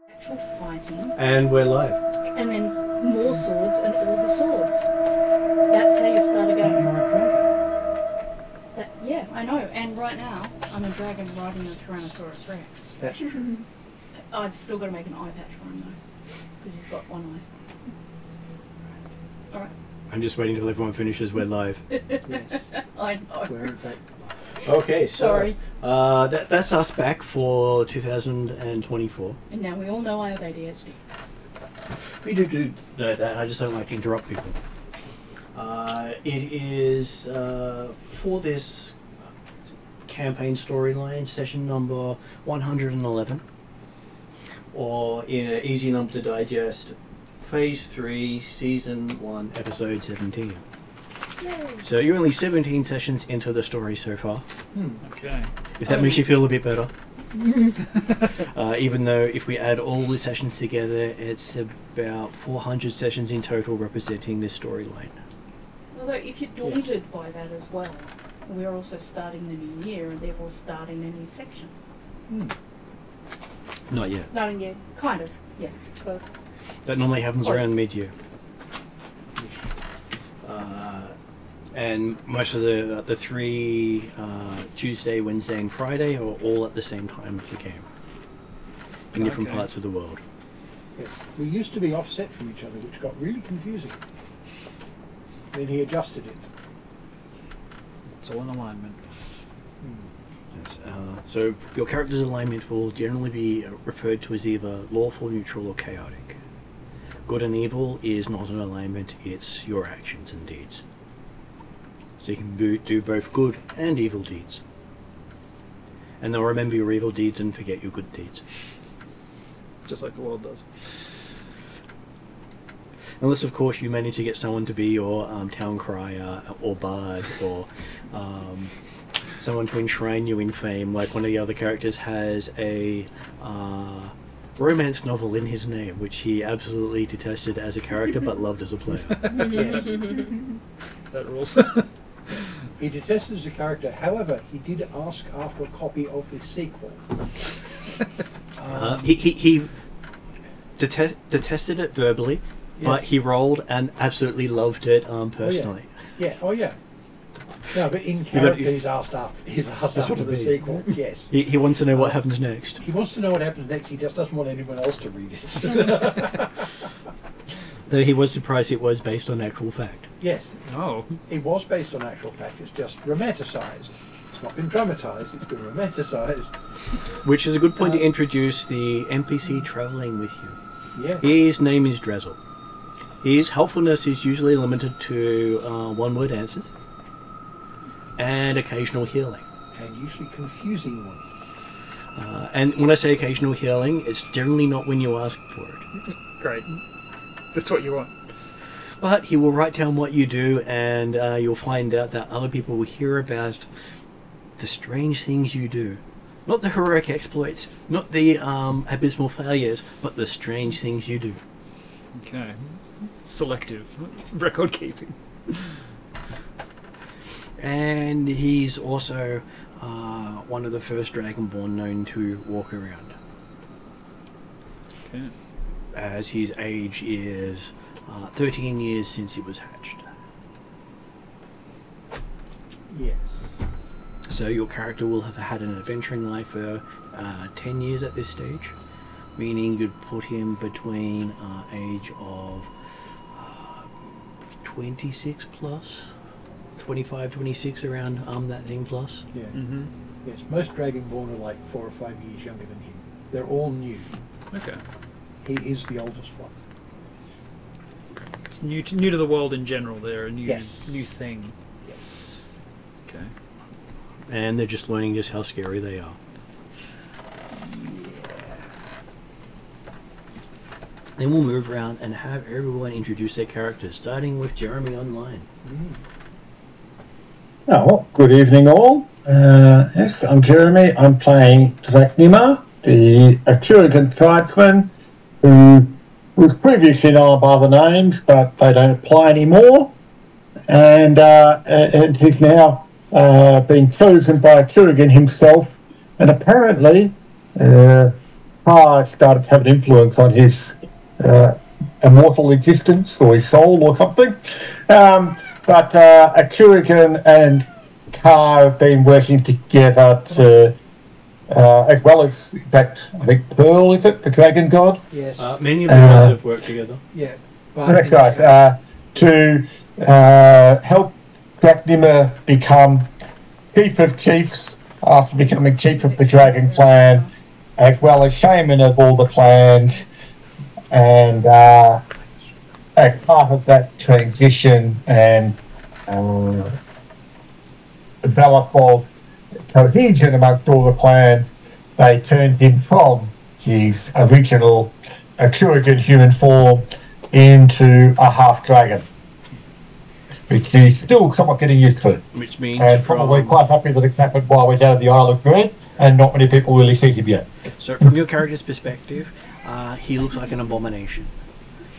Actual fighting. And we're live. And then more swords and all the swords. That's how you start a game. You're a dragon. Yeah, I know. And right now, I'm a dragon riding a Tyrannosaurus Rex. That's true. I've still got to make an eye patch for him though, because he's got one eye. Alright. I'm just waiting till everyone finishes. We're live. Yes. I know. We're in fact Okay, so Sorry. That's us back for 2024. And now we all know I have ADHD. We do know that. I just don't like to interrupt people. It is for this campaign storyline, session number 111, or in an easy number to digest, Phase 3, Season 1, Episode 17. Yay. So you're only 17 sessions into the story so far. Okay. If that makes you feel a bit better. Even though if we add all the sessions together, it's about 400 sessions in total representing this storyline. Although if you're daunted by that as well, we're also starting the new year and therefore starting a new section. Not yet. Not yet. Kind of. Yeah. Close. That normally happens Close. around mid-year. And most of the three Tuesday, Wednesday and Friday are all at the same time of the game. In different parts of the world. Yes. We used to be offset from each other, which got really confusing. Then he adjusted it. It's all in alignment. Yes, so your character's alignment will generally be referred to as either lawful, neutral or chaotic. Good and evil is not an alignment, it's your actions and deeds. So you can do both good and evil deeds. And they'll remember your evil deeds and forget your good deeds. Just like the world does. Unless, of course, you manage to get someone to be your town crier or bard or someone to enshrine you in fame. Like one of the other characters has a romance novel in his name, which he absolutely detested as a character but loved as a player. Yes. That rules. He detested as a character, however, he did ask after a copy of the sequel. He detested it verbally, but he rolled and absolutely loved it personally. Oh yeah. No, but in character he's asked after the sequel. Yes. He wants to know what happens next. He wants to know what happens next, he just doesn't want anyone else to read it. Though he was surprised it was based on actual fact. Yes. Oh. It was based on actual fact, it's just romanticised. It's not been dramatised, it's been romanticised. Which is a good point to introduce the NPC travelling with you. Yeah. His name is Drezel. His helpfulness is usually limited to one-word answers and occasional healing. And usually confusing ones. And when I say occasional healing, it's generally not when you ask for it. Great. That's what you want. But he will write down what you do, and you'll find out that other people will hear about The strange things you do. Not the heroic exploits, not the abysmal failures, but the strange things you do. Okay. Selective record keeping. And he's also one of the first Dragonborn known to walk around. Okay. As his age is 13 years since he was hatched. Yes. So your character will have had an adventuring life for 10 years at this stage, meaning you'd put him between age of 26 plus, 25, 26 around that thing plus. Yeah. Mm-hmm. Yes. Most Dragonborn are like 4 or 5 years younger than him. They're all new. Okay. He is the oldest one. It's new to the world in general. They're a new Yes. new thing. Yes. Okay. And they're just learning just how scary they are. Then we'll move around and have everyone introduce their characters, starting with Jeremy Online. Oh, well, good evening all. Yes, I'm Jeremy. I'm playing Draknima, the Atruaghin tribesman, who was previously known by other names, but they don't apply anymore. And he's now been chosen by Atruaghin himself, and apparently Har started to have an influence on his immortal existence, or his soul, or something. But Atruaghin and Kar have been working together to, as well as, in fact, I think Pearl, is it, the dragon god? Yes. Many of the guys have worked together. Yeah. That's right. To help Draknima become chief of chiefs after becoming chief of the dragon clan, as well as shaman of all the clans, and as part of that transition and develop of cohesion amongst all the clans, they turned him from his original Atruaghin human form into a half dragon, which he's still somewhat getting used to. Which means And probably quite happy that it's happened while we're down at the Isle of Dread, and not many people really see him yet. So from your character's perspective, he looks like an abomination.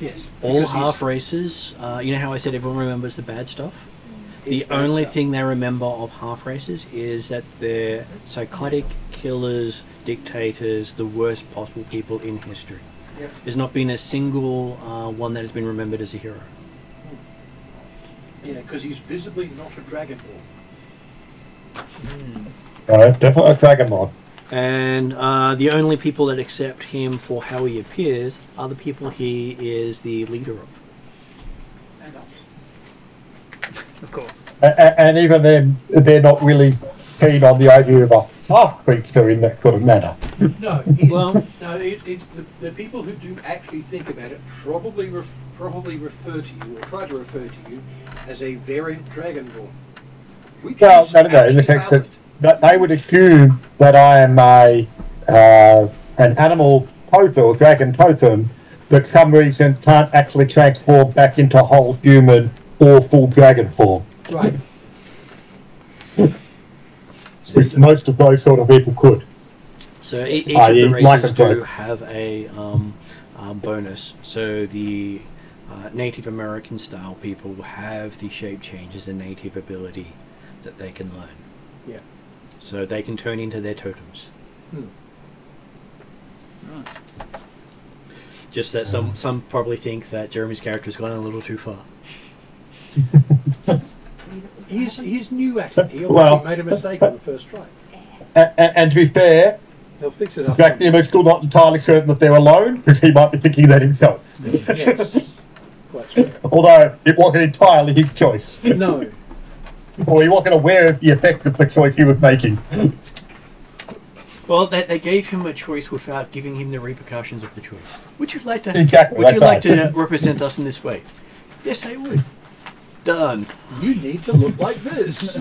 Yes. All Because half he's- races, you know how I said everyone remembers the bad stuff? The it's bad only stuff. thing they remember of half races is that they're psychotic killers, dictators, the worst possible people in history. Yep. There's not been a single one that has been remembered as a hero. Yeah, because he's visibly not a dragonborn. Definitely a dragon mod. And the only people that accept him for how he appears are the people he is the leader of. And us. Of course. And even then, they're not really keen on the idea of a half creature in that sort of manner. No, he's, Well- no. The people who do actually think about it probably refer to you, or try to refer to you, as a variant dragonborn. Which Well, is no, in the actually sense valid. that they would assume that I am an animal totem, or dragon totem, that for some reason can't actually transform back into whole human or full dragon form. Right. Which most of those sort of people could. So each of i.e. the like races a bird. do have a bonus. So the Native American style people have the shape change as a native ability that they can learn. Yeah. So they can turn into their totems. Right. Just that some probably think that Jeremy's character's gone a little too far. He's new at it. He Well- obviously made a mistake on the first try. And to be fair, They'll fix it up. Draknima still not entirely certain that they're alone, because he might be thinking that himself. Yes. Quite fair. Although it wasn't entirely his choice. No. Or he wasn't aware of the effect of the choice he was making. Well, they gave him a choice without giving him the repercussions of the choice. Would you like to? Exactly, Would you like that's to represent us in this way? Yes, I would. Done. You need to look like this.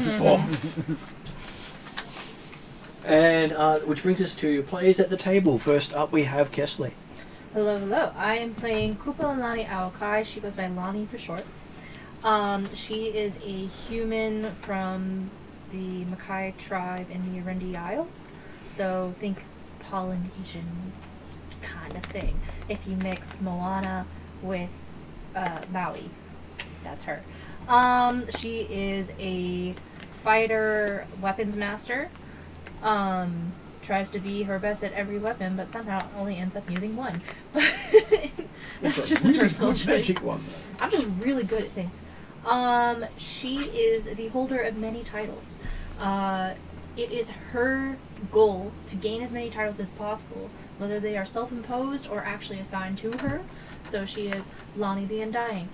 And which brings us to players at the table. First up, we have Kesley. Hello, hello. I am playing Kupala Lani Aokai. She goes by Lani for short. She is a human from the Mackay tribe in the Arendi Isles. So think Polynesian kind of thing. If you mix Moana with Maui, that's her. She is a fighter weapons master. Tries to be her best at every weapon, but somehow only ends up using one. That's just really a personal good choice. magic one. I'm just really good at things. She is the holder of many titles. It is her goal to gain as many titles as possible, whether they are self-imposed or actually assigned to her. So she is Lani the Undying,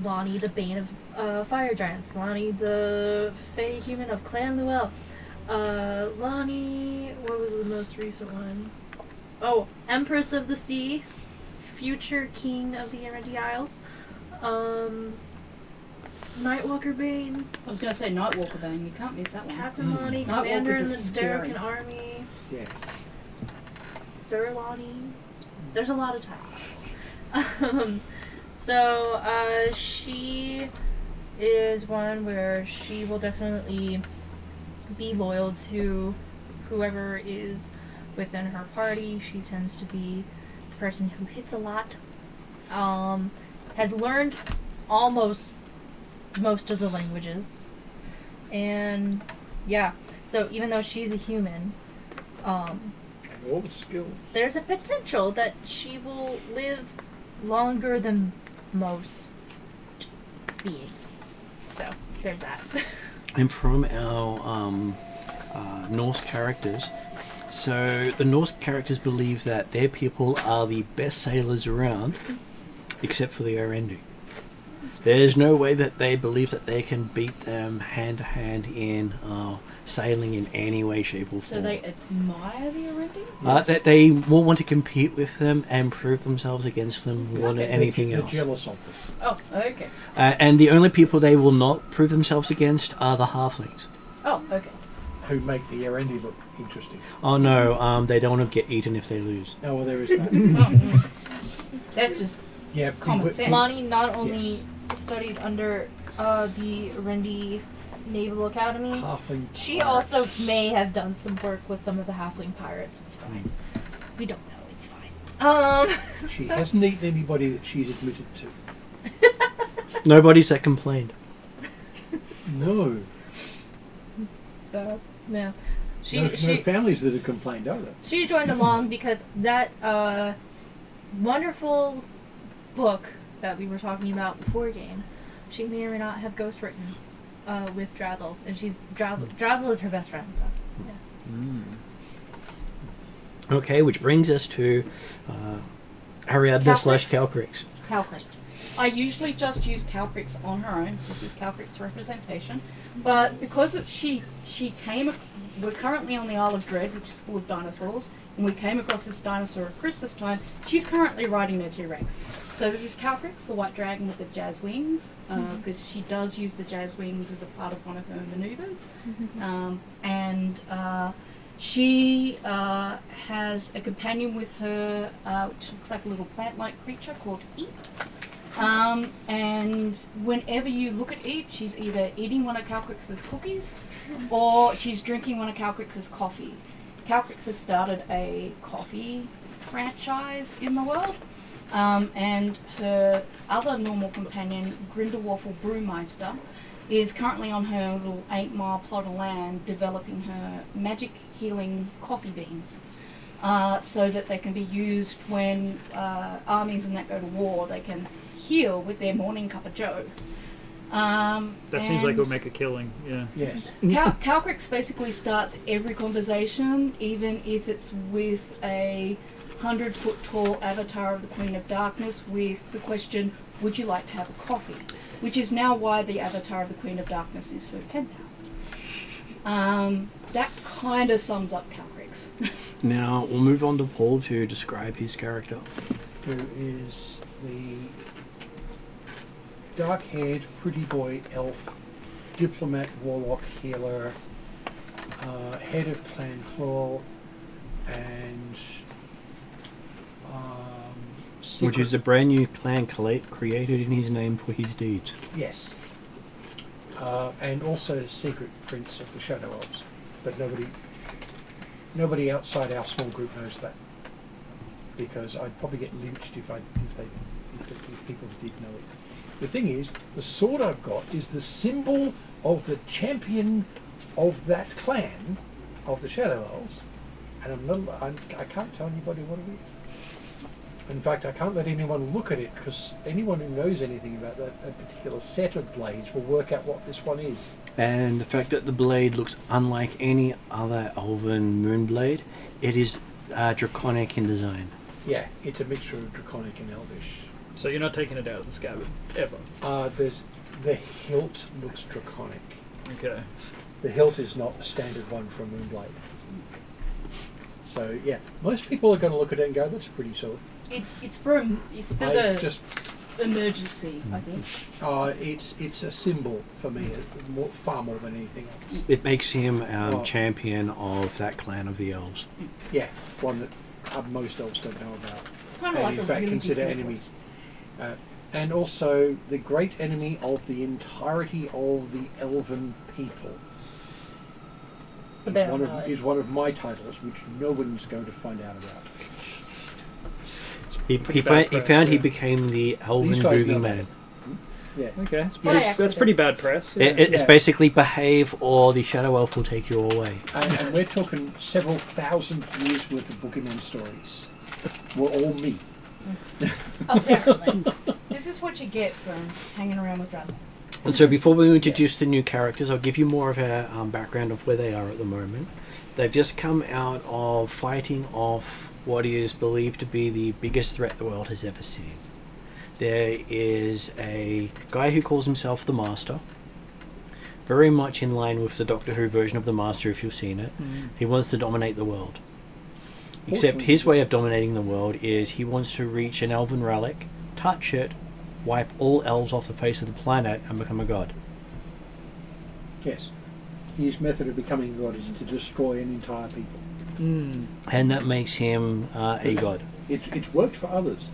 Lani the Bane of Fire Giants, Lani the Fey Human of Clan Luel, Lani, what was the most recent one? Oh, Empress of the Sea, future King of the Arendi Isles, Nightwalker Bane, I was going to say Nightwalker Bane. You can't miss that one. Captain Lani, Nightwalker's Commander in a the scary. Darrican Army, Yeah. Sir Lani. There's a lot of titles. She is one where she will definitely be loyal to whoever is within her party. She tends to be the person who hits a lot. Has learned almost most of the languages. And yeah, so even though she's a human, And all the skills. there's a potential that she will live longer than most beings. So there's that. And from our Norse characters, so the Norse characters believe that their people are the best sailors around, except for the Arendi. There's no way that they believe that they can beat them hand to hand in sailing in any way, shape, or form. So they admire the Arendi? That they will want to compete with them and prove themselves against them more than Okay. anything They're else. jealous of them. Oh, okay. And the only people they will not prove themselves against are the halflings. Oh, okay. Who make the Arendi look interesting. Oh no, they don't want to get eaten if they lose. Oh, well, there is that. Oh, that's just Yeah, common we- sense. Lani not only Yes. studied under the Arendi Naval Academy, Halfling she pirates. also may have done some work with some of the halfling pirates. It's fine. We don't know. It's fine. She so- hasn't eaten anybody that she's admitted to. Nobody's that complained. No. So yeah, No families that have complained, are there? she joined along because that wonderful book that we were talking about before game, she may or may not have ghostwritten with Drazzle, and she's Drazzle is her best friend. So Okay, which brings us to Ariadna / Calcrix. Calcrix. I usually just use Calcrix on her own. This is Calcrix representation. But because she came, we're currently on the Isle of Dread, which is full of dinosaurs, and we came across this dinosaur at Christmas time. She's currently riding her T-Rex. So this is Calcrix, the white dragon with the jazz wings, because she does use the jazz wings as a part of one of her maneuvers. She has a companion with her, which looks like a little plant-like creature called Eep. And whenever you look at Eep, she's either eating one of Calcrix's cookies or she's drinking one of Calcrix's coffee. Calcrix has started a coffee franchise in the world, and her other normal companion, Grindelwalfel Brewmeister, is currently on her little 8-mile plot of land developing her magic healing coffee beans. So that they can be used when armies and that go to war. They can heal with their morning cup of joe. That seems like it would make a killing. Yeah. Yes. Calcrix basically starts every conversation, even if it's with a 100-foot tall avatar of the Queen of Darkness, with the question, "Would you like to have a coffee?" Which is now why the avatar of the Queen of Darkness is her pen pal. That kind of sums up Calcrix. Now we'll move on to Paul to describe his character. Who is the dark-haired, pretty boy elf, diplomat, warlock, healer, head of Clan Claw, and Which is a brand new clan created in his name for his deeds. yes. and also secret prince of the Shadow Elves, but nobody outside our small group knows that, because I'd probably get lynched if people did know it. The thing is, the sword I've got is the symbol of the champion of that clan of the Shadow Elves, and I can't tell anybody what it is. In fact, I can't let anyone look at it, because anyone who knows anything about that particular set of blades will work out what this one is. And the fact that the blade looks unlike any other elven moon blade, it is draconic in design. Yeah, it's a mixture of draconic and elvish. So you're not taking it out of the scabbard ever. The hilt looks draconic. Okay. The hilt is not the standard one for a moonblade. So yeah, most people are going to look at it and go, "That's a pretty sword." It's for the emergency, I think. It's a symbol for me, far more than anything else. It makes him champion of that clan of the elves. Yeah, one that most elves don't know about. Kind of And like in a fact really consider big enemy. necklace. And also the great enemy of the entirety of the elven people. But they don't know it. Is one of my titles, which no one's going to find out about. He became the elven These guys know moving that. man. Yeah. Okay, By that's accident. pretty bad press. Yeah. It's basically behave or the shadow elf will take you away. And we're talking several thousand years worth of Pokemon stories. Were all me. Apparently. This is what you get from hanging around with Drazen. And so before we introduce the new characters, I'll give you more of a background of where they are at the moment. They've just come out of fighting off what is believed to be the biggest threat the world has ever seen. There is a guy who calls himself the Master, very much in line with the Doctor Who version of the Master if you've seen it. He wants to dominate the world. Except his way of dominating the world is he wants to reach an elven relic, touch it, wipe all elves off the face of the planet and become a god. Yes. His method of becoming a god is to destroy an entire people. And that makes him a god. It's worked for others.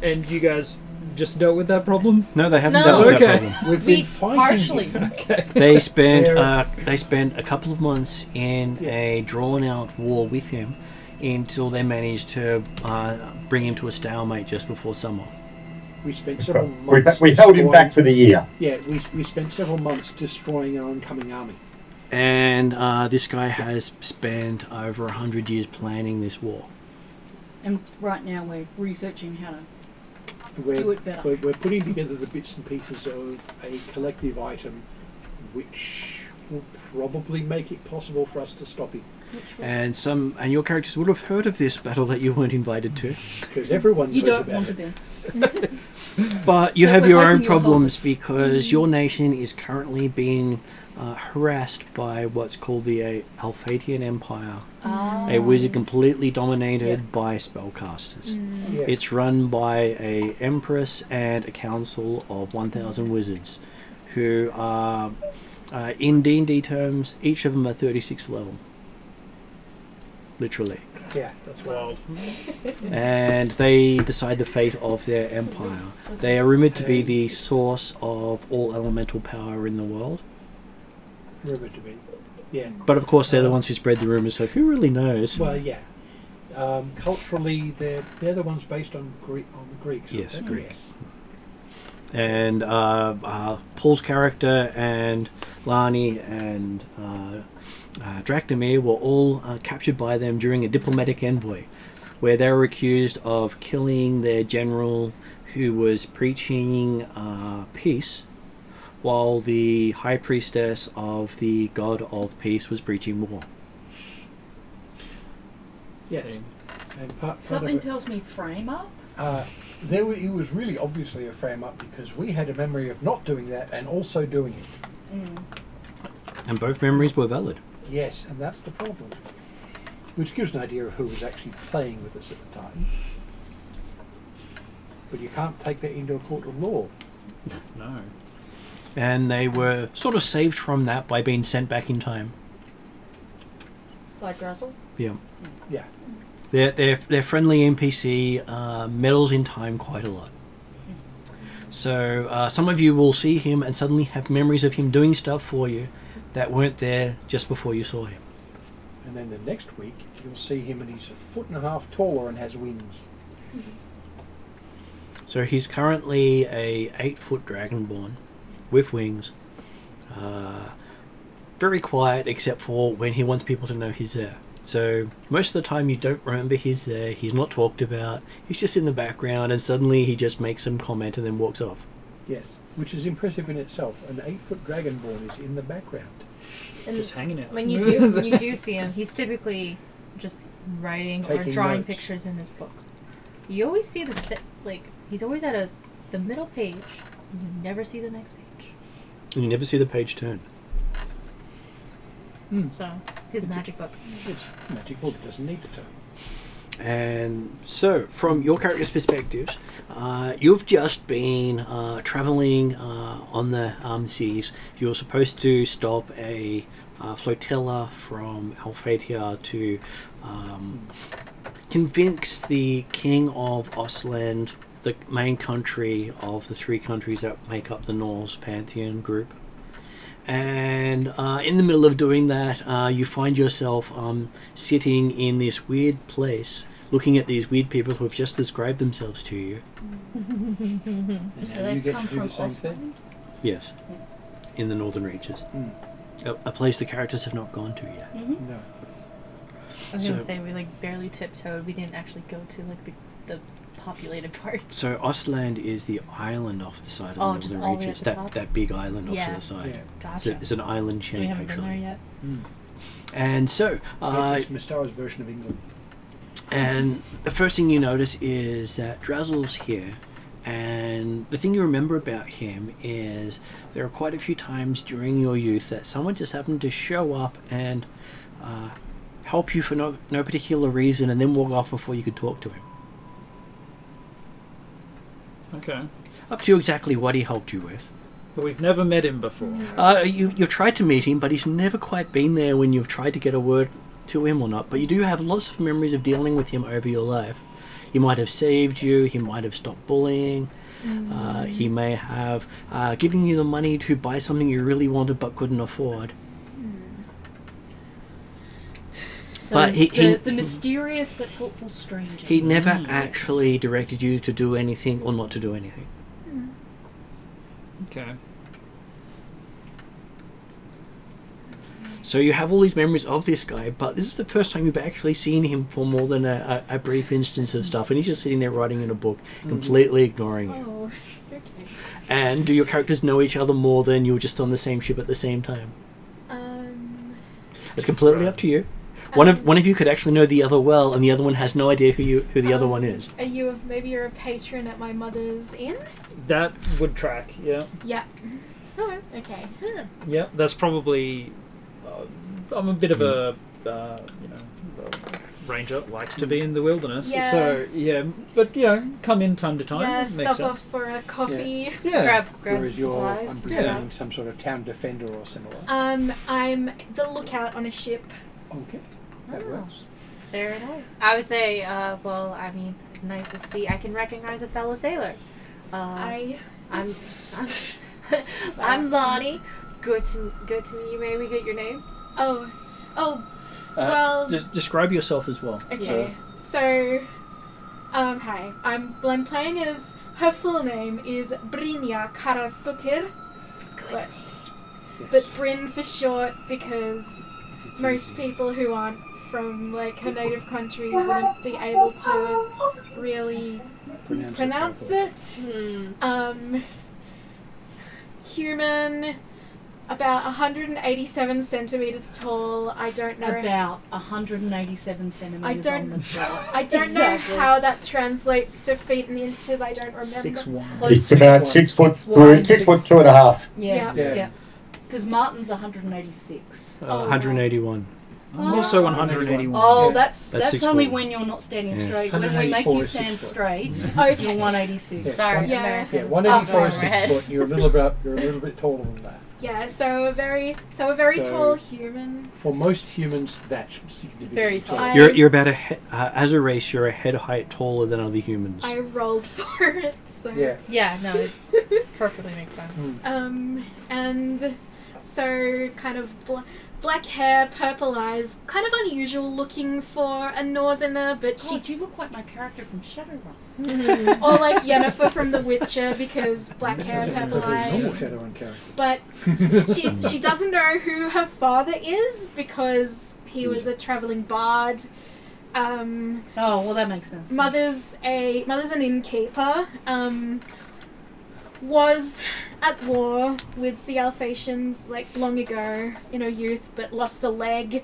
And you guys just dealt with that problem? No, they haven't No. dealt with Okay. that problem. We've We been fighting partially. him. Okay. They spent They're- they spent a couple of months in a drawn-out war with him until they managed to bring him to a stalemate just before summer. We spent several months. We held him back for the year. Yeah, we spent several months destroying an oncoming army. And this guy has spent over 100 years planning this war. And right now we're researching how to We're, do it better. we're putting together the bits and pieces of a collective item which will probably make it possible for us to stop him. And your characters would have heard of this battle that you weren't invited to. Because everyone You knows don't about want to it. be. But you But have we're your hoping own you'll help problems us. because your nation is currently being harassed by what's called the Alphatian Empire, a wizard completely dominated by spellcasters. Yeah. It's run by a empress and a council of 1,000 wizards, who are, in D&D terms, each of them are 36th level. Literally. Yeah. That's wild. And they decide the fate of their empire. They are rumoured to be the source of all elemental power in the world. Rumored to be. Yeah. But of course they're the ones who spread the rumours, so who really knows? Well, yeah. Culturally, they're the ones based on the Greeks. Yes, aren't they? Greek. Yes. And Paul's character and Lani and Draktamir were all captured by them during a diplomatic envoy, where they were accused of killing their general who was preaching peace, while the high priestess of the god of peace was preaching war. Yes. And part Something of it, tells me frame up. it was really obviously a frame up because we had a memory of not doing that and also doing it. And both memories were valid. Yes, and that's the problem. Which gives an idea of who was actually playing with us at the time. But you can't take that into a court of law. No. And they were sort of saved from that by being sent back in time. Like Russell. Yeah. Yeah. Their friendly NPC meddles in time quite a lot. So some of you will see him and suddenly have memories of him doing stuff for you that weren't there just before you saw him. And then the next week, you'll see him and he's 1.5 feet taller and has wings. So he's currently a 8-foot dragonborn with wings. Very quiet except for when he wants people to know he's there. So most of the time you don't remember he's there, he's not talked about, he's just in the background and suddenly he just makes some comment and then walks off. Yes, which is impressive in itself. An 8-foot dragonborn is in the background. And Just hanging out. when you do see him, he's typically just writing or Taking drawing notes. pictures in his book. You always see he's always at the middle page, and you never see the next page. And you never see the page turn. So his magic book. It's a magic book, it doesn't need to turn. And so, from your character's perspectives, you've just been traveling on the seas. You were supposed to stop a flotilla from Alphatia to convince the king of Ostland, the main country of the 3 countries that make up the Norse Pantheon group. And in the middle of doing that, you find yourself sitting in this weird place, looking at these weird people who have just described themselves to you. And So now they you get come to do the from same thing. Ostland? Yes, in the northern reaches. A place the characters have not gone to yet. Mm-hmm. No. I was gonna So- say we barely tiptoed. We didn't actually go to the populated parts. So Ostland is the island off the side of Oh, the just northern all the way at reaches. the top? That big island off Yeah. to the side. Yeah. Gotcha. It's an island So we chain haven't been there actually. yet. And so, It's Mystara's version of England. and the first thing you notice is that Drazzle's here. And the thing you remember about him is there are quite a few times during your youth that someone just happened to show up and help you for no particular reason and then walk off before you could talk to him. Okay. Up to you exactly what he helped you with. But we've never met him before. You've tried to meet him, but he's never quite been there when you've tried to get a word to him or not. But you do have lots of memories of dealing with him over your life. He might have saved you, he might have stopped bullying, he may have given you the money to buy something you really wanted but couldn't afford. So But the mysterious but helpful stranger. He never actually directed you to do anything or not to do anything. Okay. So you have all these memories of this guy, but this is the first time you've actually seen him for more than a brief instance of stuff, and he's just sitting there writing in a book, completely ignoring you. Oh, okay. And do your characters know each other more than you were just on the same ship at the same time? It's completely up to you. One of you could actually know the other well, and the other one has no idea who the other one is. Are you maybe you're a patron at my mother's inn? That would track, yeah. Yeah. Oh, okay. Yeah, that's probably... I'm a bit of a, ranger, likes to be in the wilderness. Yeah. So, yeah, but, come in time to time. Yeah, Makes stop sense. off for a coffee. Yeah. Grab Whereas you're, I'm supplies. presuming, some sort of town defender or similar. I'm the lookout on a ship. Okay, that works. Very nice. I would say, nice to see. I can recognize a fellow sailor. I'm Lani. Good to meet you. May we get your names? Well. Just describe yourself as well. Okay. So, hi. I'm playing as her full name is Brynja Karasdottir, but Bryn for short because most people who aren't from her native country wouldn't be able to really pronounce it. Human, about 187 centimeters tall. I don't know. About 187 centimeters on the dot. I don't know how that translates to feet and inches. I don't remember. 6'1". It's about 6 foot 2.5. Yeah. Because Martin's 186. 181. I'm also 181. Oh, Yeah. that's That's only 6'4". when you're not standing Yeah. straight. When we make 184 you is 6 stand foot. straight, Okay. you're 186. Yeah. Sorry, Yeah. Americans. Yeah, 184 is Off 6 my head. foot. You're a little bit taller than that. Yeah, so a very tall human. For most humans, that's significantly Very tall. tall. You're about as a race, you're a head height taller than other humans. I rolled for it, so. Yeah. Yeah, no, it perfectly makes sense. And so kind of black hair, purple eyes, kind of unusual looking for a northerner, but she God, you look like my character from Shadowrun. or like Yennefer from The Witcher because black hair, purple Normal eyes. Shadowrun character. But she doesn't know who her father is because he was a traveling bard. Oh, well, that makes sense. Mother's an innkeeper. Was at war with the Alphatians like long ago in her youth, but lost a leg,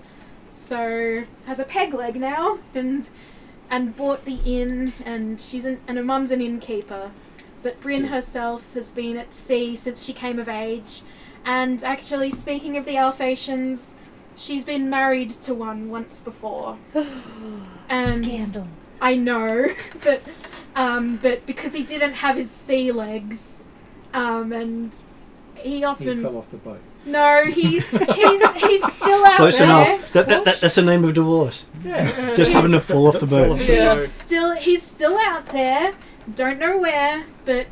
so has a peg leg now, and bought the inn, and and her mum's an innkeeper. But Bryn herself has been at sea since she came of age, and actually, speaking of the Alphatians, she's been married to one once before. And Scandal. I know, but because he didn't have his sea legs, and he often He fell off the boat. no, he's still out Close there. enough. That's the name of divorce. Yeah. Just having to fall off the Fell boat. off the boat. He's still out there. Don't know where, but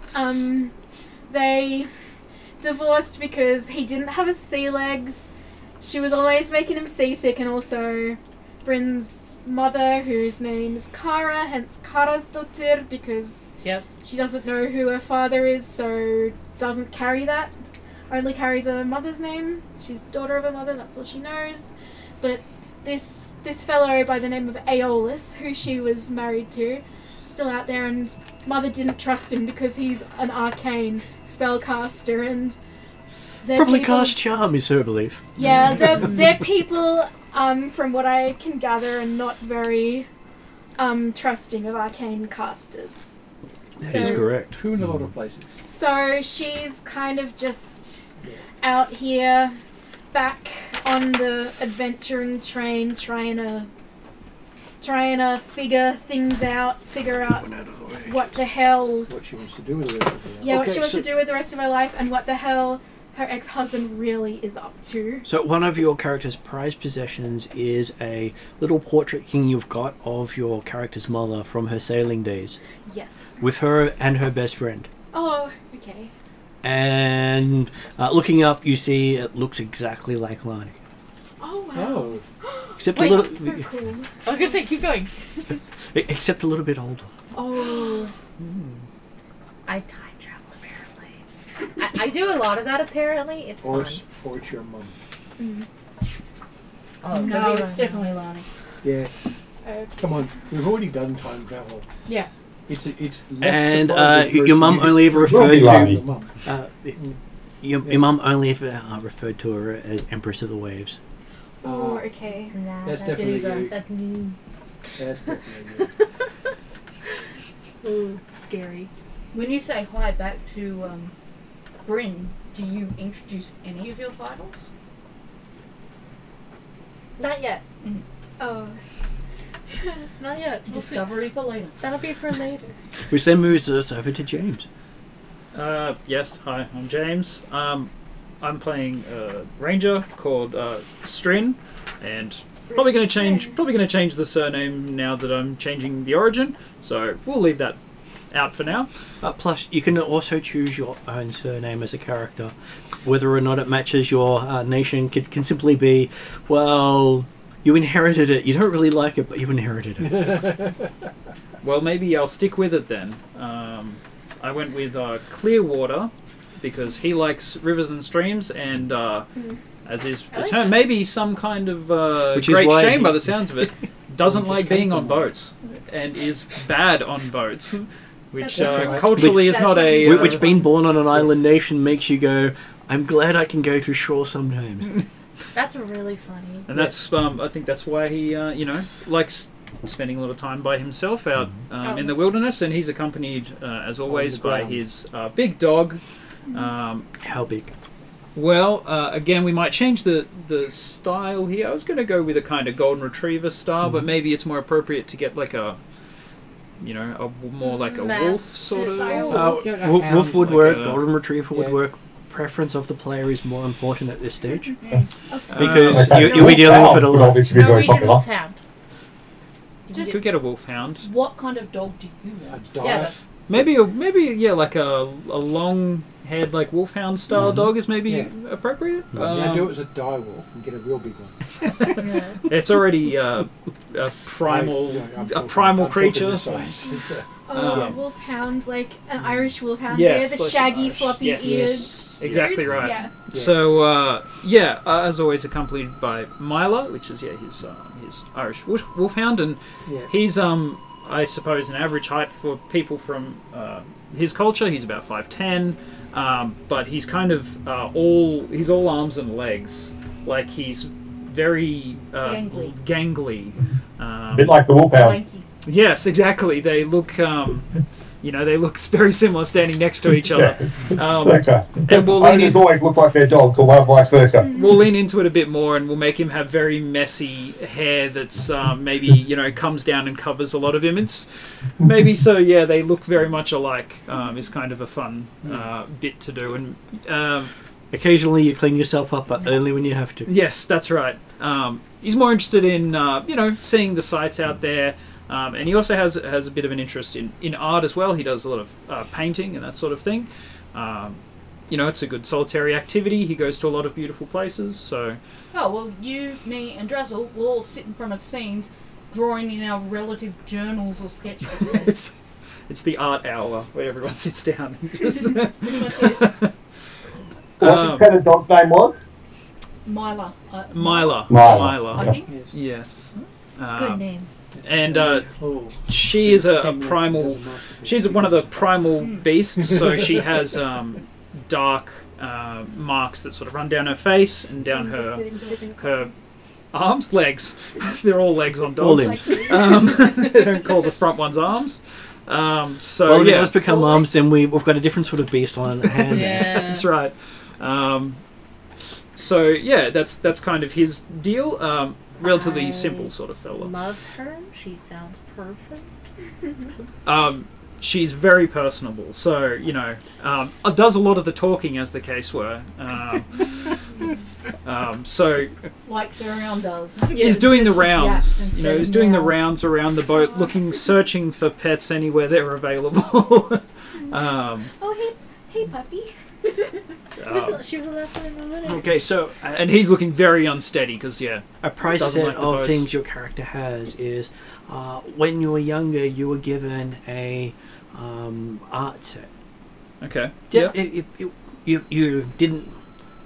they divorced because he didn't have his sea legs. She was always making him seasick, and also Bryn's mother, whose name is Kara, hence Kara's daughter, because she doesn't know who her father is, so doesn't carry that. Only carries her mother's name. She's daughter of her mother, that's all she knows. But this fellow by the name of Aeolus, who she was married to, still out there, and mother didn't trust him because he's an arcane spellcaster, and Probably cast charm is her belief. yeah, they're people, from what I can gather, are not very trusting of arcane casters. That is correct. True in a lot of places. So she's kind of just out here, back on the adventuring train, trying to figure things out, figure out what the hell, What she wants to do with the rest of her life. what Okay, she wants so- to do with the rest of her life, and what the hell her ex-husband really is up to. So one of your character's prized possessions is a little portrait king you've got of your character's mother from her sailing days, Yes. with her and her best friend. Oh, okay. And looking up, you see it looks exactly like Lani, Oh, wow. Oh, except Wait, a little, that's so cool. I was gonna say, keep going. except a little bit older. Oh. I time travel apparently. I do a lot of that apparently. It's or fun. it's your mum. Oh, it could No, be it's mine. definitely Lani. Yeah. Okay. Come on, we've already done time travel. Yeah. It's less And surprising for your it mum to be only ever Will referred be to Lani. the mum. your mum only ever referred to her as Empress of the Waves. Oh, okay. Nah, That's there definitely you go. you. That's me. That's definitely you. Ooh, scary. When you say hi back to Bryn, do you introduce any of your titles? Not yet. Oh. Not yet. We'll see. Discovery for later. That'll be for later. Which then moves us over to James. Yes, hi, I'm James. I'm playing a ranger called Strin, and probably going to change the surname now that I'm changing the origin. So we'll leave that out for now. Plus, you can also choose your own surname as a character. Whether or not it matches your nation can simply be, well, you inherited it. You don't really like it, but you inherited it. Well, maybe I'll stick with it then. I went with Clearwater because he likes rivers and streams, and as is the term, maybe some kind of Which is great why shame he- by the sounds of it, doesn't like being on from one. boats and is bad on boats, which That's right. culturally is That's not what a... he Which being born on an island nation makes you go, I'm glad I can go to shore sometimes. That's really funny. And that's, I think that's why he, likes spending a lot of time by himself out in the wilderness, and he's accompanied, as always, the by ground. his big dog. How big? Well, again, we might change the style here. I was going to go with a kind of golden retriever style, but maybe it's more appropriate to get like a more like a wolf Mass. sort of. Dire Wolf would Like work, a- golden retriever would Yeah. work. preference of the player is more important at this stage. Mm-hmm. Because Okay. you'll be dealing with it a Would lot. obviously be very Norwegian popular. wolfhound. You Just- could get a wolfhound. What kind of dog do you want? A Yeah, diet. Maybe yeah, like a long haired like wolfhound style dog is maybe Yeah. appropriate. Yeah, do it as a dire wolf and get a real big one. Yeah. It's already a primal I'm a talking- primal I'm talking creature. the So. size. It's a- Oh, Um, wolfhound, like an Irish wolfhound. Yes, There, the like shaggy, Irish. floppy Yes. ears. Exactly Ears? right. Yeah. Yes. So as always, accompanied by Mila, which is his Irish wolfhound, and yeah. he's I suppose an average height for people from his culture. He's about 5'10", but he's kind of all arms and legs. Like he's very Gangly. gangly. A bit like the wolfhound. Lanky. Yes, exactly. They look they look very similar standing next to each other. Okay. And we'll lean Owners in. always look like their dogs, or vice versa. We'll lean into it a bit more, and we'll make him have very messy hair that's maybe comes down and covers a lot of image. Maybe so. Yeah, they look very much alike. Is kind of a fun bit to do, and Occasionally you clean yourself up, but only when you have to. yes, that's right. He's more interested in seeing the sights out there. And he also has a bit of an interest in art as well. He does a lot of painting and that sort of thing. It's a good solitary activity. He goes to a lot of beautiful places. So Oh, well, you, me, and Drazzle will all sit in front of scenes drawing in our relative journals or sketchbooks. it's the art hour where everyone sits down. And just, That's pretty much it. What kind of dog's name was? Mila. Mila. I think. Yes. Good name. And Oh. she is a 10 minutes primal. doesn't matter. She's one of the primal beasts, so she has dark marks that sort of run down her face and down her arms, legs. They're all legs on All dogs. limbs. They don't call the front ones arms. So Well, if it yeah, does become arms, then we've got a different sort of beast on hand. Yeah. that's right. So yeah, that's kind of his deal. Relatively I simple sort of fella. Love her. She sounds perfect. She's very personable, so does a lot of the talking, as the case were. So Like Therion does. he's doing the rounds. Yeah, He's doing the rounds around the boat, searching for pets anywhere they're available. Oh, hey, puppy. She was the last one in the litter. Okay, so and he's looking very unsteady because a price Doesn't set like the of boats. things your character has is when you were younger, you were given a art set. okay, Yeah, you didn't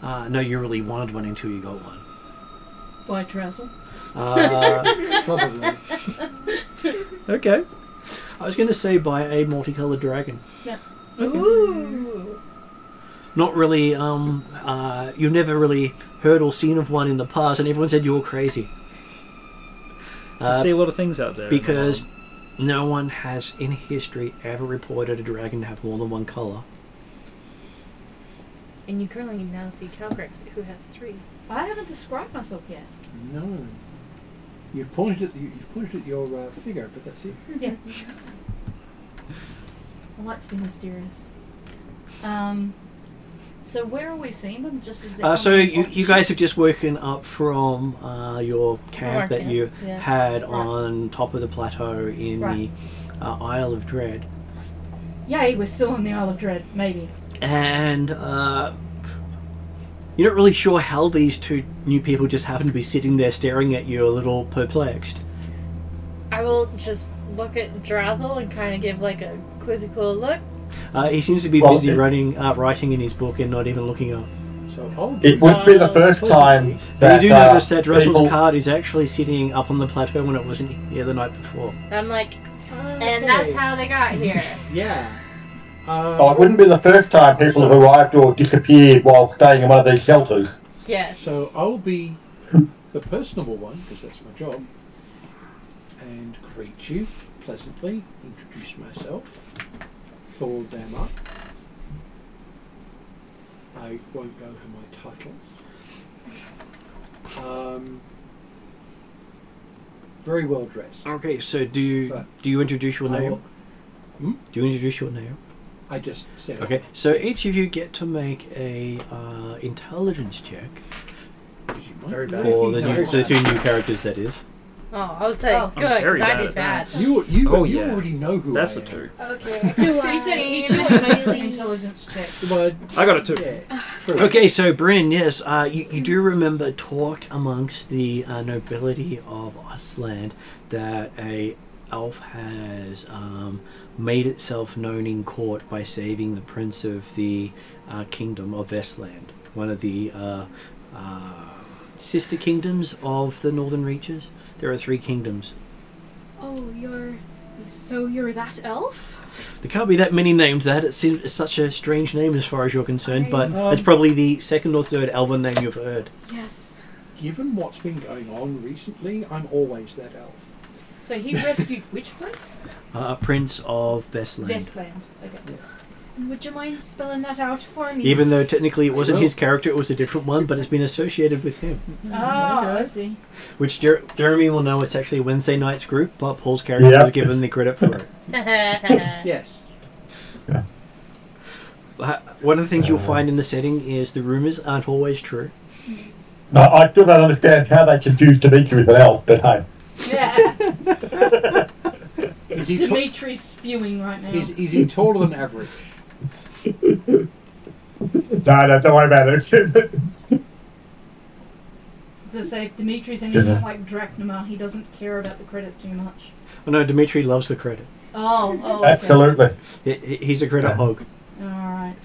know you really wanted one until you got one. By Drazzle. Uh, Probably. okay. I was going to say by a multicolored dragon. Ooh. Not really. You've never really heard or seen of one in the past, and everyone said you were crazy. I see a lot of things out there. Because no one has in history ever reported a dragon to have more than one color. And you currently now see Calgrix, who has 3. I haven't described myself yet. No. You've pointed at your figure, but that's it. Yeah. I like to be mysterious. So where are we seeing them? Just as they're So coming you off? guys have just woken up from your camp Our that camp, you yeah. had Right. on top of the plateau in Right. the Isle of Dread. Yay, we're still on the Isle of Dread, maybe. And you're not really sure how these two new people just happen to be sitting there staring at you a little perplexed. I will just look at Drazzle and kind of give like a quizzical look. He seems to be Well, busy it- writing in his book and not even looking up. So hold It would be the first time that you do notice that Russell's people- card is actually sitting up on the plateau when it wasn't here the night before. I'm like, and that's how they got here. Yeah. Oh, it wouldn't be the first time people have arrived or disappeared while staying in one of these shelters. Yes. So I'll be the personable one, because that's my job, and greet you pleasantly, introduce myself, call them up. I won't go for my titles. Very well dressed. Okay, so do you introduce your I name? will- Do you introduce your name? I just said Okay, so each of you get to make a intelligence check Very bad. for the, No. the 2 new characters. That is. Oh, I was saying Oh, good very because I bad did at bad. that. You Oh, you yeah. already know who That's I a am. 2. Okay. Each of you makes an intelligence check. But, I got a 2. yeah, true. Okay, so Bryn, yes, you do remember talk amongst the nobility of Ostland that a elf has made itself known in court by saving the prince of the kingdom of Vestland, one of the sister kingdoms of the northern reaches. There are 3 kingdoms. Oh, you're that elf? There can't be that many names. It's such a strange name as far as you're concerned, but I- it's probably the 2nd or 3rd elven name you've heard. Yes. Given what's been going on recently, I'm always that elf. So he rescued which prince? Prince of Vestland. Vestland. Okay. Would you mind spelling that out for me? Even though technically it wasn't will. his character, it was a different one, but it's been associated with him. Oh, I see. Which Jeremy will know it's actually Wednesday night's group, but Paul's character Yeah. was given the credit for it. Yes. One of the things you'll find in the setting is the rumours aren't always true. No, I still don't understand how they confused Dimitri with an elf, but hey. Yeah. Is he, Dimitri's spewing right now. is he taller than average? No, don't worry about it. To say if Dimitri's anything like Drachnamar, he doesn't care about the credit too much. Oh no, Dimitri loves the credit. Oh, okay. Absolutely. He's a credit hog. Alright.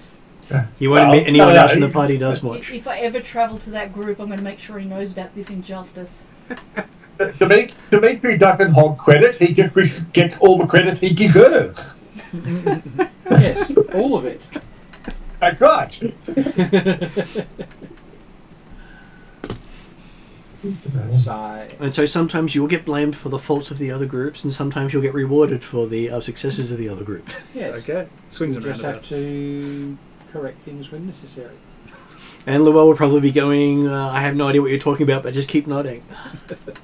He won't Well, admit anyone no, else in the he- party does much. If I ever travel to that group, I'm going to make sure he knows about this injustice. Dimitri doesn't hog credit, he just gets all the credit he deserves. Yes, all of it. That's right. So, And so sometimes you'll get blamed for the faults of the other groups, and sometimes you'll get rewarded for the successes of the other group. yes. Okay. Swings We and just have roundabouts. to correct things when necessary. And Llewell will probably be going, I have no idea what you're talking about, but just keep nodding.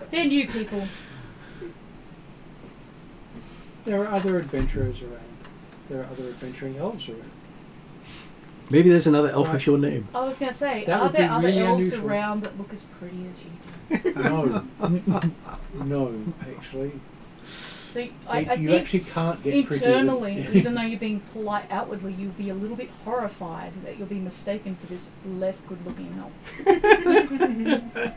They're new people. There are other adventurers around. There are other adventuring elves around. Maybe there's another elf Right. with your name. I was going to say, That are would be there other really elves unusual. around that look as pretty as you do? No. No, actually. So I You think actually can't get internally, pretty. even though you're being polite outwardly, you'll be a little bit horrified that you'll be mistaken for this less good-looking elf.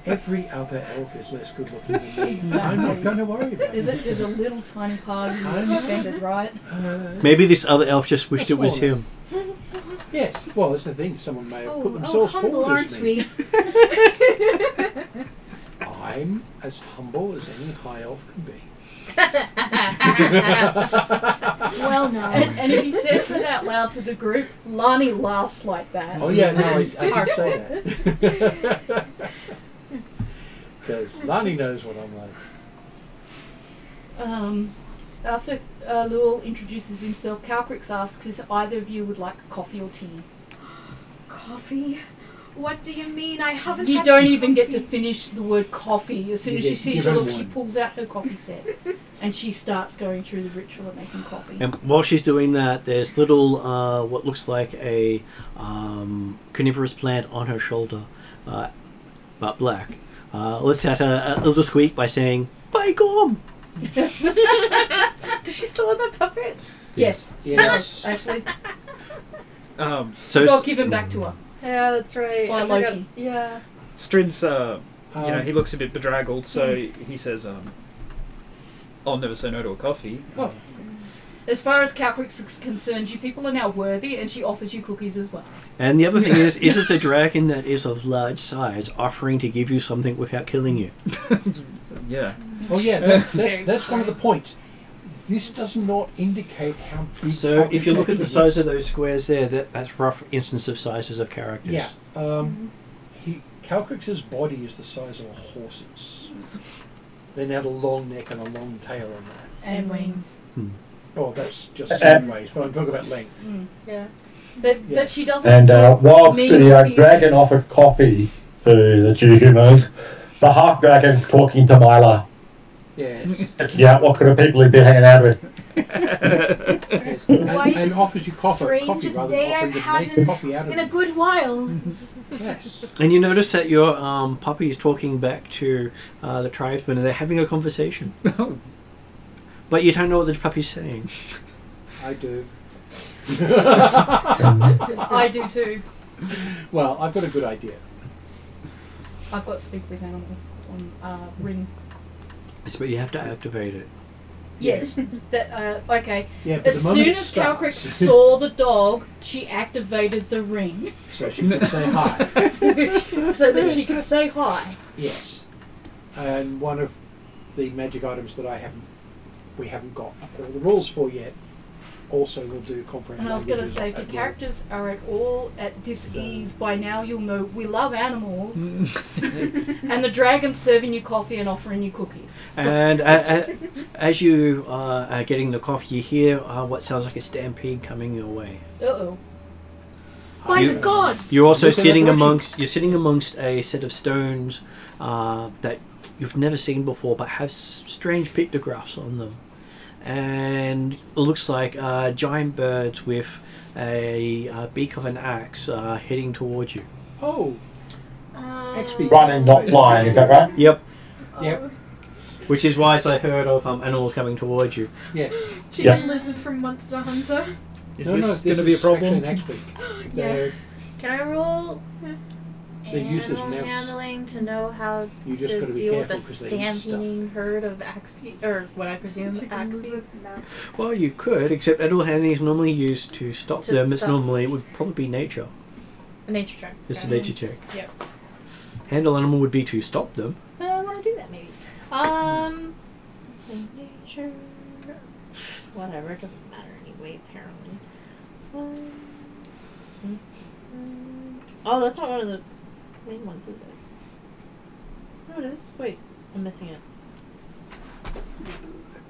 Every other elf is less good looking than me. I'm Exactly. not going to worry about There's it. a little tiny part of you I'm- that's offended, right? Maybe this other elf just wished it was Small him. Yes, well, that's the thing. Someone may have put Oh, themselves humble, forward as aren't me. we? I'm as humble as any high elf can be. Well, no. And if he says that out loud to the group, Lani laughs like that. Oh yeah, no, I did say that. Because Lani knows what I'm like. After Lul introduces himself, Calcrix asks if either of you would like coffee or tea. Coffee? What do you mean? I haven't You had don't coffee. even get to finish the word coffee. As soon as You she get sees you given look, she one. pulls out her coffee set. And she starts going through the ritual of making coffee. And while she's doing that, there's little, what looks like a carnivorous plant on her shoulder, but black. Let's out a little squeak by saying, "By gum!" Does she still have that puppet? Yes. Yes. Actually. So I'll give him back to her. Yeah, that's right. By I forgot- Loki. Yeah. Strid's, he looks a bit bedraggled, so he says, I'll never say no to a coffee. Oh. As far as Calcrix is concerned, you people are now worthy, and she offers you cookies as well. And the other thing is, it is a dragon that is of large size, offering to give you something without killing you. Yeah. Oh yeah, that's one of the points. This does not indicate how big. So if you look at the actually size of those squares there, that's rough instance of sizes of characters. Yeah. Calcrix's body is the size of a horse's. Then had a long neck and a long tail on that. And wings. Oh, that's just sideways, but I'm talking about length. Yeah. But she doesn't. And whilst mean the obvious- dragon offers coffee to the two humans, the half dragon's talking to Myla. Yes. Yeah, what kind of people he'd been hanging out with? Yes. Why And this offers is you the coffee strangest rather day than I've offering to had make coffee out of in a it. good while. Yes. And you notice that your puppy is talking back to the tribesmen, and they're having a conversation. But you don't know what the puppy's saying. I do. I do too. Well, I've got a good idea. I've got speak with animals on ring. Yes, but you have to activate it. Yes. That okay. Yeah, but As the moment soon it as starts, Calcrix saw the dog, she activated the ring so she can say hi. so that she could say hi. Yes. And one of the magic items that we haven't got all the rules for yet, also will do comprehend. And I was going to languages say, if your at will. characters are at all at dis-ease, by now you'll know we love animals, and the dragon's serving you coffee and offering you cookies. So, And as you are getting the coffee, you hear what sounds like a stampede coming your way. uh-oh. By You- the gods! You're also Look in that direction. sitting amongst a set of stones that you've never seen before, but have strange pictographs on them, and it looks like giant birds with a beak of an axe heading towards you. Oh, XP. Running, not flying, is that right? Yep. Yep. Which is why I heard of animals coming towards you. Yes. Chicken lizard from Monster Hunter. Is No, this this going to be a is problem? actually an XP. They're- Can I roll They're useless animal mounts. handling to know how You just to gotta be deal with a careful 'cause they eat stuff. stampeding herd of axe or what I presume Chicken axe lizards. Well, you could, except animal handling is normally used to stop To them. It's stop. normally, it would probably be nature. A nature check. It's a Okay. nature check. Yep. Handle animal would be to stop them. I want to do that maybe. Nature. Whatever. It doesn't matter anyway. Apparently. Oh, that's not one of the main ones, is it? No, it is. Wait, I'm missing it. I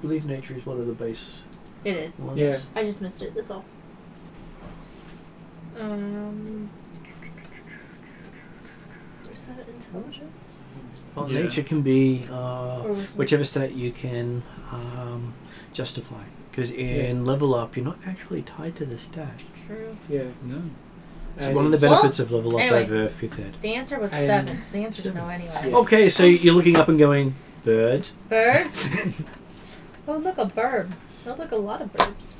believe nature is one of the base It is. ones. Yeah. I just missed it. That's all. Is that intelligence? Well, Yeah. nature can be was it- whichever stat you can justify. Because in level up, you're not actually tied to the stat. True. Yeah. No. It's And one of the benefits of level up anyway. over 5th ed. The answer was And- 7. So the answer's no anyway. Yeah. Okay, so you're looking up and going, birds. Bird? Oh, look, a bird. Oh, look, a lot of birds.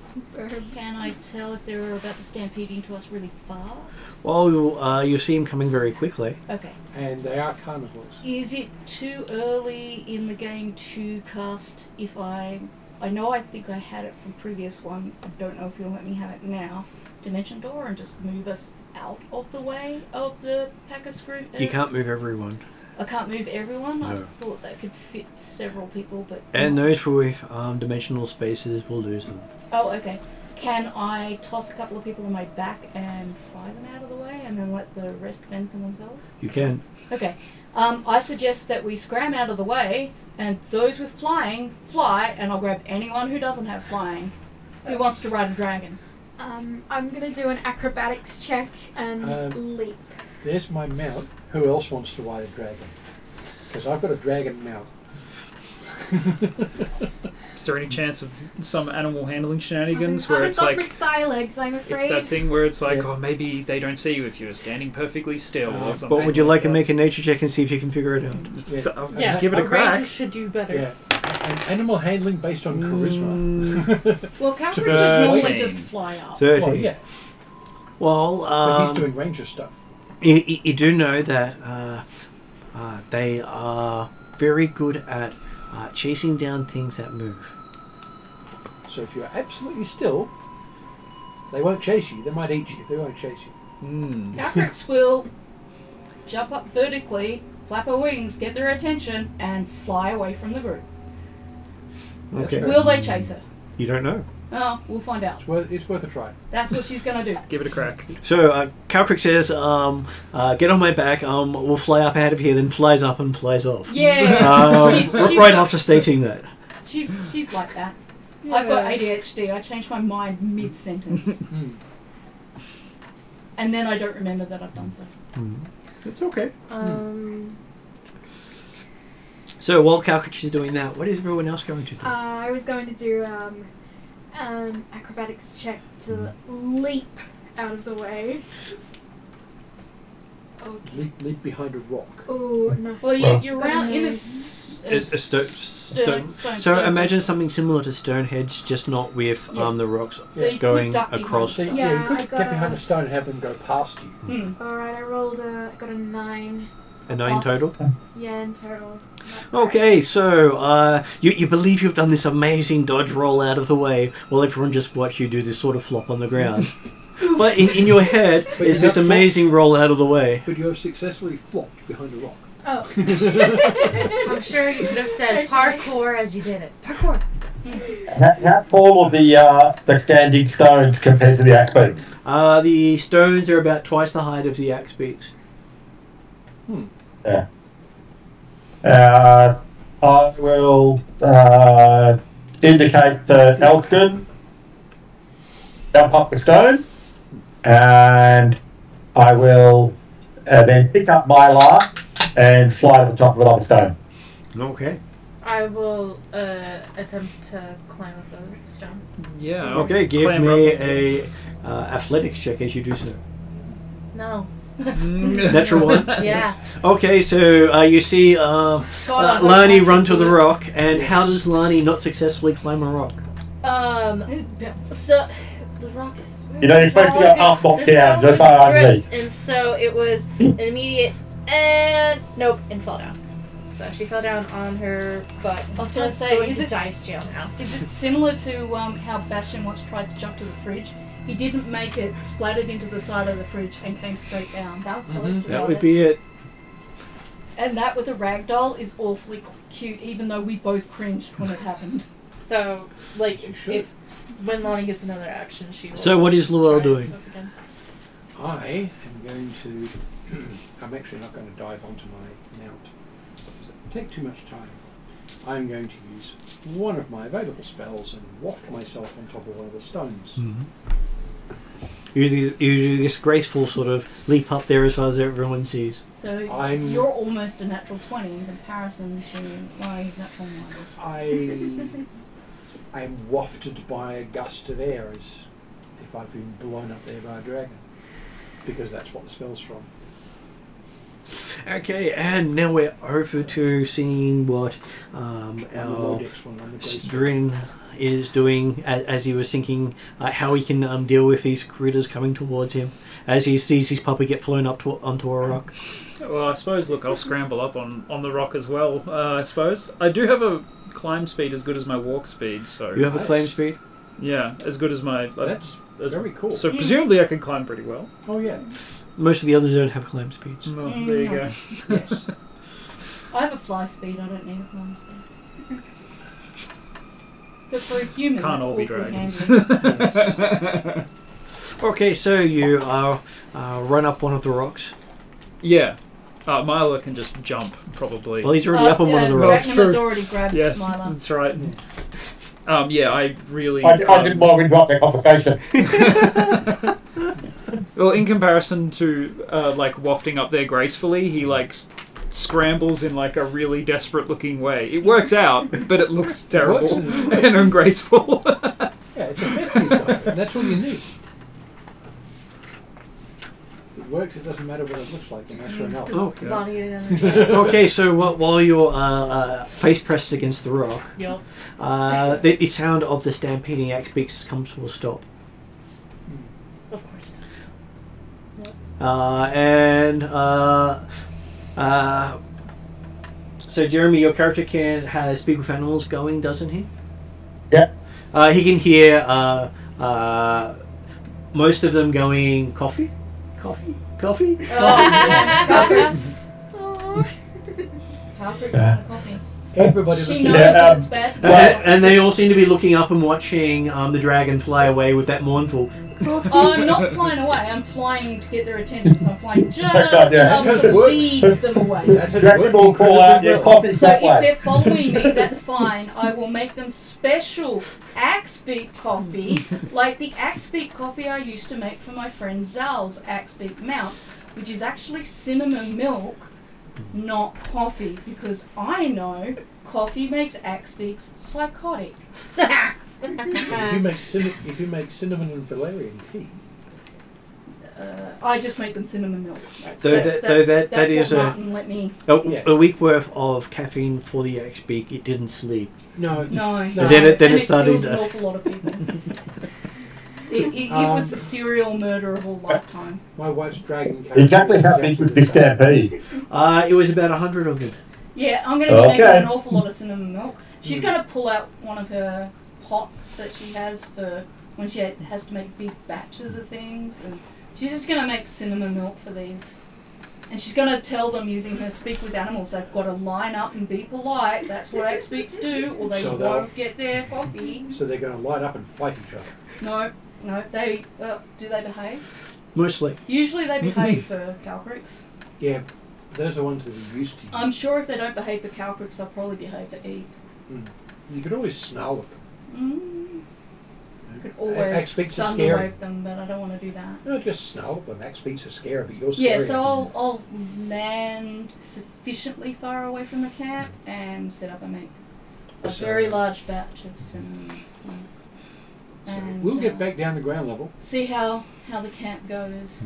Can I tell if they're about to stampede into us really fast? Well, you see him coming very quickly. Okay. And they are carnivores. Is it too early in the game to cast if I know I think I had it from previous one. I don't know if you'll let me have it now. Dimension Door and just move us out of the way of the pack of screw. You can't move everyone. I can't move everyone. I No. thought that could fit several people, but And those with dimensional spaces will lose them. Oh, okay. Can I toss a couple of people in my back and fly them out of the way, and then let the rest fend for themselves? You can. Okay. I suggest that we scram out of the way, and those with flying fly, and I'll grab anyone who doesn't have flying, who wants to ride a dragon. I'm gonna do an acrobatics check and leap. There's my mount. Who else wants to ride a dragon? Because I've got a dragon mount. Is there any chance of some animal handling shenanigans I where haven't it's got like my style legs, I'm it's afraid. that thing where it's like, Yeah. oh, maybe they don't see you if you're standing perfectly still or something. But would you like to make a nature check and see if you can figure it out? Yeah. I'll Yeah, give it a crack. Ranger should do better. Yeah. And animal handling based on charisma. Well, Calvary 13. would normally just fly up. 30. Well, yeah. Well, But he's doing ranger stuff. you do know that they are very good at chasing down things that move. So if you're absolutely still, they won't chase you. They might eat you. They won't chase you. Calcrix will jump up vertically, flap her wings, get their attention, and fly away from the group. That's Okay. fair. Will they chase her? You don't know. Oh, we'll find out. It's worth a try. That's what she's gonna do. Give it a crack. So Calcrick says, "Get on my back. We'll fly up out of here." Then flies up and flies off. Yeah, she's Right after stating that. she's like that. I've got ADHD. I change my mind mid-sentence, and then I don't remember that I've done so. It's okay. Um, So while Calcrick is doing that, what is everyone else going to do? I was going to do Acrobatics check to leap out of the way. Leap behind a rock. Oh no. Well, you're Got around in a Stone. stone. So imagine something similar to Stonehenge, just not with Yeah. the rocks So you going could duck behind across. So stuff. yeah, you Yeah, could I got get behind a- a stone and have them go past you. Alright, I rolled got a 9. A 9 Plus. total. Yeah, in total. Not Okay, so you believe you've done this amazing dodge roll out of the way, while everyone just watch you do this sort of flop on the ground. But in your head But is you this have amazing roll out of the way. But you have successfully flopped behind a rock. Oh. I'm sure you could have said parkour as you did it. Parkour. How tall are the standing stones compared to the axe beaks? The stones are about twice the height of the axe beaks. Yeah. I will indicate the Elfkin, jump up the stone, and I will then pick up my lark and fly to the top of another stone. Okay. I will attempt to climb up a stone. Yeah. Okay, give climb me up a athletics check as you do so. No. Natural one. Yeah. Okay, so you see Lani run to the rock, and how does Lani not successfily climb a rock? So the rock is. You know, you're supposed to go up, not There's down, no just like grips, underneath. and so it was an immediate and nope, and fell down. So she fell down on her butt. I was gonna say, going is to it- dice jail now? Is it similar to how Bastion once tried to jump to the fridge? He didn't make it, splattered into the side of the fridge, and came straight down. Sounds close to That it. would be it. And that with a ragdoll is awfully cute, even though we both cringed when it happened. So, like, You should. if when Lani gets another action, she will. So what is Luell try doing? and hook it in. I am going to. I'm actually not going to dive onto my mount. Because it would take too much time. I'm going to use one of my available spells and waft myself on top of one of the stones. You do this graceful sort of leap up there as far as everyone sees. So I'm- you're almost a natural 20 in comparison to Lani's natural 9. I'm wafted by a gust of air as if I've been blown up there by a dragon. Because that's what the spell's from. Okay, and now we're over to seeing what I'm the our Lodex one, I'm the graceful. Strin is doing as he was thinking how he can deal with these critters coming towards him as he sees his puppy get flown up onto a rock. Well, I suppose. Look, I'll scramble up on the rock as well. I suppose I do have a climb speed as good as my walk speed. So You have a Nice. claim speed? yeah, as good as my. That's as, very cool. So presumably I can climb pretty well. Oh yeah. Most of the others don't have claim speeds. Well, there you no. go. Yes. I have a fly speed, I don't need a climb speed. But for a human, Can't that's all be awfully dragons. handy. Okay, so you run up one of the rocks. Yeah. Mila can just jump, probably. Well, he's already up on one of the rocks. Drachnima's already grabbed Yes, Mila. that's right. Yeah, I really. I didn't want to interrupt that conversation. Well, in comparison to like wafting up there gracefully, he like scrambles in like a really desperate-looking way. It works out, but it looks terrible works. and ungraceful. Yeah, it's effective though, and that's all you need. If it works, it doesn't matter what it looks like, and that's sure enough. Oh, Yeah. Lani and Okay, so while you're face pressed against the rock, Yup. the sound of the stampeding axe beaks comes to a stop. of course it does. So Jeremy, your character has speak with animals going, doesn't he? Yeah. He can hear most of them going coffee. Oh, yeah, Calcrix. Calcrix and the coffee. Everybody She looks knows at that it's bad. And they all seem to be looking up and watching the dragon fly away with that mournful. I'm not flying away, I'm flying to get their attention, so I'm flying just Yeah. enough to lead them away. that has Dragon worked will call out incredibly your well. coffee So that if way. they're following me, that's fine. I will make them special Axebeak coffee, like the Axebeak coffee I used to make for my friend Zal's Axebeak mount, which is actually cinnamon milk, not coffee, because I know coffee makes Axebeaks psychotic. If you make cinnamon and valerian tea, I just make them cinnamon milk. That's That is what Martin let me. a week worth of caffeine for the axe beak. It didn't sleep. No. And then it started. Killed an awful lot of people. It was a serial murder of a lifetime. my wife's dragon. Exactly how big would this camp be? It was about 100 of them. Yeah, I'm going to be making Okay. an awful lot of cinnamon milk. She's going to pull out one of her pots that she has for when she has to make big batches of things, and she's just going to make cinnamon milk for these. And she's going to tell them using her speak with animals, they've got to line up and be polite. That's what X-Beaks do, or they So won't get their coffee. So they're going to line up and fight each other. No, they, do they behave? Mostly. Usually they behave for Calcrix. Yeah, those are the ones that are used to you. I'm sure if they don't behave for Calcrix, they'll probably behave for E. You could always snarl at them. I could always X-Beaks are scary. thunderwave them, but I don't want to do that. No, just snarl at them. X-Beaks are scary, but you're scary. Yeah, so I'll land sufficiently far away from the camp and set up and make a very large batch of cinnamon. And we'll get back down to ground level. see how the camp goes.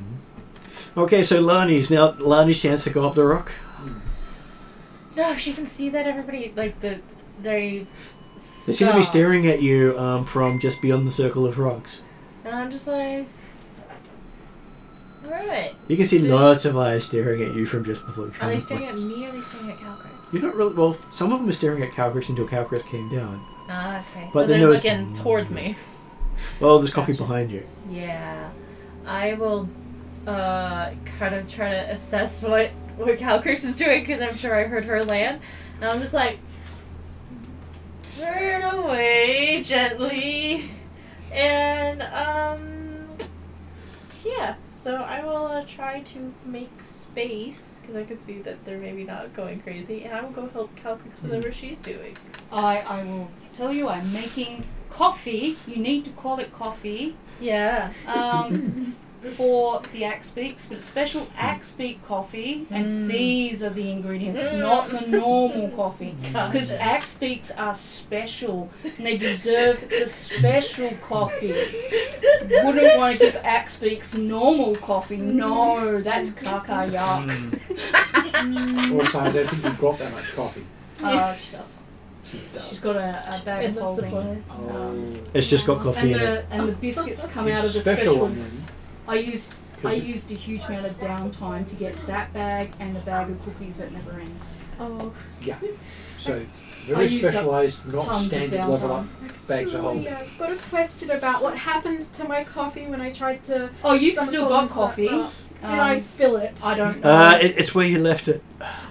Okay, so Lani's chance to go up the rock. No, she can see that everybody they They seem to be staring at you from just beyond the circle of rocks. and I'm just like, all right. You can see lots of eyes staring at you from just before. Are they staring at me or are they staring at Calcrix? You're not really. Well, some of them are staring at Calcrix until Calcrix came down. Ah, okay. But So then they're there's- looking towards me. Well, there's coffee Gotcha. behind you. Yeah. I will kind of try to assess what Calcrix is doing because I'm sure I heard her land. And I'm just like, turn away gently. And, yeah. So I will try to make space because I can see that they're maybe not going crazy. And I will go help Calcrix whatever she's doing. I will tell you, I'm making coffee. You need to call it coffee. Yeah. For the axe beaks, but it's special axe beak coffee, and these are the ingredients, not the normal coffee. Because axe beaks are special, and they deserve the special coffee. Wouldn't want to give axe beaks normal coffee. No, that's caca yuck. Also, I don't think you've got that much coffee. She does. She's got a bag of holding. It's just got coffee in it. And the biscuits come It's out of the special special. one, then. I used a huge amount of downtime to get that bag and the bag of cookies that never ends. Oh. Yeah. So, I very used up specialised, not tons of standard level up downtime. bags of holding. Yeah, I've got a question about what happened to my coffee when I tried to. Oh, you've somersault still got into that coffee. rock. Did I spill it? I don't know. It's where you left it.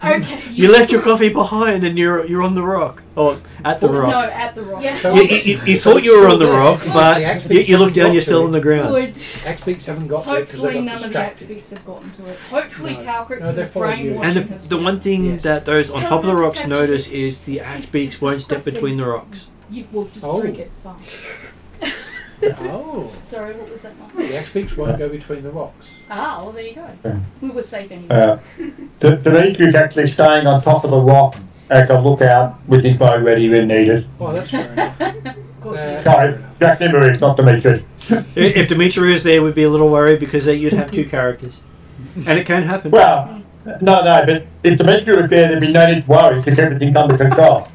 Okay. You left your coffee behind, and you're on the rock, or at the No, rock. at the rock. Yes. You thought you were on the rock, The but X-Beaks you look down, haven't you're got still to on the ground. Good. X-Beaks haven't got to it because they Hopefully got none of the distracted. X-Beaks have gotten to it. Hopefully No. Calcrix No, they're is following you. brainwashing And us. the one thing Yes. that those on Tell top of the them to rocks touch notice it. is the axe beaks won't step disgusting. between the rocks. You will just Oh. drink it fast. Oh. Sorry, what was that, Mark? The X-Beaks won't go between the rocks. Ah, well, there you go. Yeah. We were safe anyway. Dimitri's actually staying on top of the rock as a lookout with his bow ready when needed. Oh, that's fair enough. Of course it is. Sorry, Jack Nimmer is not Dimitri. If Dimitri was there, we'd be a little worried because then you'd have two characters, and it can happen. Well, no, but if Dimitri was there, there'd be no need to worry because everything's under control.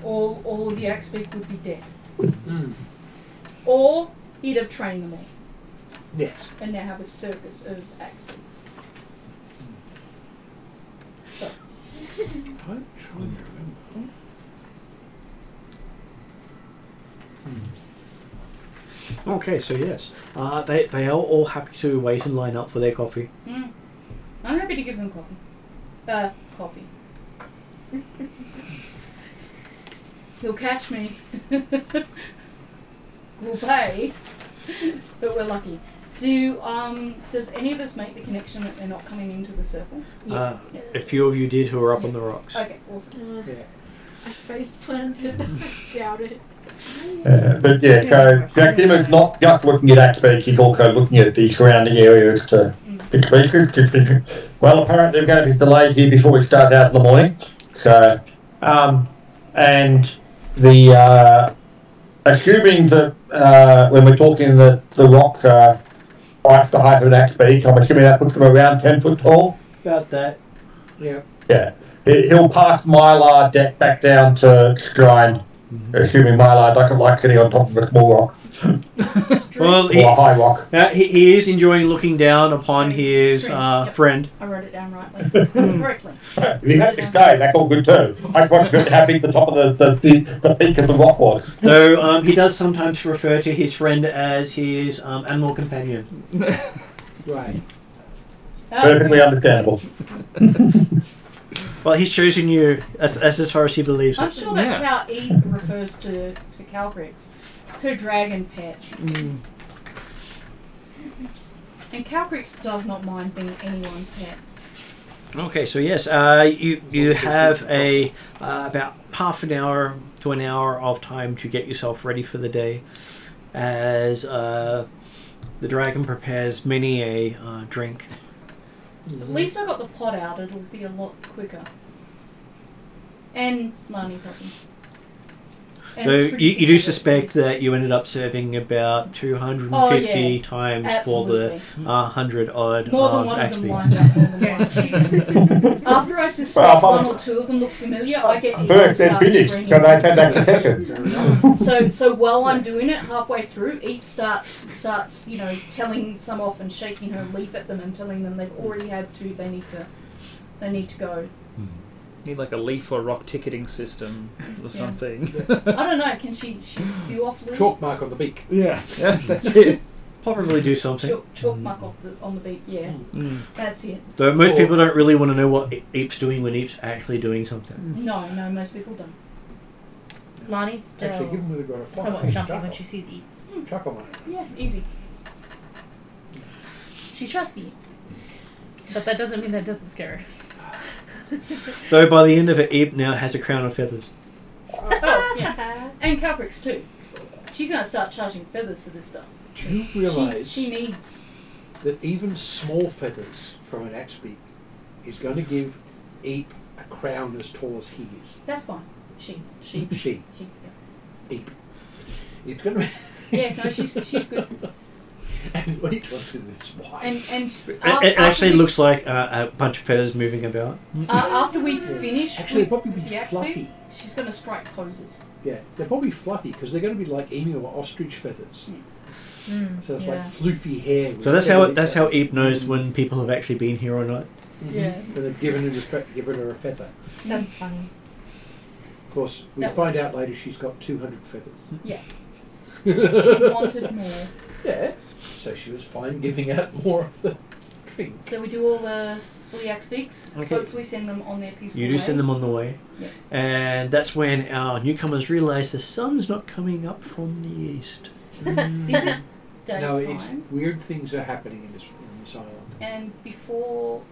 All of the X-Beak would be dead. Mm. Or he'd have trained them all Yes. and now have a circus of X-Beaks. So, I'm trying to remember. Okay, so yes, they are all happy to wait and line up for their coffee. I'm happy to give them coffee. Coffee. He'll catch me. We'll pay, but we're lucky. Does any of us make the connection that they're not coming into the circle? A few of you did who are up on the rocks. Okay, awesome. Yeah. I face planted. I doubt it. But yeah, so Jack Nimmer's not just looking at Axbeak, he's also looking at the surrounding areas to well, apparently we're going to be delayed here before we start out in the morning. So, and the assuming that when we're talking the rock twice the height of an axe beak, I'm assuming that puts him around 10 foot tall. About that. Yeah. Yeah. He'll pass Mylar deck back down to Strine, assuming Mylar doesn't like sitting on top of a small rock. Well, Or a high rock. he is enjoying looking down upon his Yep. friend. I wrote it down rightly. Correctly. If you have to stay, that's all good too. I just wanted to how big the top of the peak of the rock was. Though he does sometimes refer to his friend as his animal companion. Right. Perfectly understandable. Well, he's chosen you. That's as far as he believes I'm it. sure that's how Eve refers to Calcrix. It's her dragon pet. And Calcrix does not mind being anyone's pet. Okay, so yes, you have a about half an hour to an hour of time to get yourself ready for the day, as the dragon prepares many a drink. At least I got the pot out, it'll be a lot quicker. And Lani's helping. And So it's pretty you do simple. suspect that you ended up serving about 250 times Absolutely. for the 100 odd More than one of axe them beaks. lined up more than once. After I suspect one or two of them look familiar, I get Eve to First, they're start finished. screaming. Can I take that session? So while I'm doing it, halfway through, Eep starts telling some off and shaking her leaf at them and telling them they've already had two. They need to go. Need like a leaf or rock ticketing system or something. I don't know. Can she spew off leaves? Chalk mark on the beak. Yeah, that's it. Probably do something. Chalk mark on the beak. Yeah, that's it. Though most people don't really want to know what Eep's doing when Eep's actually doing something. No, most people don't. Lani's still Actually, given we've got a fly, somewhat jumpy when she sees Eve. chuckle on it. Yeah, easy. She trusts you. But that doesn't mean that doesn't scare her. Though by the end of it, Eep now has a crown of feathers. Oh, yeah. And Calcrix too. She's going to start charging feathers for this stuff. Do you realise She needs... that even small feathers from an axe beak is going to give Ape a crown as tall as he is? That's fine. She. She. Yeah. Ape. It's going to be... Yeah, no, she's good. And wait, what's in this? Why? And It actually looks like a bunch of feathers moving about. after we finish Actually, with it'll probably be the axe fluffy. beak, she's going to strike poses. Yeah, they're probably fluffy because they're going to be like emu or ostrich feathers. So it's like floofy hair. with So that's how feathers. Eep knows when people have actually been here or not. Yeah. And they've given her a feather. That's funny. Of course, we That find works. out later she's got 200 feathers. Yeah. She wanted more. Yeah. So she was fine giving out more of the drink. So we do all the axe beaks. Okay. Hopefully send them on their peaceful You do way. send them on the way. Yep. And that's when our newcomers realise the sun's not coming up from the east. Is it daytime? No, it's weird things are happening in this island. And before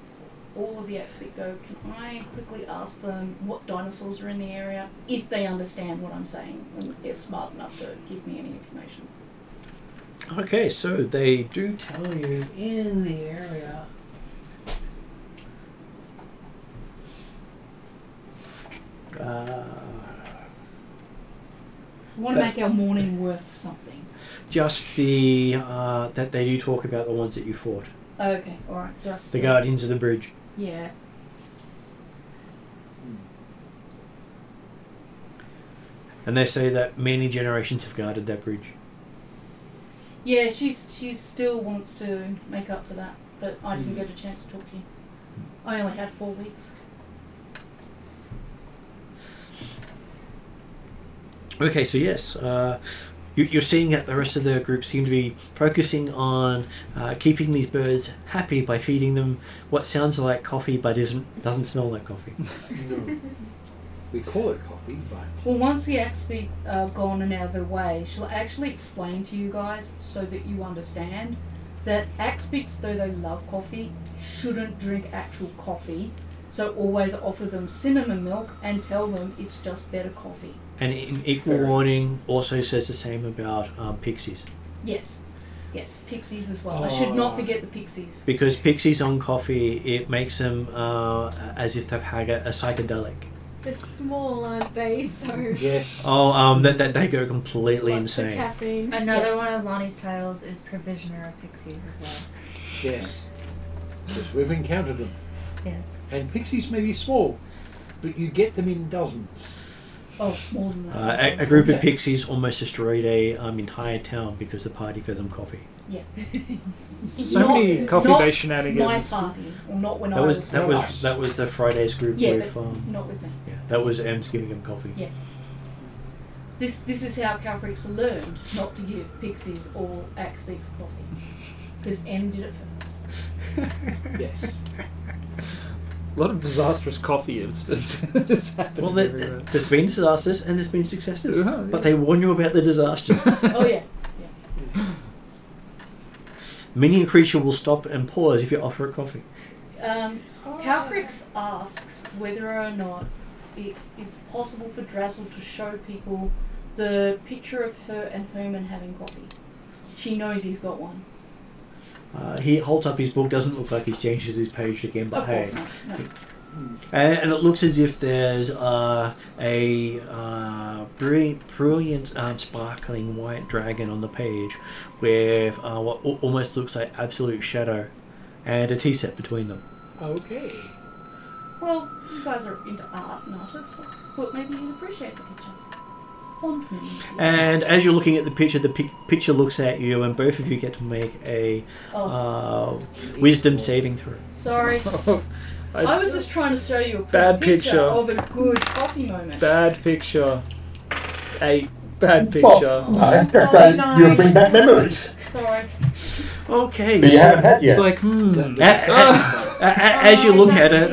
all of the axe beak go, can I quickly ask them what dinosaurs are in the area, if they understand what I'm saying and they're smart enough to give me any information? Okay, so they do tell you in the area. We want to make our morning worth something. Just the that they do talk about the ones that you fought, Okay, alright, just... the Guardians of the Bridge. Yeah. And they say that many generations have guarded that bridge. Yeah, she still wants to make up for that, but I didn't get a chance to talk to you. I only had 4 weeks. Okay, so yes, you're seeing that the rest of the group seem to be focusing on keeping these birds happy by feeding them what sounds like coffee but doesn't smell like coffee. No. We call it coffee, but... Well, once the axe beak are gone and out of the way, she'll actually explain to you guys so that you understand that axe beaks, though they love coffee, shouldn't drink actual coffee. So always offer them cinnamon milk and tell them it's just better coffee. And in Equal Warning also says the same about pixies. Yes. Yes, pixies as well. I should not forget the pixies. Because pixies on coffee, it makes them as if they've had a psychedelic. They're small, aren't they? So Yes. Oh, that they go completely lots of insane. caffeine. Another one of Lani's titles is Provisioner of Pixies as well. Yes. Because we've encountered them. Yes. And pixies may be small, but you get them in dozens. Oh, more than that. A group of pixies almost destroyed a entire town because the party fed them coffee. Yeah. So many coffee not day shenanigans. My party, or not when That I was was. that was the Friday's group Yeah, with but not with me. yeah, that was Ems giving him coffee. Yeah. This is how Cow Creeks learned not to give pixies or axe beaks coffee, because M did it first. Yes. A lot of disastrous coffee incidents just happening Well, everywhere. there's been disasters and there's been successes, Yeah. but they warn you about the disasters. Oh yeah. Many a creature will stop and pause if you offer it coffee. Calcrix asks whether or not it's possible for Drazzle to show people the picture of her and Herman having coffee. She knows he's got one. He holds up his book, doesn't look like he's changes his page again, but Of hey. course not. No. And it looks as if there's a brilliant sparkling white dragon on the page with what almost looks like absolute shadow and a tea set between them. Okay. Well, you guys are into art and artists, so I thought maybe you'd appreciate the picture. It's a fond memory. And as you're looking at the picture looks at you, and both of you get to make a wisdom saving throw. Sorry. I was just trying to show you a Bad picture. of a good coffee moment. Bad picture. 8. Bad Well, picture. you bring back memories. Sorry. Okay, But you haven't had It's yet. like, as you look at it,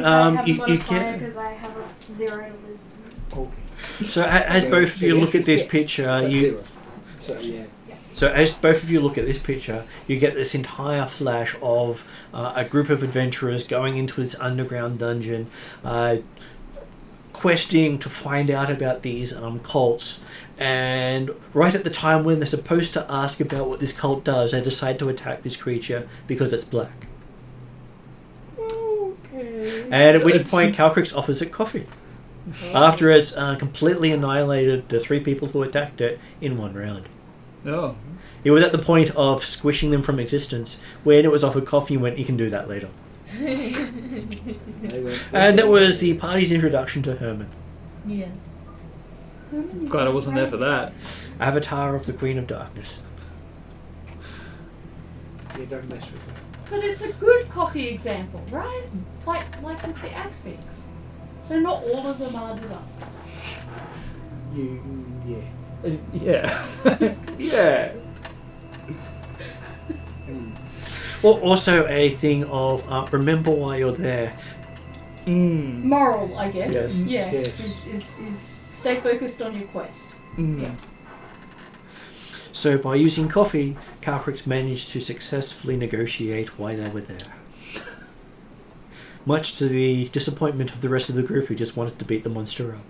you get get. because I have a 0 to wisdom. Okay. So as both of you look at this picture, you. So yeah. So as both of you look at this picture, you get this entire flash of a group of adventurers going into this underground dungeon, questing to find out about these cults. And right at the time when they're supposed to ask about what this cult does, they decide to attack this creature because it's black. Okay. And at which It's- point Calcrix offers it coffee. After it's completely annihilated the 3 people who attacked it in 1 round. oh. It was at the point of squishing them from existence when it was offered coffee and went, you can do that later. And that was the party's introduction to Herman, Yes. Glad I wasn't there for that. Avatar of the Queen of Darkness. Yeah, don't mess with that. But it's a good coffee example, right? Like with the axe beaks. So not all of them are disasters. Yeah. Yeah. Yeah. Well, also a thing of remember why you're there. Moral, I guess. Yes. Yeah. Yes. Is stay focused on your quest. Yeah. So by using coffee, Calcrix managed to successfully negotiate why they were there. Much to the disappointment of the rest of the group who just wanted to beat the monster up.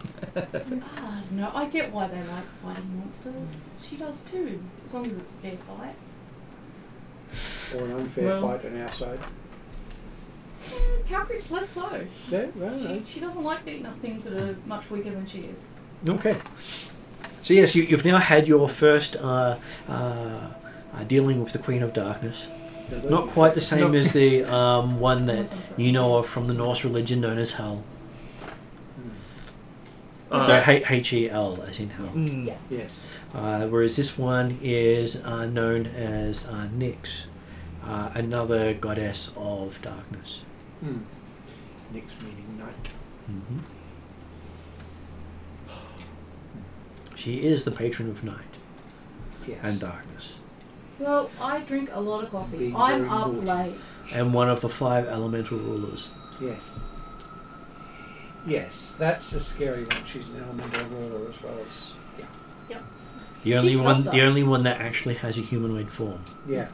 No, I get why they like fighting monsters. She does too, as long as it's a fair fight. Or an unfair fight on our side. Calcrix less so. Yeah, well, She doesn't like beating up things that are much weaker than she is. Okay. So yes, you've now had your first dealing with the Queen of Darkness. Not quite the same as the one that you know of from the Norse religion known as Hel. So H-E-L as in Hel. Yeah. Yes. Whereas this one is known as Nyx, another goddess of darkness. Nyx meaning night. Mm-hmm. She is the patron of night Yes. and darkness, Well, I drink a lot of coffee. Being I'm very up naughty. late. and one of the 5 elemental rulers. Yes. Yes, that's a scary one. She's an elemental ruler as well as. The only She's one, helped the us. only one that actually has a humanoid form. Yeah.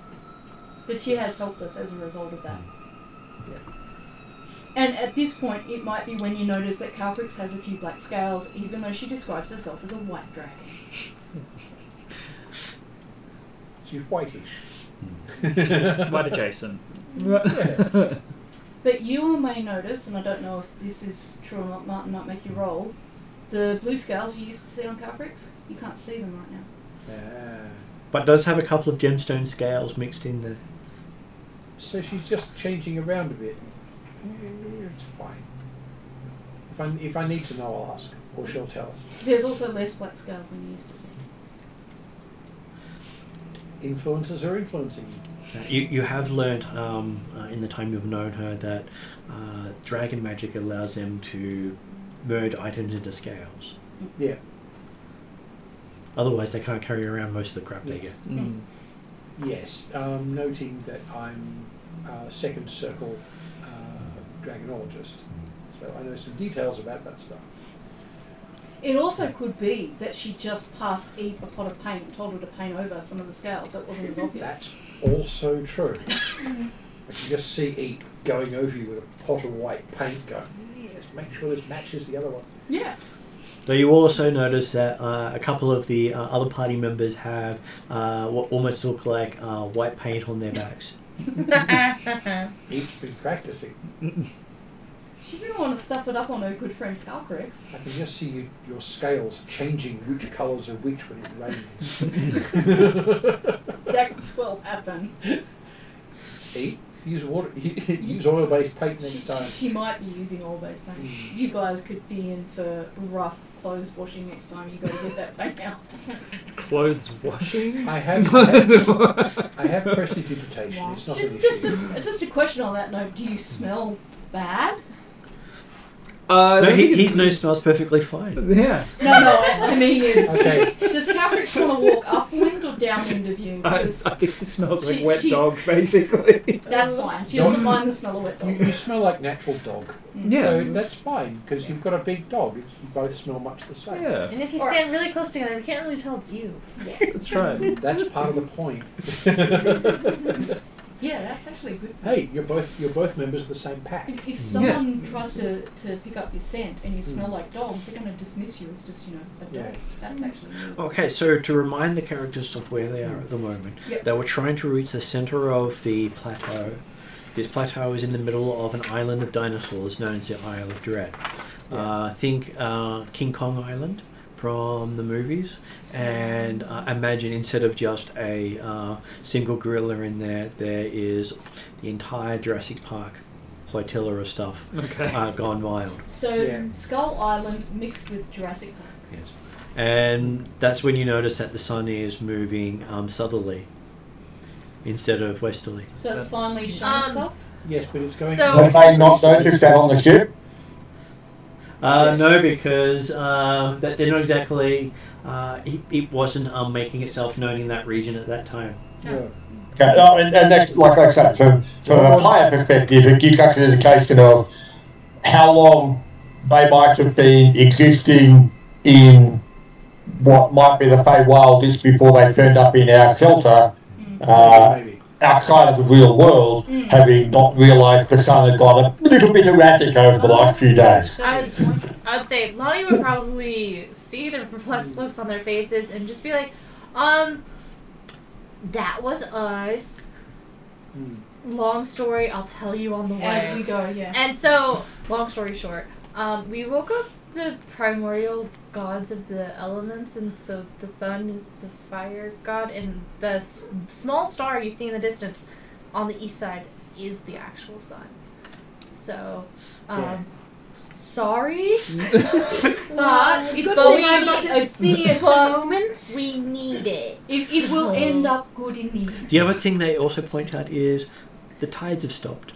But she has helped us as a result of that. Yeah. And at this point, it might be when you notice that Calcrix has a few black scales, even though she describes herself as a white dragon. She's whitish. White adjacent. Yeah. But you may notice, and I don't know if this is true or not, Martin might make you roll, the blue scales you used to see on Calcrix, you can't see them right now. But does have a couple of gemstone scales mixed in there. So she's just changing around a bit. It's fine. If I need to know, I'll ask, or she'll tell us. There's also less black scales than you used to see. Influences are influencing you. You have learnt in the time you've known her that dragon magic allows them to merge items into scales. Yeah. Otherwise, they can't carry around most of the crap they get. Yes. Noting that I'm second circle dragonologist, so I know some details about that stuff. It also could be that she just passed Eve a pot of paint and told her to paint over some of the scales, so it wasn't as obvious. That's also true. I can just see Eve going over you with a pot of white paint going, yes, make sure this matches the other one. Yeah. Though you also notice that a couple of the other party members have what almost look like white paint on their backs. Eve's been practicing. She didn't want to stuff it up on her good friend Calcrix. I can just see your scales changing which colours are which when it rains. That will happen. Eve, use water. Use oil-based paint next time. She might be using oil-based paint. You guys could be in for rough clothes washing next time you go to get that paint out. Clothes washing? I have prestidigitation. Wow. It's not an issue. Just a question on that note. Do you smell bad? No, his nose smells perfectly fine. Yeah. No, I mean is, Okay. does Calcrix want to walk upwind or downwind of you? I Because think it smells like She- wet she- dog, basically. that's fine. She doesn't mind the smell of wet dog. You smell like natural dog. Yeah. So that's fine, because you've got a big dog. You both smell much the same. Yeah. And if you stand really close together, you can't really tell it's you. That's right. That's part of the point. Yeah, that's actually a good. Hey, you're both members of the same pack. If someone tries to pick up your scent and you smell like dog, they're going to dismiss you as just, a dog. Yeah. That's actually good. Okay, so to remind the characters of where they are at the moment, Yep. they were trying to reach the center of the plateau. This plateau is in the middle of an island of dinosaurs known as the Isle of Dread. Think King Kong Island from the movies, and imagine instead of just a single gorilla in there, there is the entire Jurassic Park flotilla of stuff gone wild. So Yeah. Skull Island mixed with Jurassic Park. Yes. And that's when you notice that the sun is moving southerly instead of westerly. So it's finally shown itself. Yes, but it's going. So- Have they not noticed that on the ship? No, because that they're not exactly. It wasn't making itself known in that region at that time. No. Okay, and that's, like I said, from a player perspective, it gives us an indication of how long they might have been existing in what might be the Feywild just before they turned up in our shelter. Maybe. Outside of the real world, having not realised the sun had gone a little bit erratic over the last few days. I would say Lani would probably see the perplexed looks on their faces and just be like, that was us. Long story, I'll tell you on the way. As we go, yeah. And so, long story short, we woke up the primordial gods of the elements, and so the sun is the fire god, and the small star you see in the distance on the east side is the actual sun. So, sorry, but Good it's thing I'm not at sea at the but moment. we need it. It will end up good in the end. The other thing they also point out is the tides have stopped.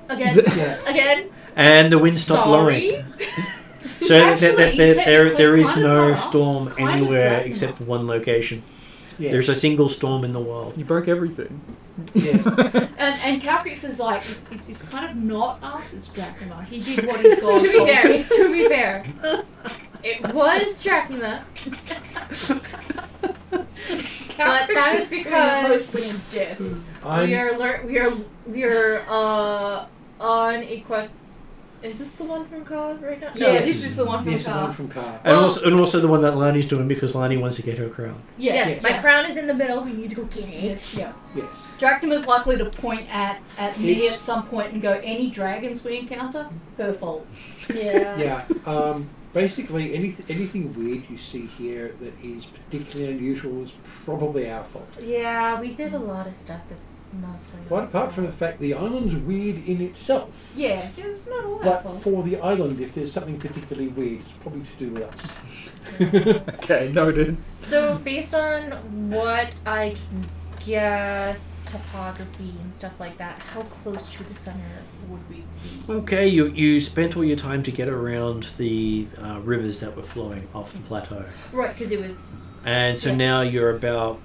Again. And the wind stopped blowing. So Actually, there is kind no of storm kind of anywhere dragging except one location. Yeah. There's a single storm in the world. You broke everything. Yeah. And Calcrix is like, it's kind of not us, it's Dracula. He did what his god To be fair, it was Dracula. But that is because mostly in jest. we are on a quest Is this the one from Carve right now? Yeah, this is the one from Yes, the one Car. from Car. And also the one that Lani's doing because Lani wants to get her crown. Yes, Yes. my crown is in the middle. We need to go get it. Yeah. Yes. Dracnima's likely to point at me It's- at some point and go, any dragons we encounter, her fault. Yeah. Yeah. Basically, anything weird you see here that is particularly unusual is probably our fault. Yeah, we did a lot of stuff that's mostly. Quite apart from the fact the island's weird in itself. Yeah, it's not all our But fault. for the island, if there's something particularly weird, it's probably to do with us. Okay, noted. So, based on what I can guess, topography and stuff like that, how close to the center would we be? Okay, you spent all your time to get around the rivers that were flowing off the plateau. Right, because it was. And so Yeah. now you're about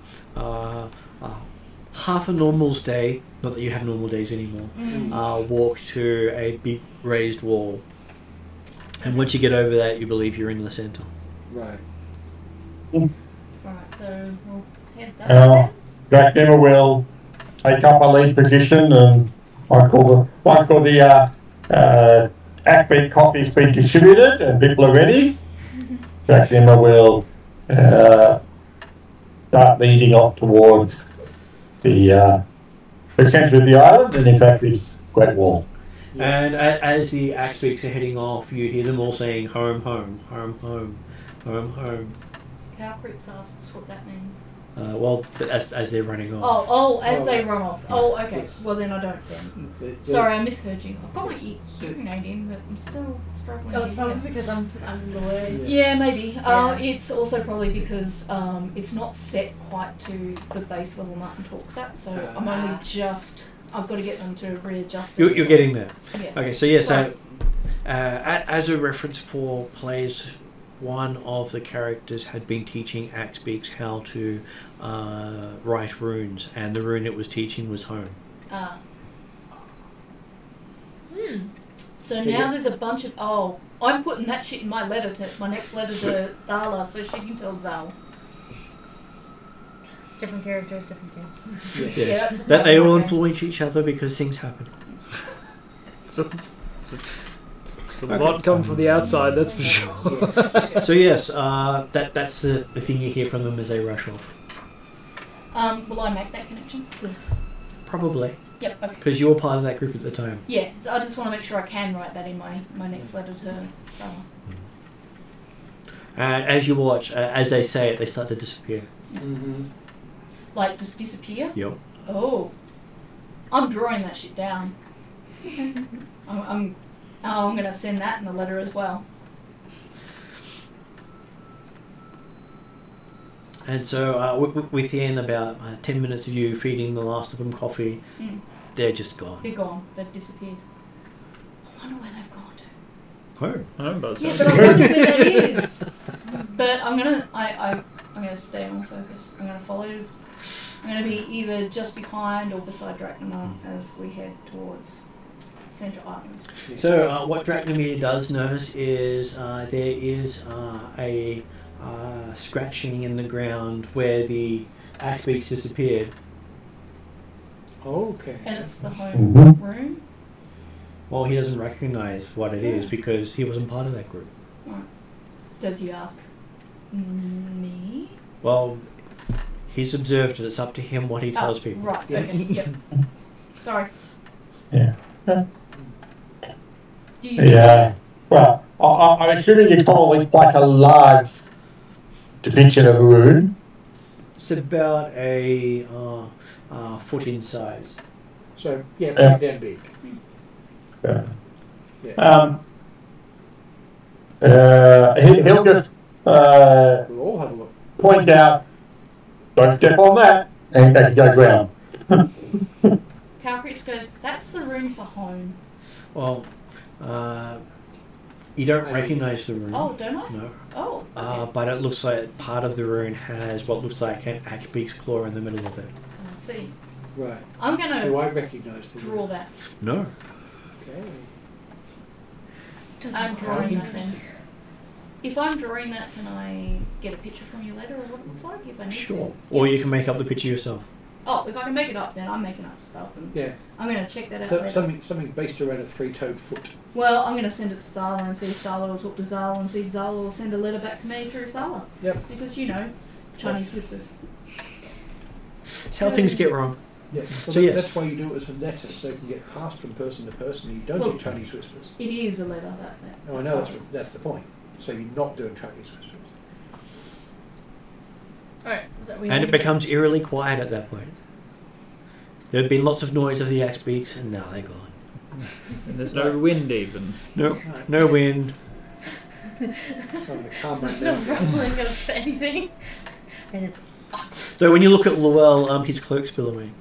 half a normal's day, not that you have normal days anymore, walk to a big raised wall. And once you get over that, you believe you're in the centre. Right. Alright, so we'll head that way. Dracnima will take up a lead position, and once all the Ackbeat coffee's been distributed and people are ready, Dracnima will start leading up towards the centre of the island, and in fact this great wall. And as the Axbeaks are heading off, you hear them all saying, home, home, home, home, home, home. Calcrix asks what that means. Well, but as they're running off. As they run off. Oh, okay. Yes. Well, then I don't then. The- Sorry, I misheard you. I've got my hearing aid in, but I'm still struggling. Oh, it's to hear. probably because I'm annoyed. Yeah, maybe. Yeah. It's also probably because it's not set quite to the base level Martin talks at, so I'm only just. I've got to get them to readjust. it, You're so- getting there. Yeah. Okay, so yes, Right. as a reference for players, one of the characters had been teaching Axbeaks how to write runes, and the rune it was teaching was home. Ah. Hmm. So Okay, now yeah. there's a bunch of. Oh, I'm putting that shit in my letter to my next letter to Thala, so she can tell Zal. Different characters, different things. Yeah, that's That they all okay. influence each other because things happen. It's a lot coming from the outside, that's for sure. Yes. So yes, that's the thing you hear from them as they rush off. Will I make that connection? Please. Probably, Yep. Okay. because you were part of that group at the time. Yeah. So I just want to make sure I can write that in my next letter to Thala. As you watch, as they say it, they start to disappear. Mm-hmm. Like just disappear. Yep. Oh. I'm drawing that shit down. I'm gonna send that in the letter as well. And so within about 10 minutes of you feeding the last of them coffee, they're just gone. They're gone. They've disappeared. I wonder where they've gone to. Home. I don't know about Yeah, that. but I wonder where that is. But I'm gonna stay on focus. I'm gonna follow. I'm gonna be either just behind or beside Dracnima as we head towards Central Island. So what Dracnimir does notice is there is a scratching in the ground where the Axbeaks disappeared. Okay. And it's the home room. Well, he doesn't recognise what it is because he wasn't part of that group. Right. Does he ask me? Well, he's observed it. It's up to him what he tells people. Right. Yes. Okay. Yep. Sorry. Yeah. Do you? Yeah. Well, I'm assuming it's probably quite a large depiction of a rune. It's about a foot in size. So, yeah, pretty damn big. Yeah. Yeah. He'll just We'll all have a look. point out, don't step on that, and actually go ground. Calcris goes, that's the room for home. Well, you don't recognise the rune. Oh, don't I? No. Oh, okay. But it looks like part of the rune has what looks like an Axbeak's claw in the middle of it. I see. Right. I'm Do gonna I recognise the draw that. No. Okay. I'm drawing that then. If I'm drawing that, can I get a picture from you later of what it looks like if I need Sure. Or you can make up the picture yourself. Oh, if I can make it up, then I'm making up stuff. And Yeah. I'm going to check that out So, later. something based around a three-toed foot. Well, I'm going to send it to Thala and see if Thala will talk to Zala and see if Zala will send a letter back to me through Thala. Yep. Because, you know, Chinese whispers. It's how things get wrong. Yeah. So yes. That's why you do it as a letter, so it can get passed from person to person. You don't Well, get Chinese whispers. It is a letter that. Oh, I know. That's the point. So you're not doing Chinese whispers. Alright. And it becomes eerily quiet at that point. There had been lots of noise of the axe beaks, and now they're gone. And there's no wind even. No wind. There's no rustling of anything. And it's So when you look at Llewell, his cloak's billowing.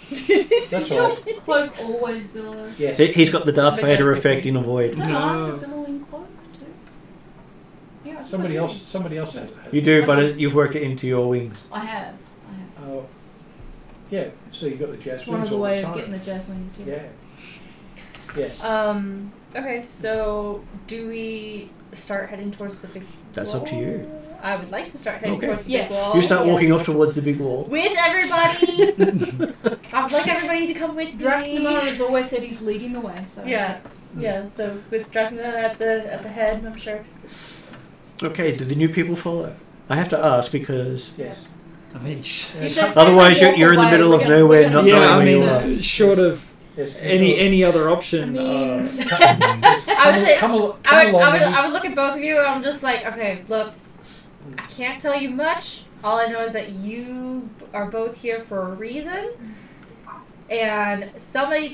That's all right. Cloak always billows. Yes. He's got the Darth Vader Majestic. effect in a void. No, I No. have a billowing cloak too. Yeah, I've Somebody got else. Somebody else has it. You do, but you've worked it into your wings. I have. Oh. Yeah. So you've got the jazz It's one of wings the all way the of time. getting the jazzlings. Yeah. Yes. Okay, so do we start heading towards the big That's wall? up to you. I would like to start heading Okay. towards the Yeah. big wall. You start Yeah. walking off towards the big wall. With everybody! I would like everybody to come with Dracula me. has always said he's leading the way, so Yeah. Yeah, so with Dracula at the head, I'm sure. Okay, do the new people follow? I have to ask because Yes. I mean, If they say otherwise they walk you're in the away, middle we're of gonna- nowhere, we're not gonna yeah, knowing I where you mean, are. short of Yes. any other option. I would say Come along. I would look at both of you and I'm just like, okay, look, I can't tell you much. All I know is that you are both here for a reason. And somebody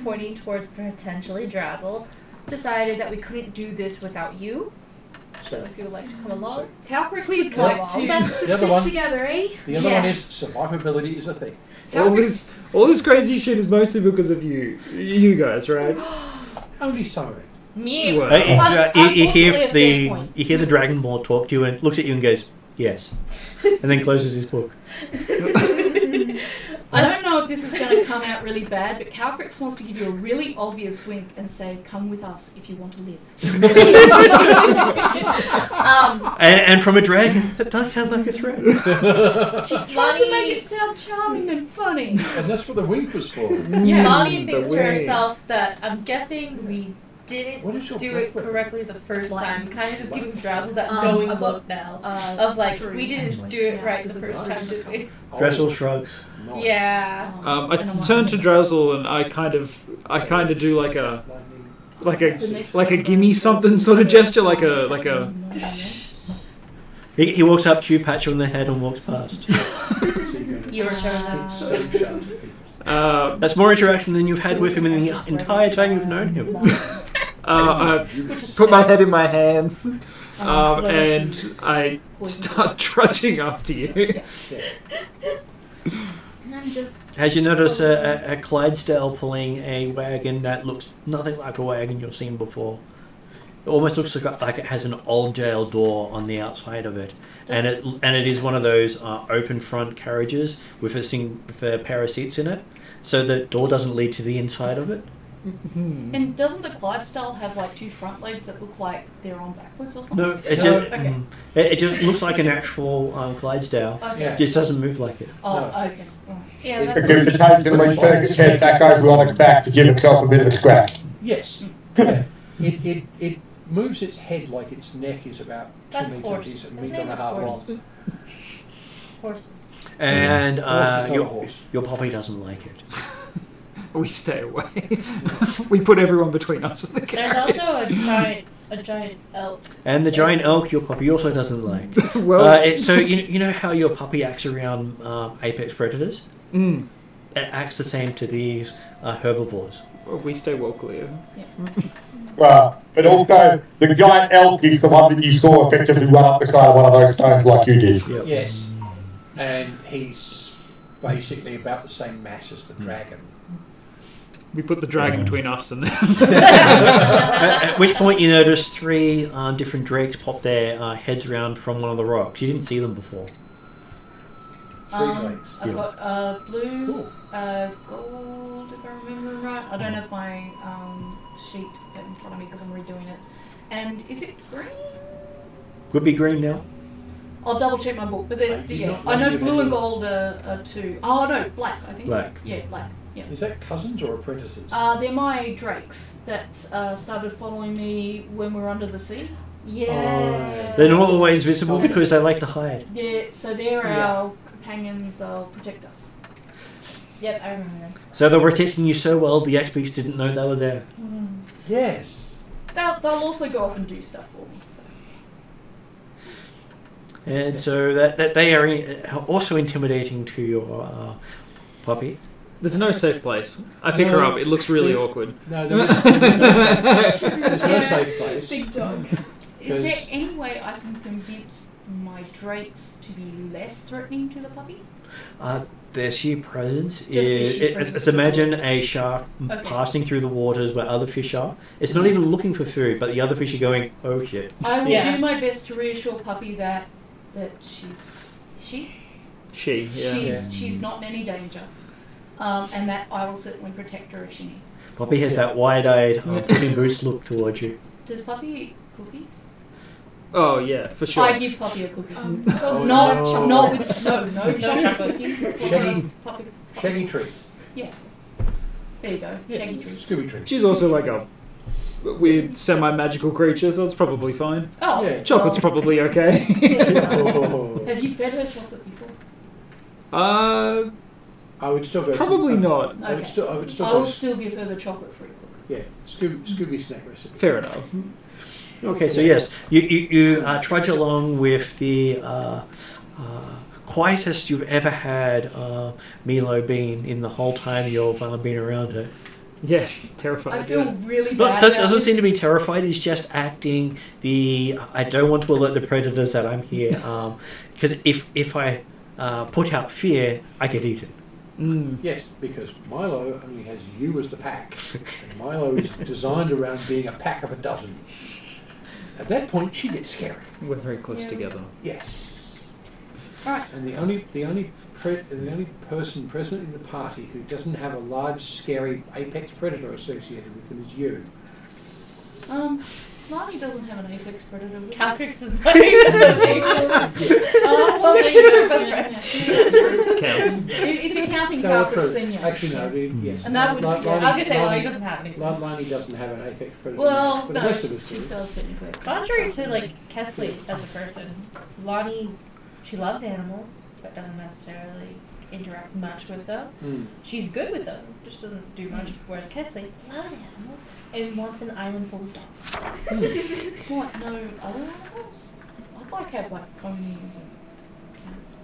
pointing towards potentially Drazzle decided that we couldn't do this without you. So if you would like to come along, Calcrix please would come like along. to Best to The other stick one. together, eh? The other one is Yes. survivability is a thing. all this crazy shit is mostly because of you guys, right? Only some of it. me. Well, You Unfortunately, hear a fair the point. you hear the Dragonborn talk to you and looks at you and goes, "Yes," and then closes his book. I don't know if this is going to come out really bad, but Calcrix wants to give you a really obvious wink and say, "Come with us if you want to live." And from a dragon, that does sound like a threat. She tried to make it sound charming and funny. And that's what the wink was for. Yeah. Lonnie the thinks to way. herself that I'm guessing we didn't What is your do it preference? correctly the first Like- time. Kind of just giving Drazzle that Um, knowing I've got- look now. Of Of like, we didn't do it right the first time, did we? Dressel shrugs. Nice. Yeah. I turn to Drazzle and I kind of do like a gimme something sort of gesture, like a. He walks up to you, pats you on the head, and walks past. You were chosen. So sharp. That's more interaction than you've had with him in the entire time you've known him. I put my head in my hands, and I start trudging after you. I'm just As you notice a Clydesdale pulling a wagon that looks nothing like a wagon you've seen before. It almost looks like it has an old jail door on the outside of it, and it is one of those open front carriages with a pair of seats in it, so the door doesn't lead to the inside of it. And doesn't the Clydesdale have like two front legs that look like they're on backwards or something? No, it No. just Okay. it just looks like an actual Clydesdale. Okay. Yeah. It just doesn't move like it. Oh, No. okay. Right. Yeah, that's Because the taken when Fergus head back over on its back to give itself a bit of a scratch. Yes. Yeah. It moves its head like its neck is about 2 That's meters horse. and a His meter name and a is half horse. long. horses. And Horse is not a your horse. puppy doesn't like it. We stay away. We put everyone between us and the There's carriage. also a giant elk. And the giant elk your puppy also doesn't like. Well, So you know how your puppy acts around apex predators? mm, It acts the same to these herbivores. well, we stay well clear. But also, the giant elk is the one that you saw effectively run up the side of one of those stones like you did. Yep. Yes. And he's basically about the same mass as the dragon. We put the dragon between us and them. At which point you notice three different drakes pop their heads around from one of the rocks. You didn't see them before. Drakes. I've Yeah. got blue, Cool. gold, if I remember right. I don't have my sheet in front of me because I'm redoing it. And is it green? Could be green now. I'll double check my book, but I do yeah, not I know know blue and any- gold are 2. Oh no, black I think. Black. Yeah, black. Yeah. Is that cousins or apprentices? They're my drakes that started following me when we were under the sea. Yeah. They're not always visible because they like to hide. Yeah, so they're Yeah. our companions. They'll protect us. Yep, I remember them. So they're protecting you so well, the XPs didn't know they were there. Yes. They'll also go off and do stuff for me. So. And so that they are also intimidating to your puppy. There's no safe place. I pick her No. up. It looks really awkward. No, there's no safe place. Big dog. Is there Because- any way I can convince my drakes to be less threatening to the puppy? Their sheer presence Just the is. sheer It's presence. imagine a shark Okay. passing through the waters where other fish are. It's not even looking for food, but the other fish are going, oh shit. I will Yeah. do my best to reassure puppy that she's Yeah. not in any danger, and that I will certainly protect her if she needs. Puppy has that wide-eyed, Puss in Boots look towards you. Does puppy eat cookies? Oh yeah, for sure. I give puppy a cookie. Dogs Oh, not love no. chocolate. not with no chocolate cookies. Shaggy- Puppy. Shaggy trees. There you go. Shaggy trees. Scooby trees. She's also like a weird semi-magical creature, so it's probably fine. Oh, Yeah. Chocolate's probably okay. Oh. Have you fed her chocolate before? uh, I would still go. probably not. I would Okay. still. I would still I go. will still give her the chocolate-free cookie. Yeah, Scooby snack recipe. Fair enough. Okay, so yes, you trudge along with the quietest you've ever had Milo been in the whole time you've been around her. Yeah, I terrified. feel Yeah. really No, bad. doesn't about seem to this. be terrified. He's just acting the I don't want to alert the predators that I'm here. Because if I put out fear, I get eaten. Yes, because Milo only has you as the pack, and Milo is designed around being a pack of a dozen. At that point, she gets scary. We're very close Yeah. together. Yes. Alright. And the only person present in the party who doesn't have a large, scary apex predator associated with them is you. Lani doesn't have an apex predator. does she? Calcrix is my association. Well, there you go. Best Yeah, friends. yeah, that's true. Counts. If you're counting No, Calcrix, true. then yes. Actually, no. Yes. And that would- Lani- yeah, I was gonna say, well, Lani- he doesn't have any. Lani doesn't have an apex predator. Well, but no, the rest of us she do. does technically. Contrary to like Kesley as a person, Lani, she loves animals, but doesn't necessarily interact much with them. Mm. She's good with them, just doesn't do much. Whereas Kesley loves animals and wants an island full of dogs. What? No other animals? I'd like to have like ponies and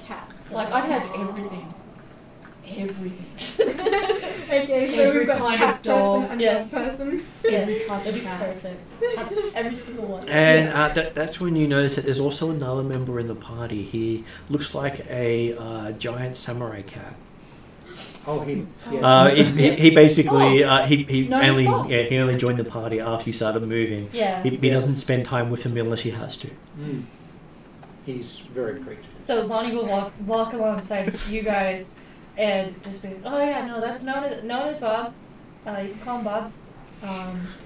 Cats. like I'd have everything. Everything. Okay, so Every we've got kind cat of dog. person and Yes. dog person. Every Yes, type it'd of be cat. perfect. Every single one. And that's when you notice that there's also another member in the party. He looks like a giant samurai cat. Oh, yeah. He basically he Not his only fault. he only joined the party after you started moving. Yeah. He doesn't spend time with them unless he has to. Mm. He's very pretty. So Lonnie will walk alongside you guys and just be, oh yeah, no, that's known as Bob. You can call him Bob.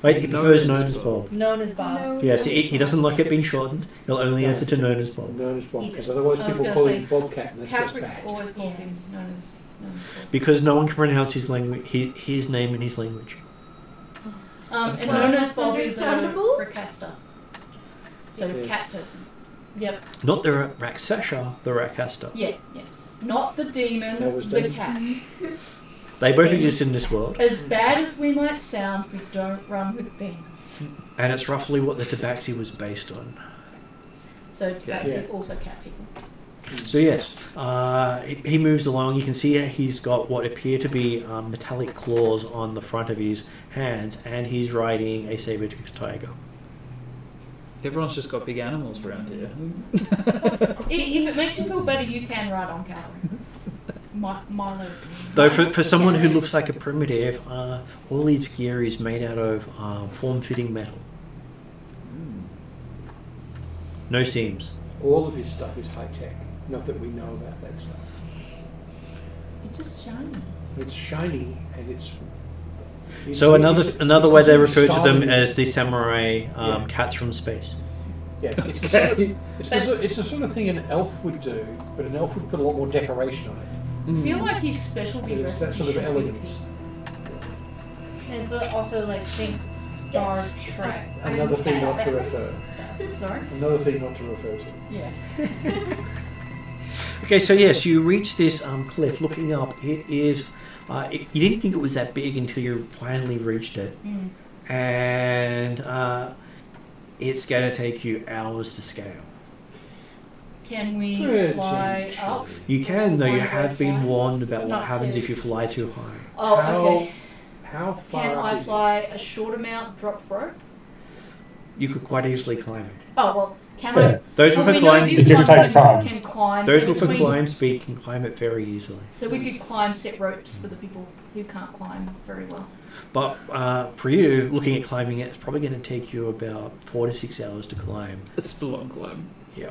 Right, he Known prefers as known as Bob. Bob. Known as Bob. No. Yes, he doesn't like it being shortened. He'll only answer to known as Bob. Known as Bob, He's- because otherwise I was people gonna call say, him Bobcat and that's just Calcrix bad. always calls him Yes. known as Bob. Because no one can pronounce his language, his name in his language. And Well, known as that's Bob is a understandable. Rakasta. So Yes. cat person. Yep. Not the Raksasha, the Rakasta. Yeah, yes. Not the demon, That was the done. cat. They both exist in this world, As bad as we might sound, we don't run with demons. and it's roughly what the Tabaxi was based on. So Tabaxi Yeah. also cat people. So yes, he moves along. You can see he's got what appear to be metallic claws on the front of his hands, and he's riding a saber-toothed tiger. Everyone's just got big animals around here. If it makes you feel better, you can ride on Calvary. Milo. Though for someone who looks like a primitive, all his gear is made out of form-fitting metal. No seams. All of his stuff is high tech. Not that we know about that stuff. It's just shiny. It's shiny and So another way they refer to them styling. as the samurai cats from space. Yeah, it's the, sort of, it's the sort of thing an elf would do, but an elf would put a lot more decoration on it. I feel like his specialty It's that sort of recipe should be elegance. And it's also like think Star Trek. Another thing not to refer. Sorry? Another thing not to refer to. Yeah. Okay, so yes, you reach this cliff. Looking up, it is. You didn't think it was that big until you finally reached it, and it's going to take you hours to scale. Can we fly up? You can, though. You have been warned about what Not happens to. if you fly too high. Oh, okay. How far Can up I is fly a short amount, drop rope? You could quite easily climb it. Oh, well, can Yeah. I? Those well, with we a know climb, this You one can take time. can climb. those so with a between- climb speed can climb it very easily. So we could climb set ropes for the people who can't climb very well. But for you, looking at climbing it, it's probably going to take you about 4 to 6 hours to climb. It's a long climb. Yeah.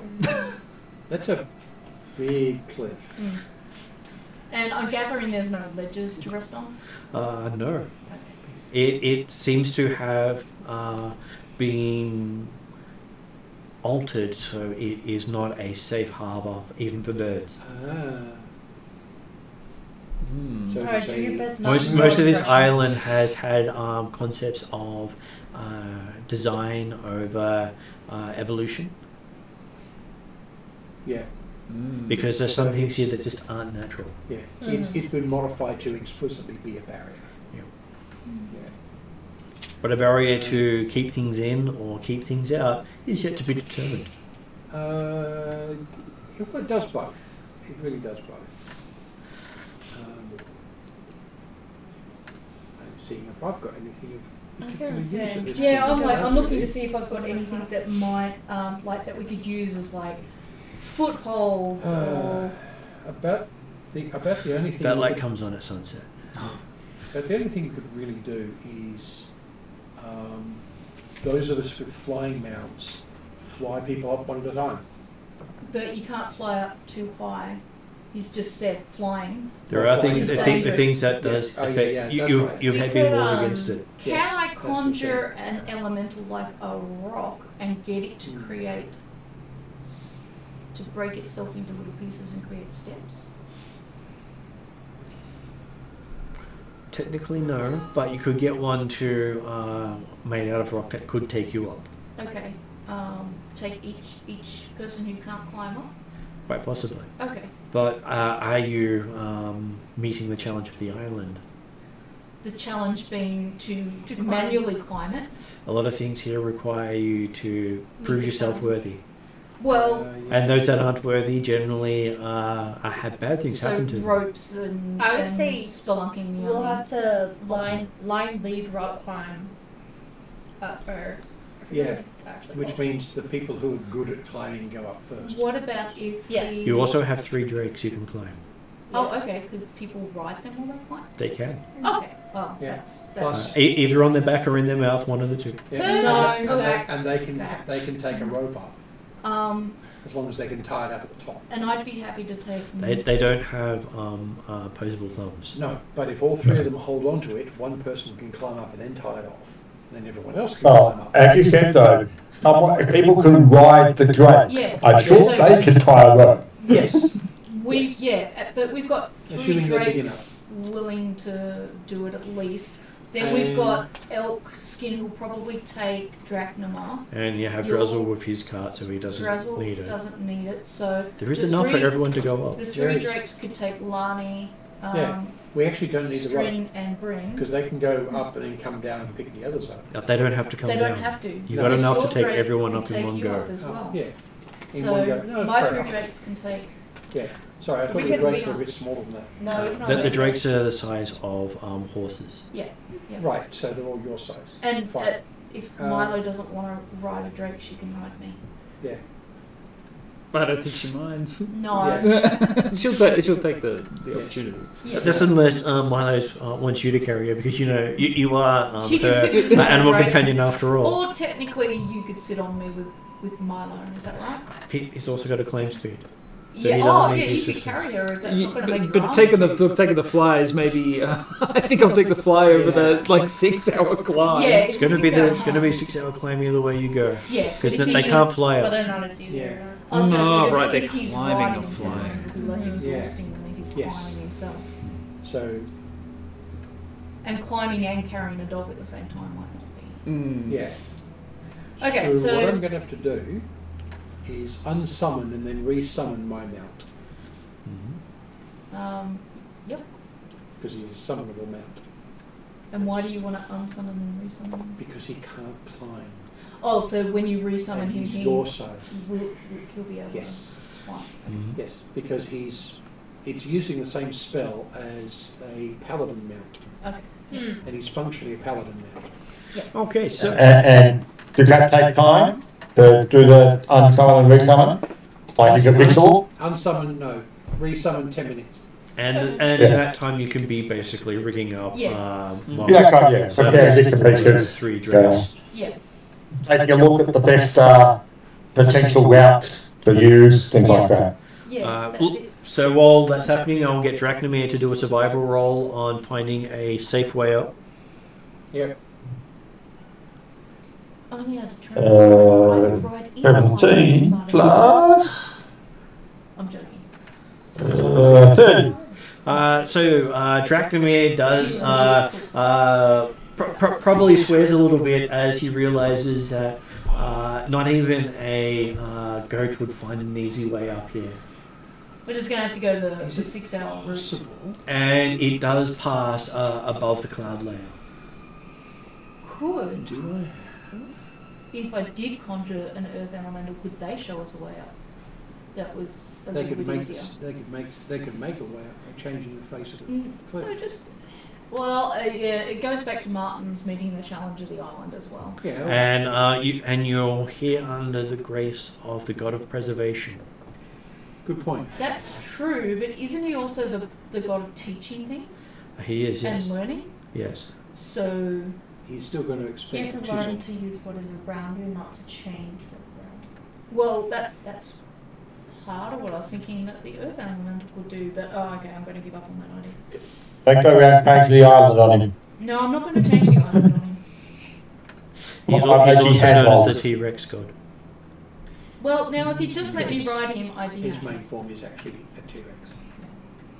That's a big cliff. And I'm gathering there's no ledges to rest on. No. It seems to have been altered, so it is not a safe harbour even for birds. So Alright, it's do your a- best not to Most of this rush. island has had concepts of design over evolution, Yeah, because there's some things here that just aren't natural. yeah. It's been modified to explicitly be a barrier. Yeah. Yeah. But a barrier to keep things in or keep things out is yet to be determined. It does both. It really does both. I'm seeing if I've got anything. I was particular gonna use say, at this Yeah, point. I'm looking to see if I've got anything that might like that we could use as like footholds or About the only thing. That you light could- comes on at sunset. But the only thing you could really do is those of us with flying mounts fly people up one at a time. but you can't fly up too high. He's just said flying. There are Flying things, is I think the dangerous. things that does Yeah. Oh, yeah, affect yeah, you. that's You've, right. you've You had been could, warned against it. Can Yes, I that's the conjure thing. an elemental like a rock and get it to create to break itself into little pieces and create steps? Technically, no, but you could get one to made out of rock that could take you up, Okay. Take each person who can't climb up. quite possibly. Okay. But are you meeting the challenge of the island? The challenge being to manually climb it. A lot of things here require you to prove yourself worthy, Well, Yeah. and those that aren't worthy generally have bad things so happen to them. ropes and I would and say spelunking the We'll army. have to line lead rock climb up, or I forget Yeah, what it's actually which called. means the people who are good at climbing go up first. What about if Yes. the... You also have 3 drakes you can climb. Oh, okay. Could people ride them while they climb? They can. Okay. Well, Yeah. that's Plus- Either on their back or in their mouth, one of the two. Yeah. No, and, back, and they can back. take a rope up as long as they can tie it up at the top. and I'd be happy to take. They don't have opposable thumbs. No, but if all 3 of them hold on to it, one person can climb up and then tie it off, and then everyone else can climb Oh, up. as you said though, people can ride the drake. Yeah. I thought So they can tie a rope. Yes. but we've got 3 Assuming they're big drakes willing to do it at least. Then we've got Elk Skin who'll probably take Drachnamar. And you have Your- Drazzle with his cart, so he doesn't Drazzle need it. doesn't need it, so There is the enough for 3 everyone to go up. The There 3 is. drakes could take Lani, Yeah. We actually don't need the rope, String, and Bring. because they can go up and then come down and pick the others up. They don't have to come They down. don't have to. You've No. got The enough to short take drake everyone can up in take one you go. up as well. Yeah. In So one go. No, my fair 3 enough. drakes can take. Yeah. Sorry, I thought We the can- drakes we were a can- bit smaller than that. No, we can The only- drakes are the size of horses. Yeah. Right, so they're all your size. And Fine. if Um, Milo doesn't want to ride a drake, she can ride me. Yeah. But I don't think she minds. No. Yeah. she'll take the opportunity. Yeah. That's unless Milo wants you to carry her, because you know you are She can her sit with you animal on the companion after all. Or technically, you could sit on me with Milo. Is that right? He's also got a claim speed. he Yeah, doesn't need you could assistance. carry her if that's not going to make But your taking arms the fly is maybe. I think I'll take the fly over the like 6-hour climb. Yeah, It's gonna be the 6-hour climb either way you go. Yeah, Because but if they he's- can't fly up. Whether or not it's easier. Yeah. I was going to Oh, say, right, if they're he's climbing riding or himself, flying. it would be less exhausting than if he's Yes. climbing himself. So, And climbing and carrying a dog at the same time might not be. Mm. yes. Okay, so so- what I'm going to have to do is unsummon and then resummon my mount, Yep. because he's a summonable mount, And why do you want to unsummon and resummon? because he can't climb. Oh, so when you resummon And him, he's he your size. he'll be able Yes. to fly. Mhm. Yes, because it's using the same spell as a paladin mount, Okay. and he's functionally a paladin mount. Okay, so And does that take time to do the unsummon and resummon? Like you can ritual? Unsummon, no. Resummon 10 minutes. and Yeah. in that time you can be basically rigging up. Yeah. Yeah, okay, yeah. So Prepare bits and pieces. 3 drinks. Yeah. Take a look at the best potential routes to use, things like that. Yeah. That's Well, it. so while that's happening, I'll get Drachnamir to do a survival roll on finding a safe way up. Yep. Only had to transfer. I could ride in on the 17 side of plus I'm joking. 30. So Drachnamir does probably swears a little bit as he realizes that not even a goat would find an easy way up here. We're just going to have to go the 6-hour route. Possible. And it does pass above the cloud layer. Could, Do if I did conjure an earth elemental, could they show us a way up? That was a They little could bit make easier. they could make a way up by changing the face of the No, cliff. just well, yeah, it goes back to Martin's meeting the challenge of the island as well. Yeah. And you're here under the grace of the god of preservation. Good point. That's true, but isn't he also the god of teaching things He is, and yes. learning? Yes. So He's still going to You expect have to learn to use what is around you, not to change what's around you. well, that's part of what I was thinking that the earth elemental could do. But okay, I'm going to give up on that idea. Don't go around changing the island on him. No, I'm not going to change the island on him. He's Well, also making known as the handballs. T-Rex god. Well, now if you just let me ride him, I'd be his happy. main form is actually a T-Rex.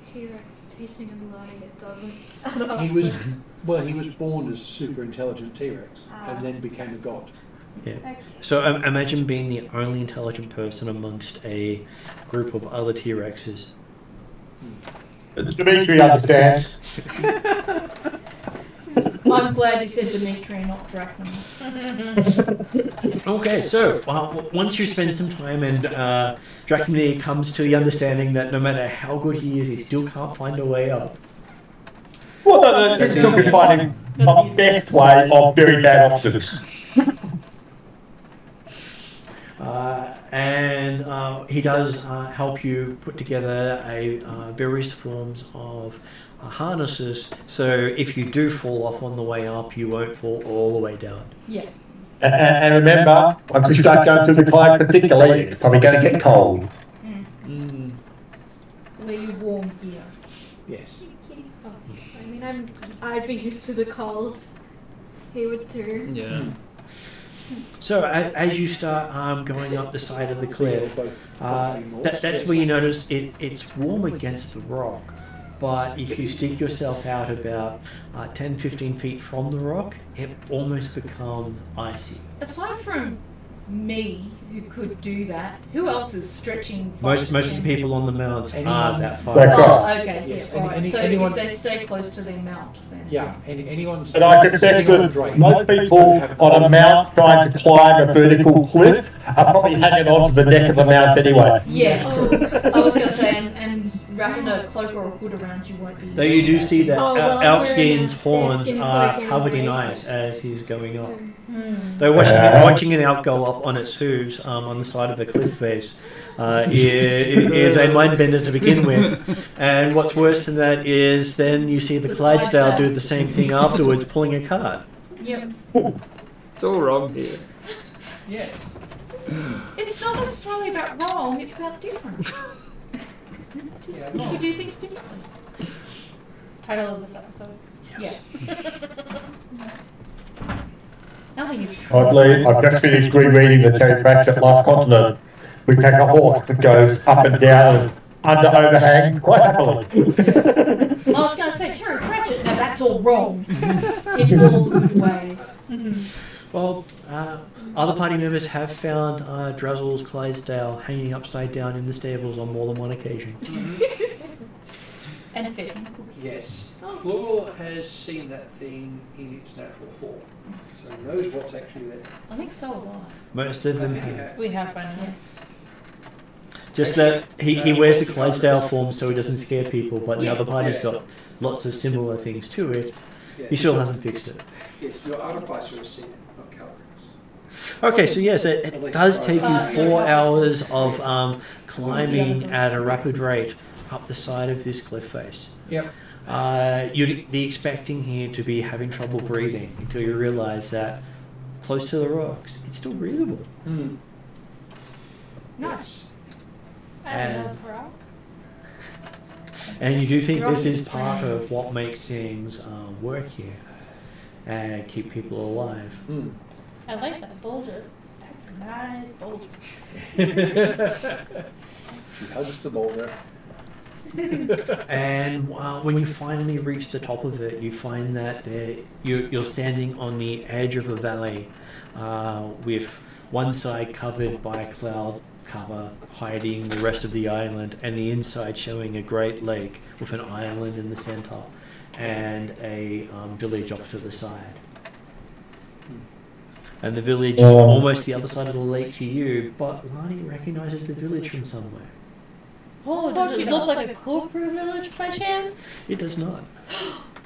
T-Rex teaching him learning, it doesn't. He was he was born as a super intelligent T-Rex Ah. and then became a god. Yeah. Okay. So imagine being the only intelligent person amongst a group of other T-Rexes. Dimitri understands. I'm glad you said Dimitri, not Dracula. Okay, so once you spend some time and Drachnamir comes to the understanding that no matter how good he is, he still can't find a way up. Well, no, it's still be finding the best way of very bad options. And he does help you put together various forms of harnesses, so if you do fall off on the way up, you won't fall all the way down. Yeah. And remember, once we start going through the climb particularly, it's probably going to get cold. Wear your warm gear. Yes. Oh, I mean, I'd be used to the cold. He would too. Yeah. So as you start going up the side of the cliff, that's that's where you notice it's warm against the rock, but if you stick yourself out about 10-15 feet from the rock, it almost becomes icy. Aside from me, who could do that, who else is stretching? Most of the people on the mounts Anyone- aren't that far. Like- Oh, okay. Yes, Yeah, alright. So anyone- if they stay close to their mount, then. Yeah, anyone. But I could bet that most people on a mount trying to climb a vertical cliff are probably hanging on to the neck of the mount anyway. Yeah, I was going to say, and wrapping a cloak or a hood around you won't be. Though you do see that Oh, well, I'm wearing Elfskin's a horns bearskin are cloak covered in anyway. ice as he's going up. Hmm. Though watching an elk go up on its hooves on the side of a cliff face is a mind bender to begin with. And what's worse than that is then you see the Clydesdale do the same thing afterwards, pulling a cart. Yep. It's all wrong here. Yeah. It's not necessarily about wrong, it's about different. Just you do things to me. Title of this episode. Yeah. Nothing is true. Oddly, I've just finished rereading the Terry Pratchett Lost Continent. We take a horse that goes up and down and under overhang quite happily. I was going to say Terry Pratchett. Now that's all wrong. In all the good ways. Well, other party members have found Drazzle's Clydesdale hanging upside down in the stables on more than one occasion. And fit. Yes. Global has seen that thing in its natural form, so he knows what's actually there. I think so have I. Most of them I think he have. has. We have fun. Yeah. Just that he wears the Clydesdale form so he doesn't scare people, but the other party's got lots of similar things to it. Yes. He still hasn't fixed it. Yes, your artificer has seen it, not Calvary. Okay, so yes, it does take you 4 hours of climbing at a rapid rate up the side of this cliff face. Yep. You'd be expecting here to be having trouble breathing until you realise that close to the rocks, it's still breathable. Nice. And you do think this is part of what makes things work here and keep people alive. I like that boulder. That's a nice boulder. She hugs the boulder. And when you finally reach the top of it, you find that you're standing on the edge of a valley with one side covered by a cloud cover hiding the rest of the island, and the inside showing a great lake with an island in the center and a village off to the side. And the village is almost the other side of the lake to you, but Lani recognises the village from somewhere. Oh, does it look like a Cobra village by chance? It does not.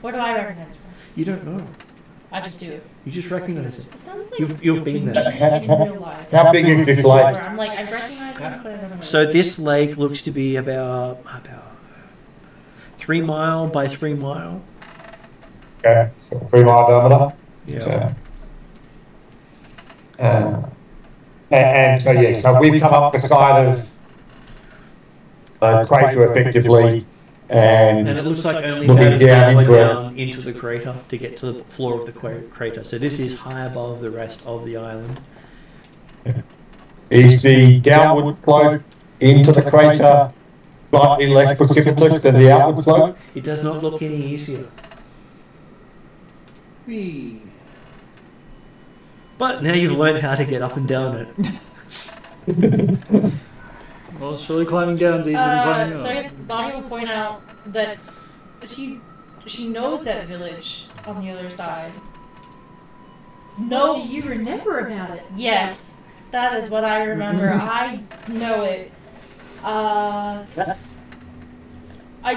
Where do I recognize it from? You don't know. I just do. You just recognise it. It sounds like You've been there. in real life. How big is this lake? Where I'm like, I recognize this, but I don't know. So this lake looks to be about 3 mile by 3 mile. Okay, so 3 mile diameter. Yeah. And so yeah, so we've come up the side of the crater effectively, And it looks like only looking down down into the crater to get to the floor of the crater. So this is high above the rest of the island. is the downward slope into the crater slightly less precipitous than the outward slope? It does not look any easier. Whee. But now you've learned how to get up and down it. Well, surely climbing down's easier than climbing up. So I guess Lani will point out that she knows that village on the other side. No, Do you remember about it? yes, that is what I remember. I know it. I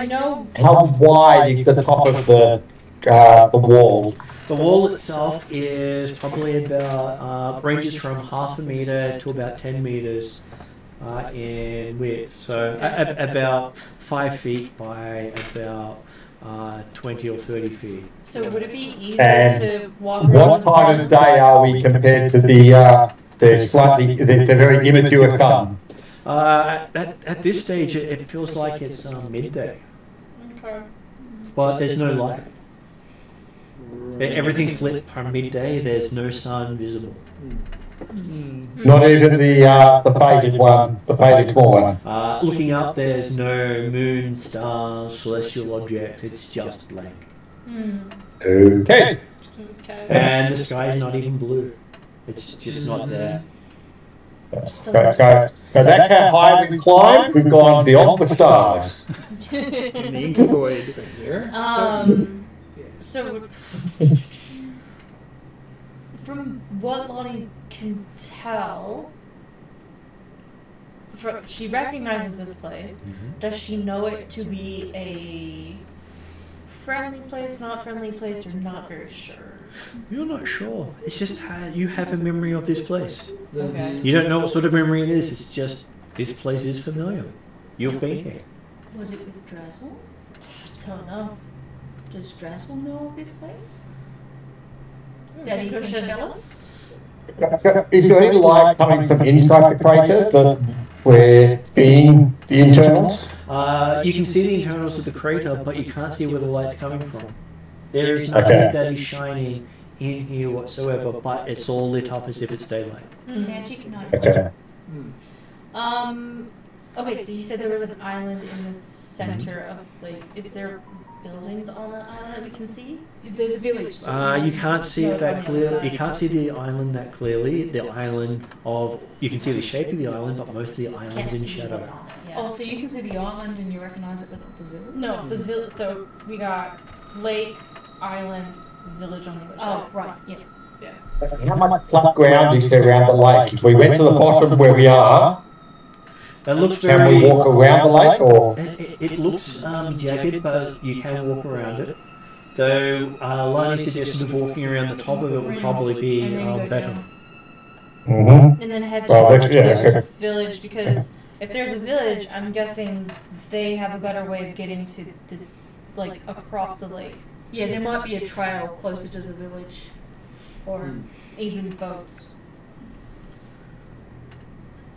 know. How wide is the top of the wall? The wall itself is probably about, ranges from 0.5 meter to about 10 meters in width. So about 5 feet by about 20 or 30 feet. So would it be easier And to walk around? What time of day are we compared to the very immature sun? At this stage, it feels like it's midday, Okay. but there's no light. Everything's lit from midday. There's no sun visible. Not even the faded one, the faded small one. Looking up, there's no moon, stars, celestial objects. It's just blank. Okay. Okay. And the sky's not even blue. It's just not there. So that's how high we've climbed. We've gone beyond the stars. In the ink void. Here. So from what Lani can tell, she recognizes this place. Does she know it to be a friendly place, not friendly place, or not very sure? You're not sure. It's just how you have a memory of this place. Okay. You don't know what sort of memory it is. It's just this place is familiar. You've been here. Was it with Drazzle? Don't know. Does Drazzle know of this place? That That he can tell us? Is there any light coming from inside the crater that we're seeing the internals? You can see the internals of the crater, but you can't see where the light's coming from. There is nothing that is shining in here whatsoever, but it's all lit up as if it's daylight. Magic night. Okay. Okay, so you said there was an island in the center of is there buildings on that island that we can see? There's a village. You can't see it that clearly. You can't see the island that clearly. The island of you can see the shape of the island, but most of the island's Can't in see shadow. what's on it, yeah. Oh, so you can see the island and you recognise it, but not the village? No, the village. So we got lake, island, village on the other side. Oh, right, yeah. How much flat ground is there around the lake? If we went to the bottom where we are, That looks can very. we walk around the lake or? It looks jagged, but you can walk around it. Though Lani suggested walking around the top of it would probably be And then go better. down. Mm-hmm. And then head Well, towards that's- yeah, the okay. village, because if there's a village, I'm guessing they have a better way of getting to this, across the lake. Yeah, there might be a trail closer to the village. Or even boats.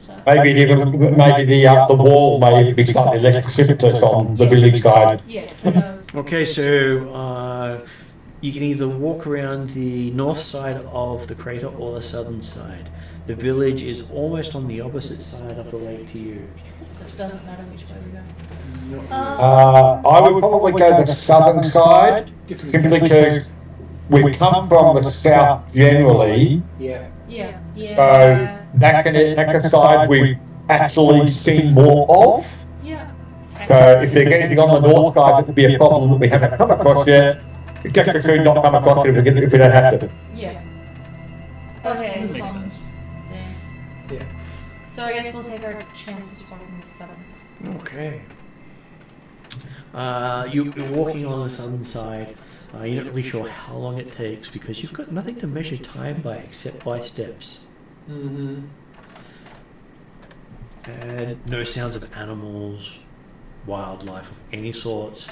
So. Maybe the wall may be slightly less precipitous on the village guide. Yeah. Who knows? Okay, so you can either walk around the north side of the crater or the southern side. The village is almost on the opposite side of the lake to you. It doesn't matter which way we go. I would probably go the southern side, simply because we come from the south generally, Yeah. Yeah. so that side we've actually seen more of. Yeah. So if there's anything on the north side that would be a problem that we haven't come across yet, it's just as soon not come across it if we don't have to. Yeah. Okay. The songs. Yeah. So I guess we'll take our chances walking the southern side. Okay. You're walking on the southern side. You're not really sure how long it takes because you've got nothing to measure time by except by steps. Mm-hmm. And no sounds of animals, wildlife of any sorts.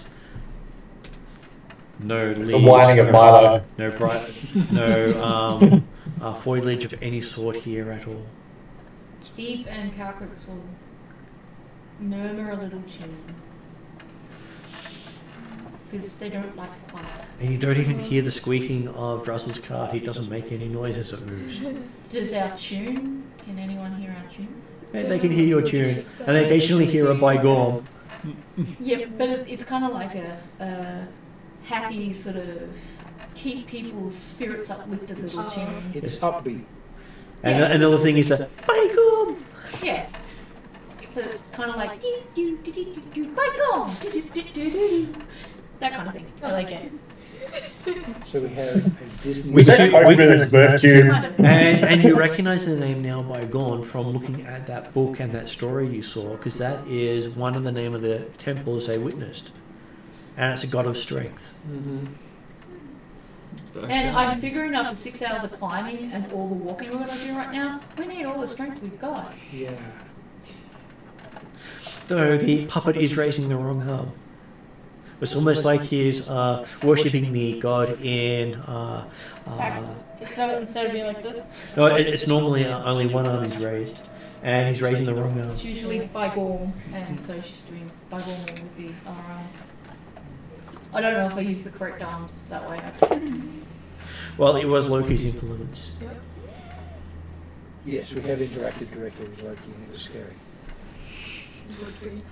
No leaves. The whining of Milo. No bright. Foliage of any sort here at all. Eve and Calcrix will murmur a little tune. Because they don't like quiet. And you don't even hear the squeaking of Russell's cart. He doesn't make any noise as it moves. Does our tune? Can anyone hear our tune? And they can hear your tune, and they occasionally hear a bygone. Yeah, but it's kind of like a happy sort of keep people's spirits uplifted little tune. It's upbeat. And the little thing is a bygone. Yeah. So it's kind of like bygone, that kind of thing. I like it. So we have a Disney. We should- Kind of. And you recognise the name now bygone from looking at that book and that story you saw, because that is one of the name of the temples they witnessed, and it's a god of strength. Mm-hmm. And I'm figuring after 6 hours of climbing and all the walking we're going to do right now, we need all the strength we've got. Yeah. Though the puppet is raising the wrong arm. It's almost like he's worshipping the god in. So instead of being like this, No, it's normally only one arm is raised, and he's raising the wrong arm. It's usually bygone, and so she's doing bygone with the other arm. I don't know if I use the correct arms that way. Well, it was Loki's influence. Yes, we have interacted directly with Loki, and it was scary.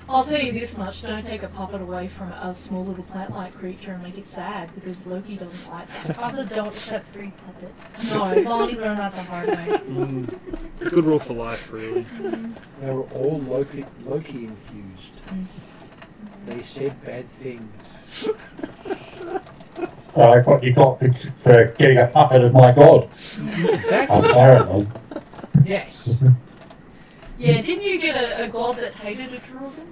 I'll tell you this much, don't take a puppet away from a small little plant-like creature and make it sad, because Loki doesn't like that. also don't accept free puppets. No. Lonnie learned that the hard way. Good rule for life, really. They were all Loki infused. They said bad things. What you got for getting a puppet of my god, Exactly. apparently. Yes. Yeah, didn't you get a god that hated Atruaghin?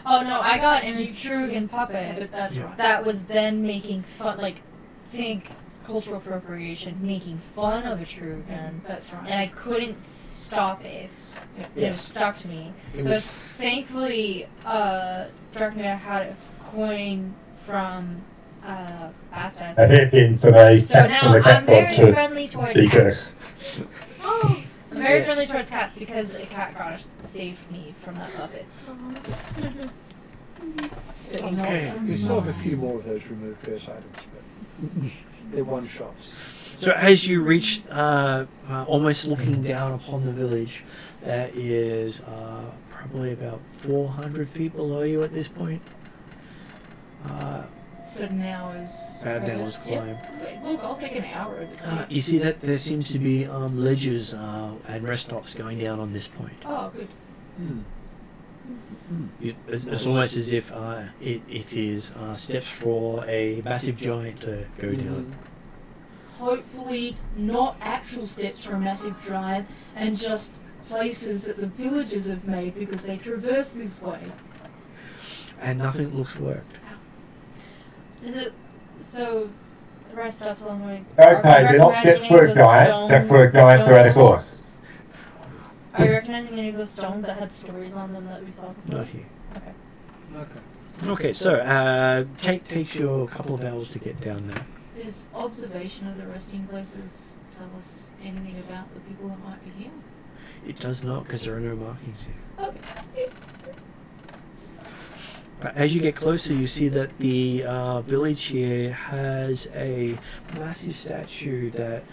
Oh no, I got an Atruaghin puppet But that's right. that was then making fun, think cultural appropriation, making fun of Atruaghin. That's right. And I couldn't stop it. Yeah. It stuck to me. It So was- thankfully, Darkmare had a coin from Bastas. A hit in for the So now I'm very to friendly towards Seeker. cats. I'm very Yes. friendly towards cats because a cat gosh saved me from that puppet. Okay. You still have a few more of those remove curse items, but they're one shots. So as you reach, almost looking down upon the village, that is probably about 400 feet below you at this point. But an hour's. About an hour's climb. Yep. Look, I'll take an hour of this. You see that there seems to be ledges and rest stops going down on this point. Oh, good. It's almost as if it is steps for a massive giant to go down. Hopefully, not actual steps for a massive giant, and just places that the villagers have made because they traverse this way. And nothing looks worked. Does it? So, the rest stops along the way. Okay, they're not steps for a giant, steps for a giant Tyrannosaurus. Are you recognizing any of those stones that had stories on them that we saw before? Not here. Okay. Okay, so takes you a couple of hours to get down there. Does observation of the resting places tell us anything about the people that might be here? It does not, because there are no markings here. Okay. But as you get closer, you see that the village here has a massive statue that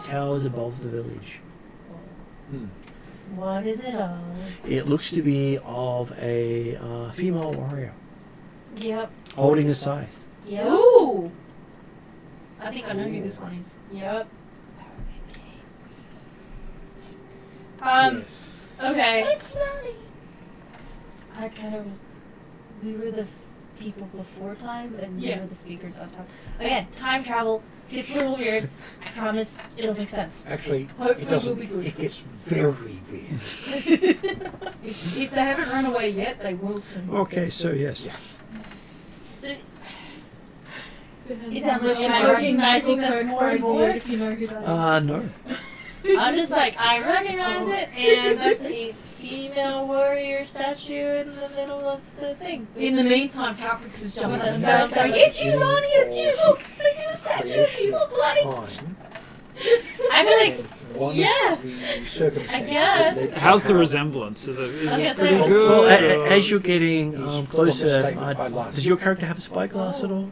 towers above the village. What is it of? It looks to be of a female warrior Yep. holding a scythe. Yep. Ooh! I think I know who this one is. Yep. Yes. Okay. It's Lani! I kind of was. We were the people before time, and we Yeah. were the speakers on time. Again, time travel gets a little weird. I promise it'll make sense. Actually, Hopefully it doesn't. we'll be good. It gets very weird. If they haven't run away yet, they will soon. Okay, so yes. So, Depends It sounds like on you're the recognizing this code more and word, more. if you know who that is. No. I'm just like, I recognize it, and that's a female warrior statue in the middle of the thing. In the meantime, Calcrix is jumping With up a and down sound going, going, it's you, Lani, it's you, look at the statue, you look bloody. Time. I'd be like, And one of yeah, the circumstances I guess. that they How's the have- resemblance? Is I was it gonna say, pretty what's- good? Well, or- as you're getting He's closer, from a statement by Lani. does your character have a spyglass at all?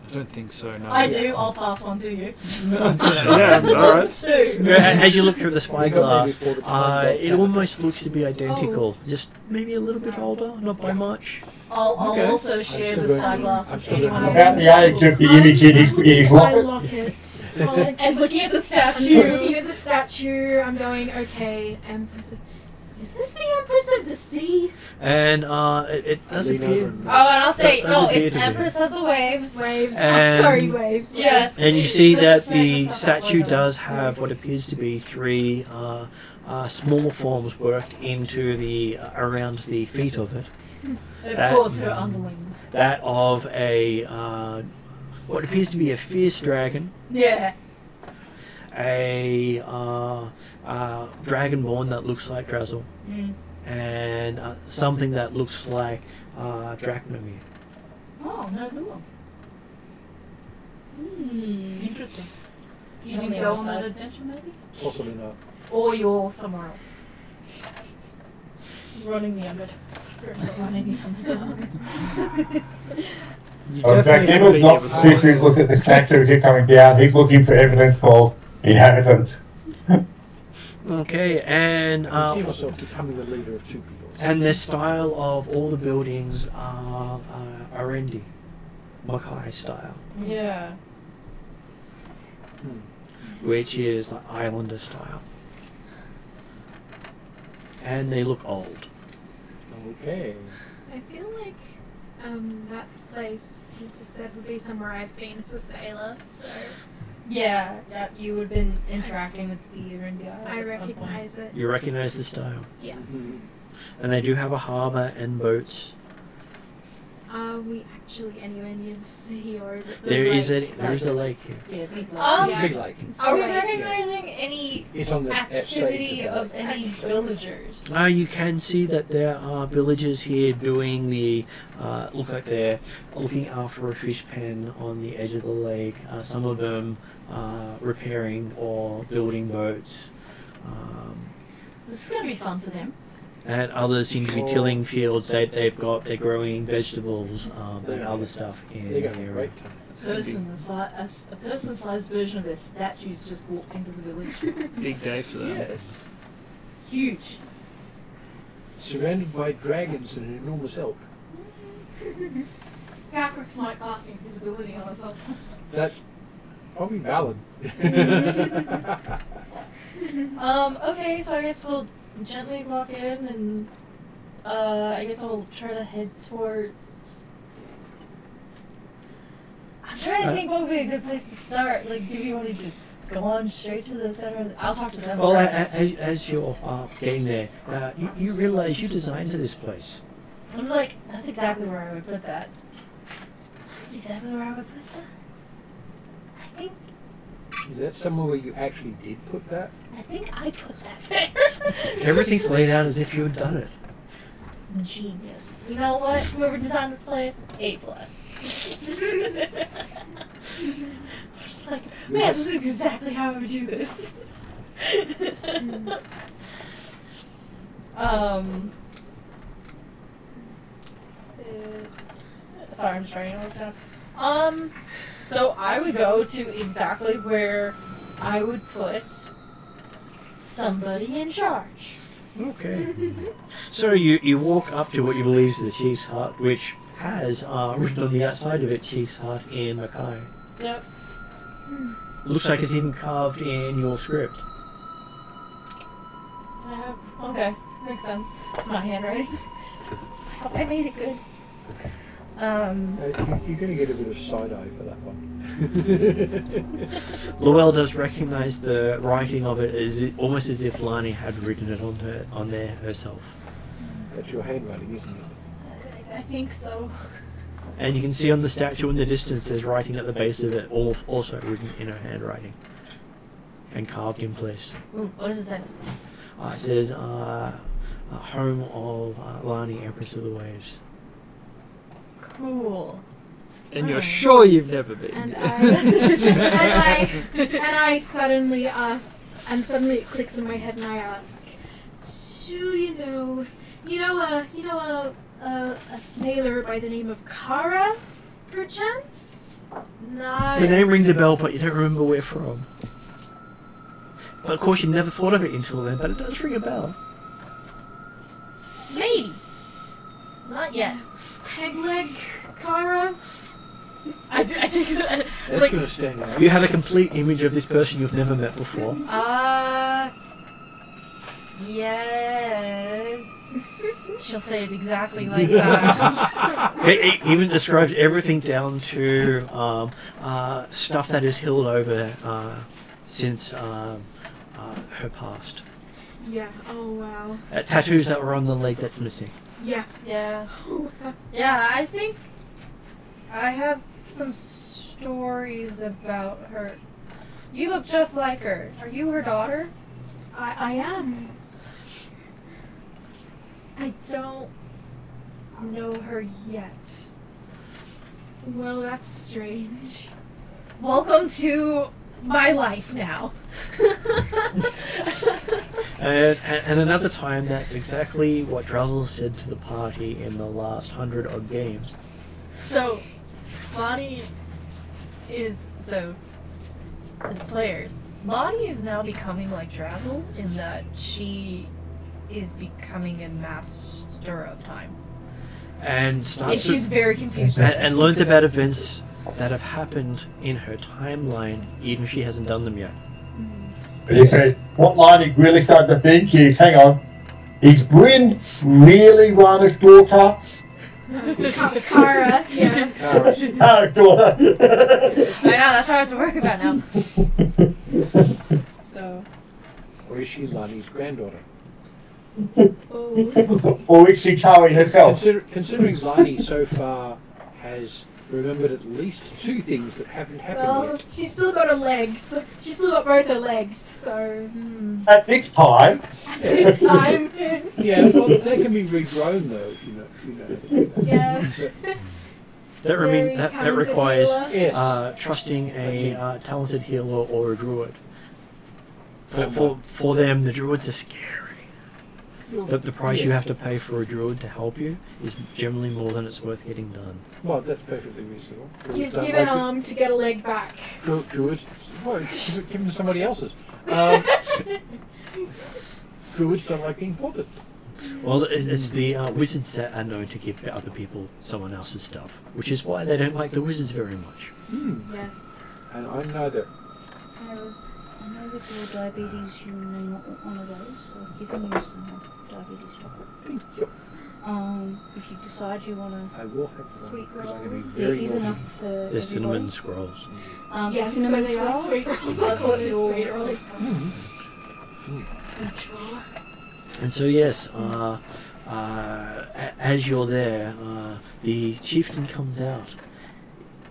I don't think so. No. I do, I'll pass one to you. Yeah, all right. Two. As you look through the spyglass, before the time it got almost looks to be identical, just maybe a little bit older, not by much. I'll Okay. also share the still going- spyglass I'm with still anyone going- else. About the age of the image in his I locket. lock it. Well, and looking at the I'm statue. looking at the statue, I'm going, okay, Empress of... Is this the Empress of the Sea? And it does Lean appear. over and- Oh, and I'll say, That does no, appear it's to be. Empress of the Waves. Waves. And- Sorry, waves. Yes. And you see that Let's the just stop that statue window. does have what appears to be three smaller forms worked into the around the feet of it. Of That- course, her underlings. That of a what appears to be a fierce dragon, Yeah. a dragonborn that looks like Drazzle, Mm. and something that looks like Drachnomir. Oh, no good one. Interesting. He's You on want the to go other on that side. adventure, maybe? Possibly not. Or you're somewhere else. Running the Underdark. Running the Underdark. You In fact, definitely he have was been not here particularly before. look at the statue here coming down. He's looking for evidence for inhabitants. Okay, and I see myself becoming the leader of two peoples. and the style of all the buildings are Arendi, Makai style, Yeah. which is the Islander style, and they look old. Okay. I feel like that place you just said would be somewhere I've been as a sailor, so Yeah, yeah, you would have been interacting with the Arindia at I some recognize it. You recognize the style, Yeah. and they do have a harbour and boats. Are we actually anywhere near the sea, or is it the There is lake? a lake here. Yeah, big point. love. Yeah. Big lake. Are we Alright. recognizing any It's on the activity outside of any villagers? You can see that there are villagers here doing the look like they're looking after a fish pen on the edge of the lake. Some of them repairing or building boats. This is going to be fun for them. And others seem to be tilling fields. They're growing vegetables and other stuff in They're the going to have a area. great time. A person-sized version of their statues just walked into the village. Big day for them. Yes. Huge. Surrounded by dragons and an enormous elk. Calcrix might cast invisibility on herself. That's probably valid. Okay, so I guess we'll gently walk in and I guess I'll try to head towards... I'm trying to think what would be a good place to start. Like, do we want to just go on straight to the center? I'll talk to them Well, first. as you're getting there, you realize you designed this place. I'm like, that's exactly where I would put that. That's exactly where I would put that. I think Is that somewhere where you actually did put that? I put that there. Everything's laid out as if you had done it. Genius. You know what? Whoever designed this place, A+. Just like, man, this is exactly how I would do this. Sorry, I'm just writing all this down. So I would go to exactly where I would put somebody in charge. Okay. So you walk up to what you believe is the chief's hut, which has written on the outside of it, Chief's Hut in Mackay. Yep. Looks like it's even carved in your script. Okay, makes sense. It's my handwriting. Hope I made it good. You're going to get a bit of side-eye for that one. Llewellyn does recognise the writing of it as almost as if Lani had written it on there herself. That's your handwriting, isn't it? I think so. And you can see on the statue in the distance there's writing at the base of it, also written in her handwriting and carved in place. Ooh, what does it say? It says, home of Lani, Empress of the Waves. Cool. And you're sure you've never been. And I suddenly ask, and suddenly it clicks in my head, and I ask, "Do you know a sailor by the name of Kara, perchance?" No. The name rings a bell, but you don't remember where from. But of course you never thought of it until then, but it does ring a bell. Maybe. Not yet. Pegleg Kara? I take it. That's Like, going to stand out. You have a complete image of this person you've never met before. Yes. She'll say it exactly like that. It even describes everything down to stuff that is held over since her past. Yeah. Oh wow. Tattoos that were on the leg that's missing. Yeah. Yeah. Yeah, I think I have some stories about her. You look just like her. Are you her daughter? I am. I don't know her yet. Well, that's strange. Welcome to my life now. And another time, that's exactly what Druzzle said to the party in the last 100-odd games. So, Lani is as players, Lani is now becoming like Drazzle in that she is becoming a master of time. And starts She's very confused. and learns about events that have happened in her timeline, even if she hasn't done them yet. But he said, what Lani really started to think is, hang on, is Bryn really Rana's daughter? Kara, yeah. Rana's daughter. I know, that's what I have to worry about now. So. Or is she Lani's granddaughter? Or is she Kari herself? Considering Lani so far has remembered at least 2 things that haven't happened Well, yet. she's still got her legs. She's still got both her legs, so At this time, this time. Yeah, well, they can be regrown though, if you know. Yeah. Very That talented requires healer. Yes. trusting a talented healer or a druid. For them, the druids are scary. The price you have to pay for a druid to help you is generally more than it's worth getting done. Well, that's perfectly reasonable. Give an arm to get a leg back. Druids, well, give them somebody else's. Druids don't like being bothered. Well, it's the wizards that are known to give other people someone else's stuff, which is why they don't like the wizards very much. Yes. And I'm neither. I know with your diabetes you may not want one of those, so I've given you some diabetes chocolate. Thank you. If you decide you want to, I will have Sweet one, 'cause I'm gonna be rolls. there very is naughty. enough for There's everybody. cinnamon scrolls. Yes, cinnamon so they are scrolls. sweet rolls. I thought you were Sweet rolls. Sweet roll. And so yes, as you're there, the chieftain comes out.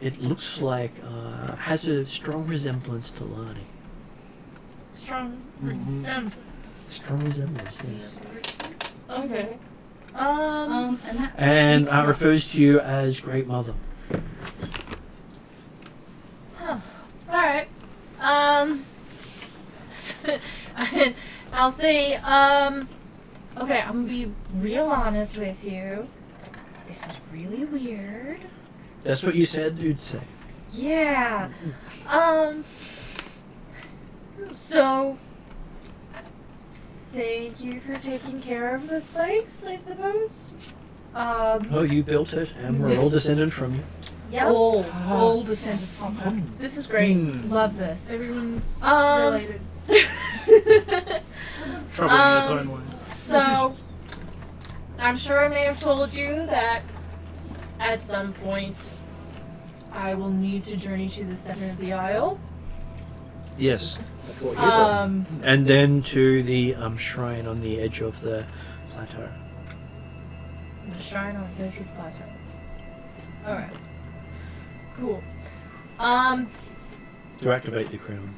It looks like has a strong resemblance to Lani. Strong Mm-hmm. resemblance. Strong resemblance, yes. Okay. And that And sweet refers to you as Great Mother. Alright. I'll say, okay, I'm gonna be real honest with you. This is really weird. That's what you said you'd say. Yeah. So, thank you for taking care of this place, I suppose. Oh, you built it, and we're all descended from you. Yeah. all descended from her. This is great. Mm. Love this. Everyone's Um, related. Trouble in its own way. So, I'm sure I may have told you that at some point I will need to journey to the center of the isle. Yes. That's what you're doing. And then to the shrine on the edge of the plateau. The shrine on the edge of the plateau. Alright. Cool. To activate the crown.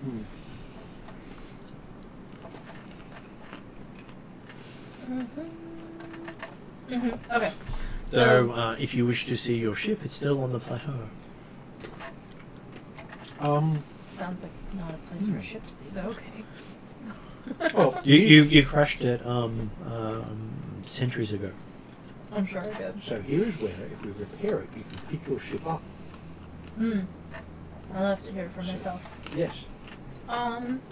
Hmm. Okay. So, if you wish to see your ship, it's still on the plateau. Sounds like not a place for a ship to be, but okay. Well, You crashed it centuries ago. I'm sure I did. so here's where, if we repair it, you can pick your ship up. I'll have to hear it for myself. Yes.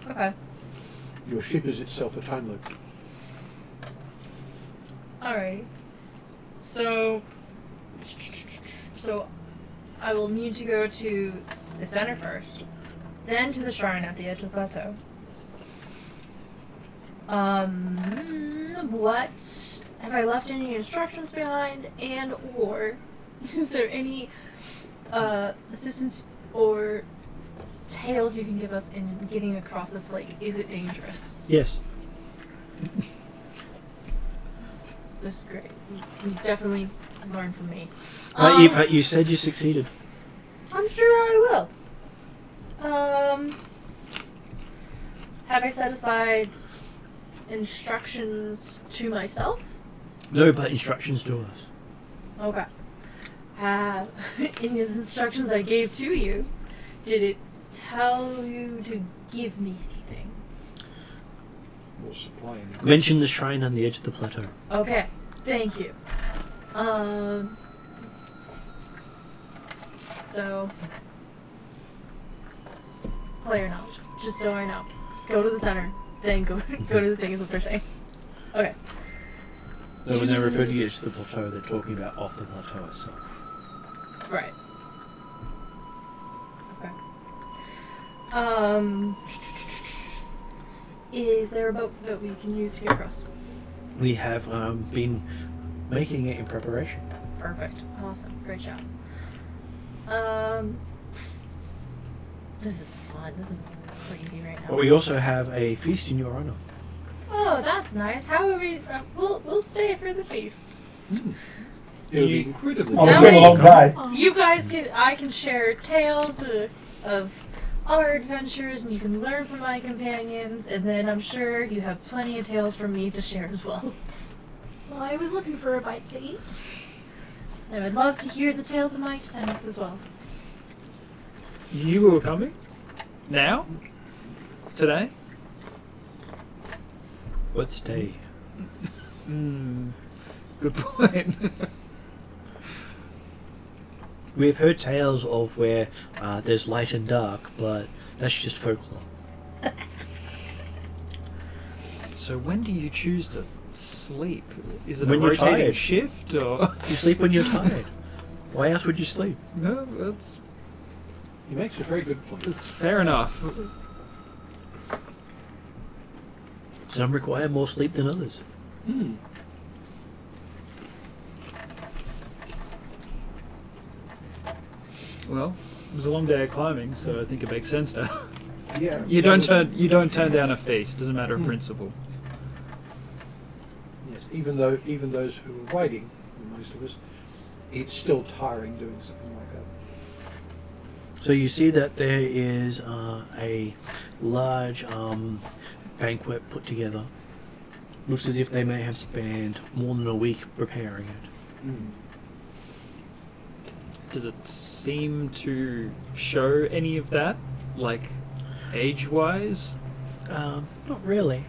Okay. Your ship is itself a time loop. Alright. So I will need to go to the center first, then to the shrine at the edge of the plateau. What have I left any instructions behind, and or is there any assistance or tales you can give us in getting across this lake? Is it dangerous? Yes. This is great. You definitely learned from me. But you said you succeeded. I'm sure I will. Have I set aside instructions to myself? No, but instructions to us. Okay. In these instructions I gave to you, did it tell you to give me anything? We'll supply anything. Mention the shrine on the edge of the plateau. Okay, thank you. So, player knowledge, just so I know. Go to the center, then go to the thing is what they're saying. Okay. So when they refer to the edge of the plateau, they're talking about off the plateau itself. Right. Okay. Is there a boat that we can use to get across? We have been making it in preparation. Perfect. Awesome. Great job. This is fun. This is crazy right now. But we also have a feast in your honor. Oh, that's nice. How are we? We'll stay for the feast. It'll be incredibly I'll Now be a long day. You guys I can share tales of our adventures, and you can learn from my companions, and then I'm sure you have plenty of tales from me to share as well. Well, I was looking for a bite to eat. And I would love to hear the tales of my descendants as well. You were coming? Now? Today? What's day? Good point. We've heard tales of where there's light and dark, but that's just folklore. So when do you choose to sleep? Is it When a you're rotating tired. shift or? You sleep when you're tired. Why else would you sleep? No, that's He makes a very good point. fair enough. Some require more sleep than others. Hmm. Well, it was a long day of climbing, so I think it makes sense now. Yeah. You don't turn down a feast. Doesn't matter of principle. Yes, even those who are waiting, most of us, it's still tiring doing something like that. So you see that there is a large banquet put together. Looks as if they may have spent more than a week preparing it. Mm. Does it seem to show any of that, like age-wise? Not really.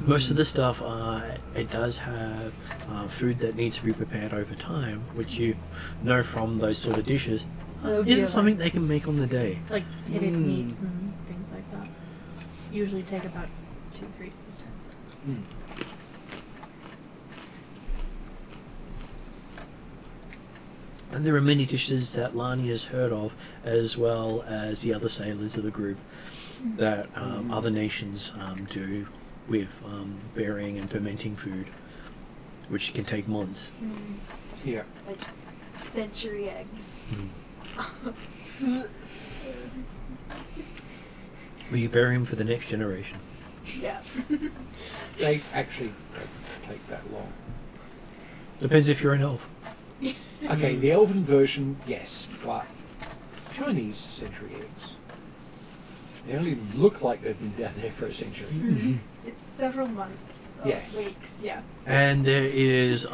Most of the stuff, it does have food that needs to be prepared over time, which you know from those sort of dishes That would be isn't like- something they can make on the day. Like pitted meats and things like that. Usually take about 2-3 days. Mm. And there are many dishes that Lani has heard of, as well as the other sailors of the group, that other nations do with burying and fermenting food, which can take months. Yeah. Like century eggs. Will you bury them for the next generation? Yeah. They actually don't take that long. Depends if you're an elf. Okay, the elven version, yes, but Chinese century eggs, they only look like they've been down there for a century. It's several months or Yeah. weeks, yeah. And there is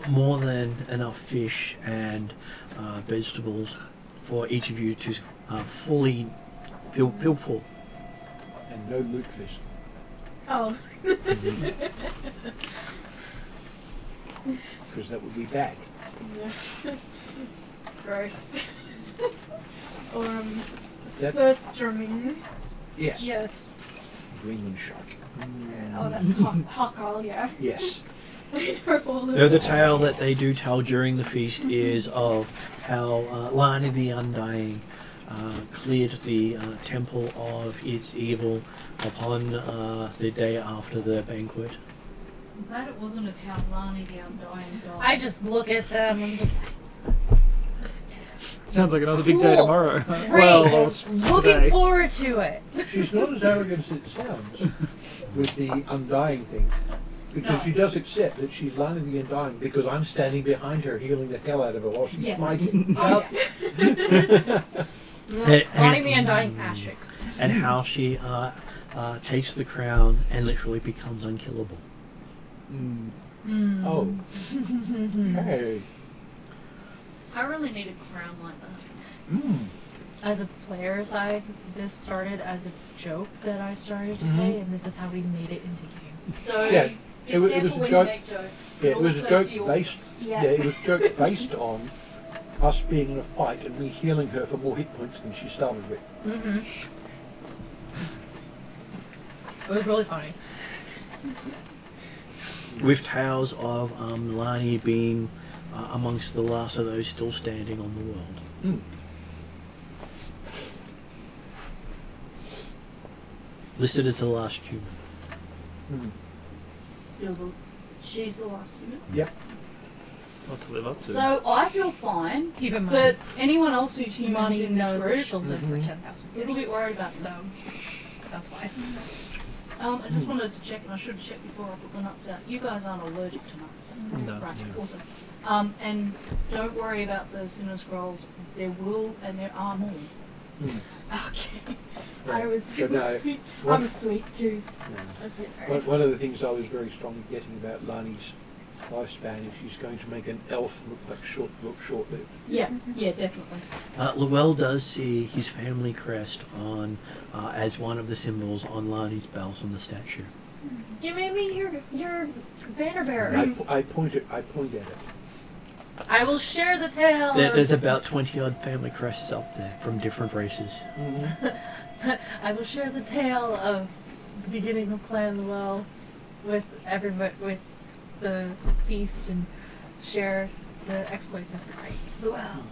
more than enough fish and vegetables for each of you to fully feel full. And no lutefisk. Oh. Because that would be bad. Gross. Or That- surströmming. Yes. Yes. Greenland shark. Oh, that's Hakal, yeah. Yes. I know all of The other those. tale that they do tell during the feast is of how Lani the Undying cleared the temple of its evil upon the day after the banquet. I'm glad it wasn't of how Lani the Undying died. I just look at them and just Sounds like another big day Cool. tomorrow. Great. Well, looking today. forward to it. She's not as arrogant as it sounds with the Undying thing. Because No. she does accept that she's Lani the Undying because I'm standing behind her healing the hell out of her while she's Yeah. fighting. Oh, And- Lonnie the Undying Ashes. and how she takes the crown and literally becomes unkillable. Oh. Hey. I really need a crown like that. Mm. As a player side, this started as a joke that I started to say, and this is how we made it into game. So Yeah, be it was careful a when joke. you make jokes. Yeah, it was a Also, joke you based. Yeah. Yeah, it was a joke based on us being in a fight and me healing her for more hit points than she started with. Mm-hmm. It was really funny. With tales of Lani being amongst the last of those still standing on the world. Mm. Listed as the last human. Mm. She's the last human. Yep. What to live up to. So I feel fine, Keep in mind, but anyone else who's human Money in this knows that group, she'll live for 10,000 a little years. bit worried about So, so. that's why. I just wanted to check, and I should have checked before I put the nuts out. You guys aren't allergic to nuts. No. Right, awesome. And don't worry about the Sinner Scrolls. There will, and there are more. Mm. Okay. I was So no, I'm a sweet tooth. no. That's it. One of the things I was very strongly getting about Lani's lifespan if she's going to make an elf look short-lived. Yeah, yeah, definitely. Llewell does see his family crest on as one of the symbols on Lani's belt on the statue. Yeah, maybe you're banner bearer. I point at it. I will share the tale. There's about 20 odd family crests up there from different races. I will share the tale of the beginning of Clan Llewell with everybody, with the feast, and share the exploits of the great Llewell.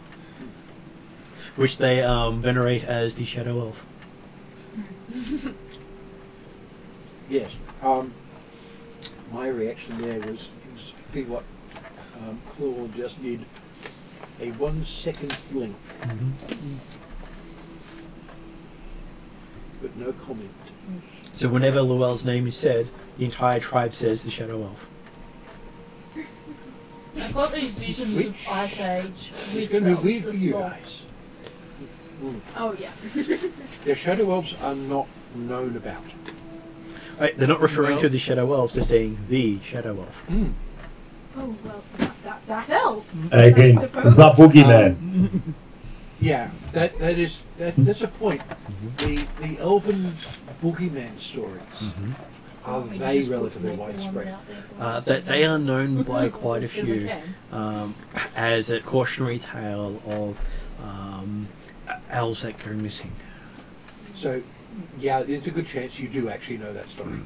Which they venerate as the Shadow Elf. Yes. My reaction there was exactly what Claude just did. A 1 second blink. But no comment. So whenever Llewell's name is said, the entire tribe says the Shadow Elf. I've got these visions Which of Ice Age. It's with going to be the weird for you small- guys. Oh yeah. The Shadow Elves are not known about. Right, they're not referring Well- to the Shadow Elves, they're saying the Shadow Elf. Oh well, that elf. Again, I suppose. the boogeyman. Yeah, that's a point. The elven boogeyman stories are Maybe they just relatively make the ones widespread? out there for us. That they are known by quite a Because they few can. as a cautionary tale of elves that go missing. So, yeah, there's a good chance you do actually know that story.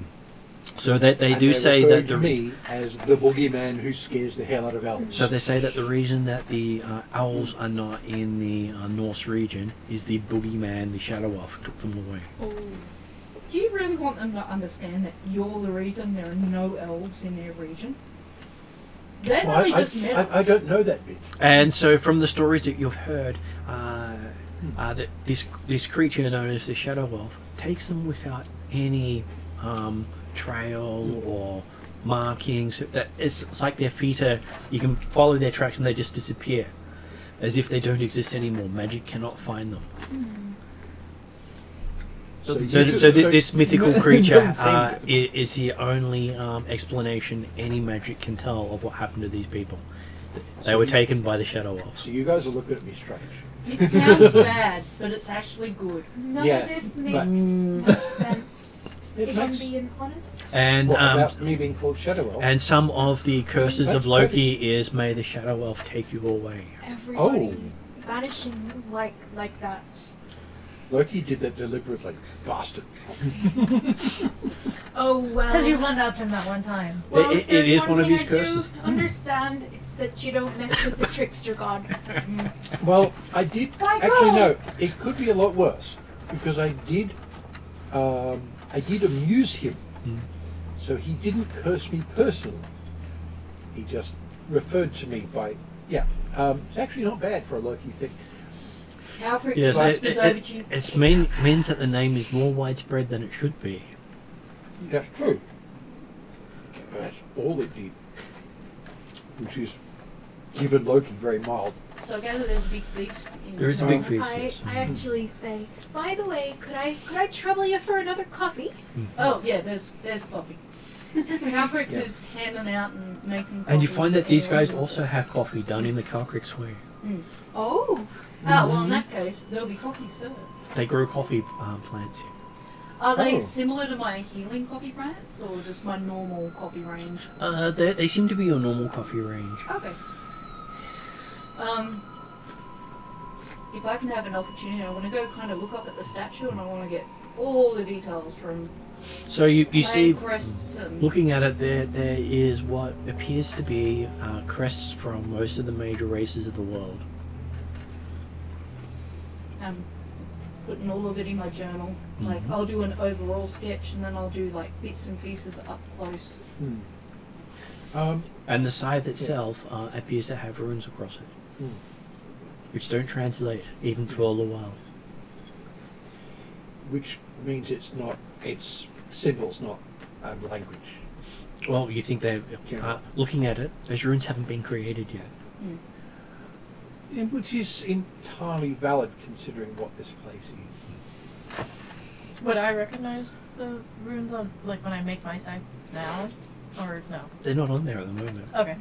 So that they And do they're say referring that to me as the boogeyman who scares the hell out of elves. So they say that the reason that the owls are not in the Norse region is the boogeyman, the Shadow Elf, took them away. Oh. Do you really want them to understand that you're the reason there are no elves in their region? They've Well, only just met us. I don't know that bit. And so from the stories that you've heard, that this creature known as the Shadow Elf takes them without any trail or markings. That it's like their feet are, you can follow their tracks and they just disappear, as if they don't exist anymore. Magic cannot find them. This mythical creature Doesn't seem good. is the only explanation any magic can tell of what happened to these people. They were taken by the Shadow Elves. So you guys are looking at me strange. It sounds bad, but it's actually good. None Yeah, of this but- makes much sense. It If I'm makes- being honest. And What about me being called Shadow Elf? and some of the curses That's of Loki is may the Shadow Elf take you away. Everybody vanishing like that. Loki did that deliberately, bastard. Oh well. Because you one upped him that one time. Well, It- if there's it is one of thing his curses. I do understand it's that you don't mess with the trickster god. Well, I did By actually God. no. It could be a lot worse because I did amuse him, so he didn't curse me personally. He just referred to me by It's actually not bad for a Loki thing. How quick Yes, was over to you? it means that the name is more widespread than it should be. That's true. That's all it did, which is given Loki very mild. So I gather there's a big feast. There is a big feast. yes. I actually say, by the way, could I trouble you for another coffee? Oh yeah, there's coffee. Calcrix is handing out and making coffee. And you find that these guys for also have coffee done in the Calcrix way. Oh! Ah, well in that case, there'll be coffee served. They grow coffee plants here. Are they Oh. similar to my healing coffee plants, or just my normal coffee range? They seem to be your normal coffee range. Okay. If I can have an opportunity, I want to go kind of look up at the statue, and I want to get all the details from So you see, crests and looking at it, there is what appears to be crests from most of the major races of the world. putting all of it in my journal. Like I'll do an overall sketch, and then I'll do like bits and pieces up close. And the scythe itself appears to have runes across it, which don't translate even for a while. Which means it's symbols, not language. Well, you think they're looking at it, those runes haven't been created yet. Yeah, which is entirely valid considering what this place is. Would I recognize the runes on, like, when I make my scythe now? Or no? They're not on there at the moment. Okay.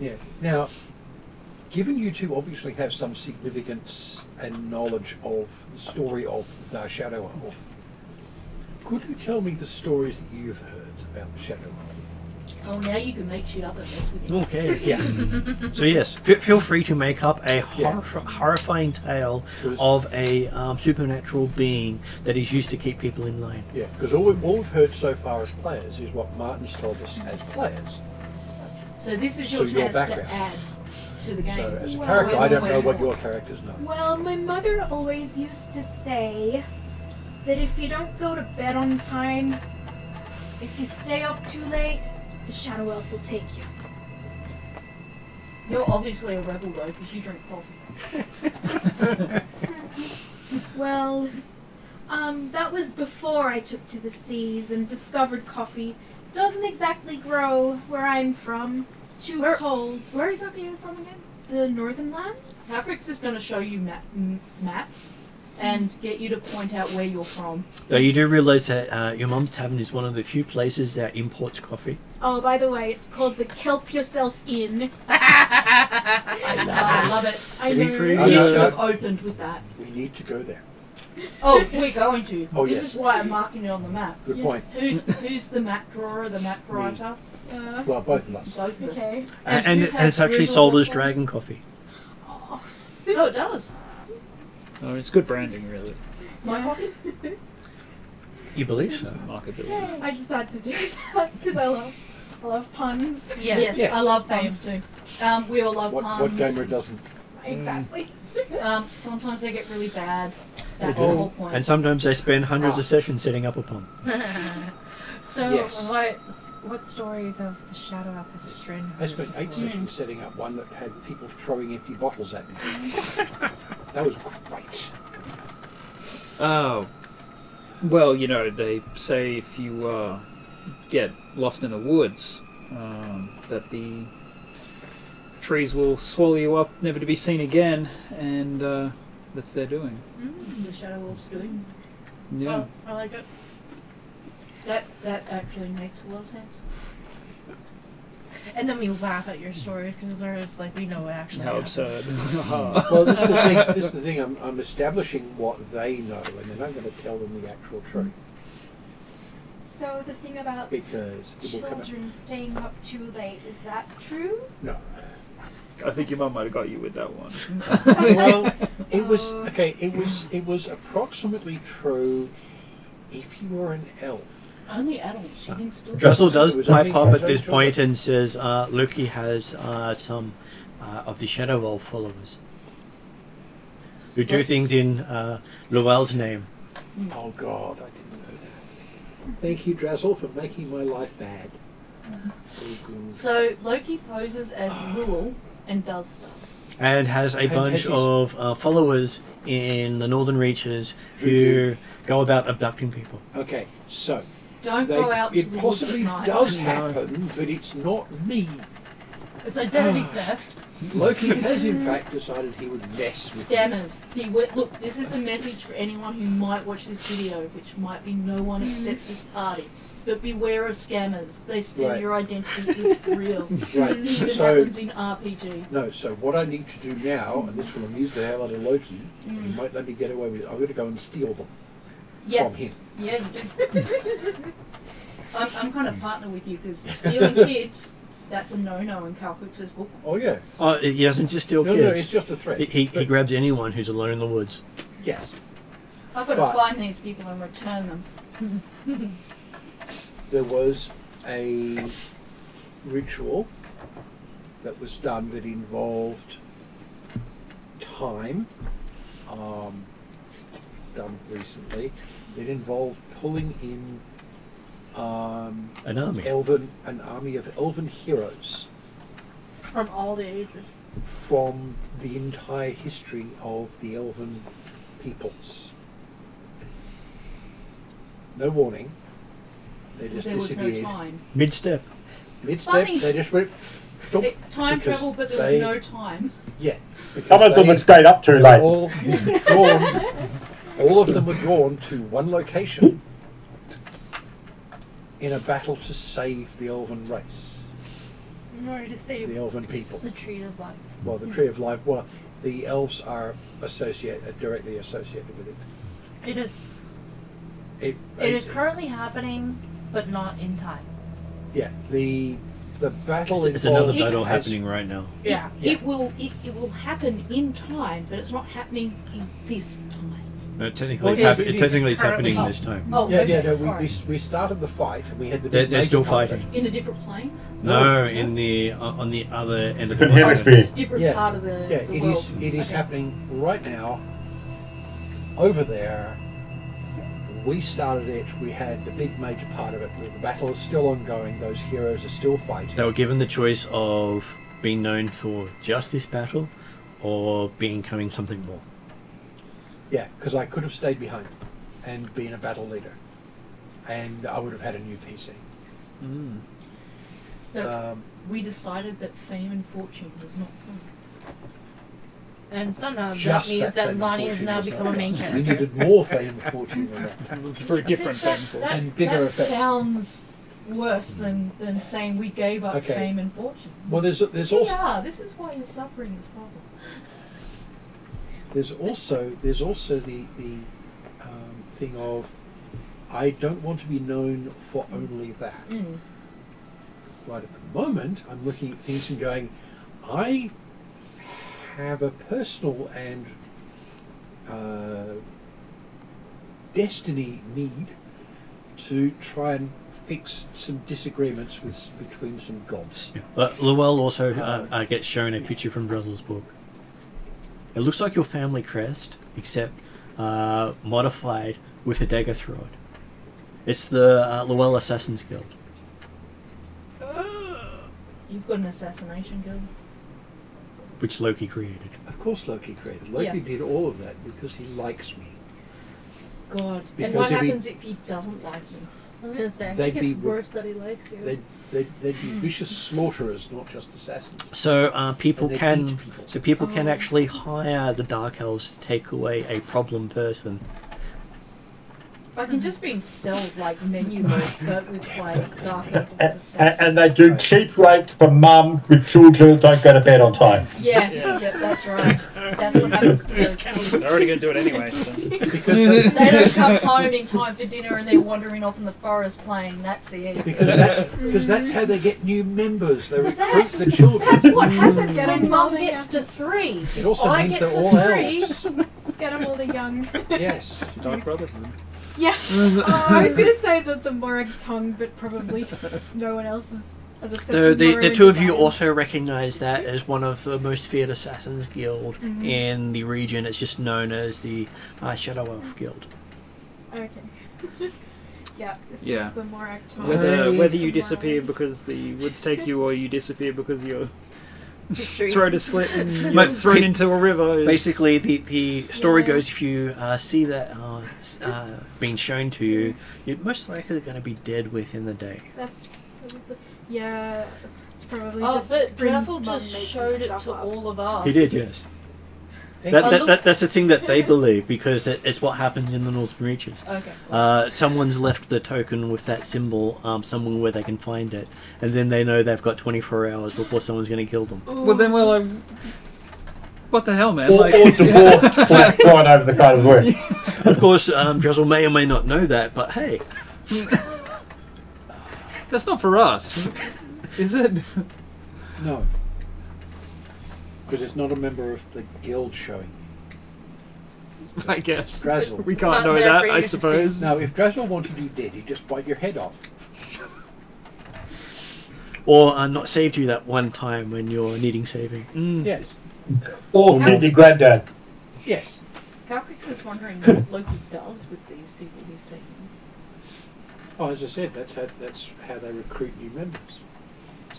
Yeah. Now, given you two obviously have some significance and knowledge of the story of the Shadow Elf, could you tell me the stories that you've heard about the Shadow Elf? Oh, now you can make shit up and mess with it. Okay, yeah. So yes, feel free to make up a horrifying tale of a supernatural being that is used to keep people in line. Yeah, because all we've heard so far as players is what Martin's told us as players. So this is your So your chance to background. add to the game. So as a Well, character, I don't wait, know wait, what wait. your characters know. Well, my mother always used to say that if you don't go to bed on time, if you stay up too late, the Shadow Elf will take you. You're obviously a rebel though, because you drink coffee. Well, that was before I took to the seas and discovered coffee. Doesn't exactly grow where I'm from. Too cold. Where exactly are you from again? The Northern Lands? Hakrix is going to show you maps and get you to point out where you're from. Though you do realise that your mum's tavern is one of the few places that imports coffee. Oh, by the way, it's called the Kelp Yourself Inn. I love it. I Is it know. free? You I know. should have opened with that. We need to go there. Oh, we're going to. Oh, This yes. is why I'm marking it on the map. Good Yes. point. Who's the map drawer, the map writer? Well, both of us. Both of us. Okay. And who has it's actually Google sold as Maps? dragon coffee. Oh. Oh, it does. Oh, it's good branding, really. My coffee? You believe so? Marketability. I just had to do that because I love puns. Yes, Yes. I love Same. puns too. We all love What puns. gamer doesn't? Exactly. Sometimes they get really bad. That's Oh. the whole point. And sometimes they spend hundreds of sessions setting up a pump. So Yes. what stories of the Shadow Elf has Strin? I spent 8 sessions setting up one that had people throwing empty bottles at me. That was great. Oh. Well, you know, they say if you get lost in the woods, that the trees will swallow you up, never to be seen again, and that's their doing. It's the Shadow Wolf's doing. Yeah. Oh, I like it. That actually makes a lot of sense. And then we laugh at your stories because it's like we know it actually. How happens. absurd. Well, this is the thing. This is the thing. I'm establishing what they know, and then I'm going to tell them the actual truth So the thing about because it will come out. children staying up too late, is that true? No. I think your mum might have got you with that one. Well, it was Oh. okay. It was approximately true if you were an elf. Only adults. You can still. Dressel does It was pipe only- up at this point and says Loki has some of the Shadow Elf followers who do things in Luel's name. Oh God, I didn't know that. Thank you, Drazzle, for making my life bad. So Loki poses as Lul and does stuff. And has a bunch has of followers in the northern reaches who go about abducting people. Okay, so Don't go out to it the possibly woods at night. does happen, but it's not me. It's identity theft. Loki has in fact decided he would mess with me. Scammers. Look, this is a message for anyone who might watch this video, which might be no one except this party. But beware of scammers. They steal Right. your identity. It's real. Right, Even so happens in RPG. no, so what I need to do now, and this will amuse the hell out of Loki, and he might let me get away with it. I'm going to go and steal them Yeah, from him. yeah, you do. I'm kind of partner with you because stealing kids, that's a no-no in Calquix's book. Oh yeah, He doesn't just steal no, it's kids. just a threat. He But grabs anyone who's alone in the woods. yes, I've got to But- find these people and return them. there was a ritual that was done that involved time, done recently. It involved pulling in An army. an army of elven heroes From all the ages. from the entire history of the elven peoples. No warning. They just There was no disappeared. time. Mid-step. Mid-step, Funny. they just went. Stop, Time because travel, but there was they- no time. Yeah. because Some of them they had stayed up too were late. all drawn. All of them were drawn to one location. in a battle to save the Elven race, In order to save the Elven people. the tree of life. Well, the Tree of Life. Well, the elves are directly associated with it. It is. It It is currently happening, but not in time. Yeah, the battle. It's another involved battle has- happening right now. Yeah. It will happen in time, but it's not happening in this time. No, technically, Well, it's, yes, technically it's currently- happening this time. Oh, Yeah, okay. yeah. No, alright. we started the fight and we had the. They're big major still fight. fighting. In a different plane? No, in the on the other end of the Different world. hemisphere. It's a different Yeah. part of the, Yeah, the it world. is. It is Okay. happening right now. Over there, we started it. We had the big major part of it. The battle is still ongoing. Those heroes are still fighting. They were given the choice of being known for just this battle, or becoming something more. Yeah, because I could have stayed behind and been a battle leader, and I would have had a new PC. Mm. But we decided that fame and fortune was not for us. And somehow that Just means fame that and Lani has fortune now was become not a main enough. character. We needed more fame and fortune than that. For a different thing. And bigger that effects. sounds worse than saying we gave up Okay. fame and fortune. Well, there's also Yeah, this is why you're suffering this problem. there's also the thing of I don't want to be known for only that. Mm. Right at the moment, I'm looking at things and going, I have a personal and destiny need to try and fix some disagreements between some gods. Yeah. But Llewell also gets shown a picture from Drizzle's book. It looks like your family crest, except modified with a dagger through it. It's the Llewell Assassin's Guild. You've got an assassination guild. Which Loki created. Of course Loki created. Loki Yeah. did all of that because he likes me. God. Because And what if he- happens if he doesn't like you? I was gonna say, I They'd think it's be- worse that he likes you. They'd be vicious slaughterers, not just assassins. So people And they can, eat people. so people can actually hire the Dark Elves to take away a problem person. I can just be in cell like menu mode, but with like dark elves And assassins. they do cheap rates for mum with children that don't go to bed on time. Yeah, Yeah. yeah, that's right. That's what happens to those kids. They're already going to do it anyway. So. Because They don't come home in time for dinner and they're wandering off in the forest playing. That's it. because that's how they get new members. They recruit That's, the children. that's what happens Get when them mum while they're gets to 3. It also I means get they're to all 3. elves. Get them while they're young. Yes. Dark Brotherhood. Yeah. I was gonna say that the Morag tongue, but probably no one else is as obsessed So with the Morag two as of you I am. also recognise that as one of the most feared assassins guild in the region. It's just known as the Shadow Elf Guild. Okay. Yeah, this Yeah. is the Morag tongue. Whether you The disappear Morag. because the woods take you, or you disappear because your History. throat is slit and you're But thrown into a river. is- Basically, the story Yeah. goes, if you see that being shown to you, you're most likely going to be dead within the day. That's probably, yeah. It's probably Oh, just but Bryn's Drizzle mum just making showed it stuff to up. all of us. He did, yes. That's the thing that they believe, because it's what happens in the Northern Reaches. Okay. Someone's left the token with that symbol somewhere where they can find it, and then they know they've got 24 hours before someone's going to kill them. Well, then we're like, what the hell, man? Or Like, divorced or thrown over the kind of work. Of course, Drizzle may or may not know that, but hey. that's not for us, is it? No. Because it's not a member of the guild showing. I guess Drazzle. we It's can't not know there that. for you I to see. suppose. Now, if Drazzle wanted you dead, he'd just bite your head off. Or not saved you that one time when you're needing saving. Mm. Yes. Or feed your granddad. Yes. Calcrix is wondering what Loki does with these people he's taking. Oh, as I said, that's how they recruit new members.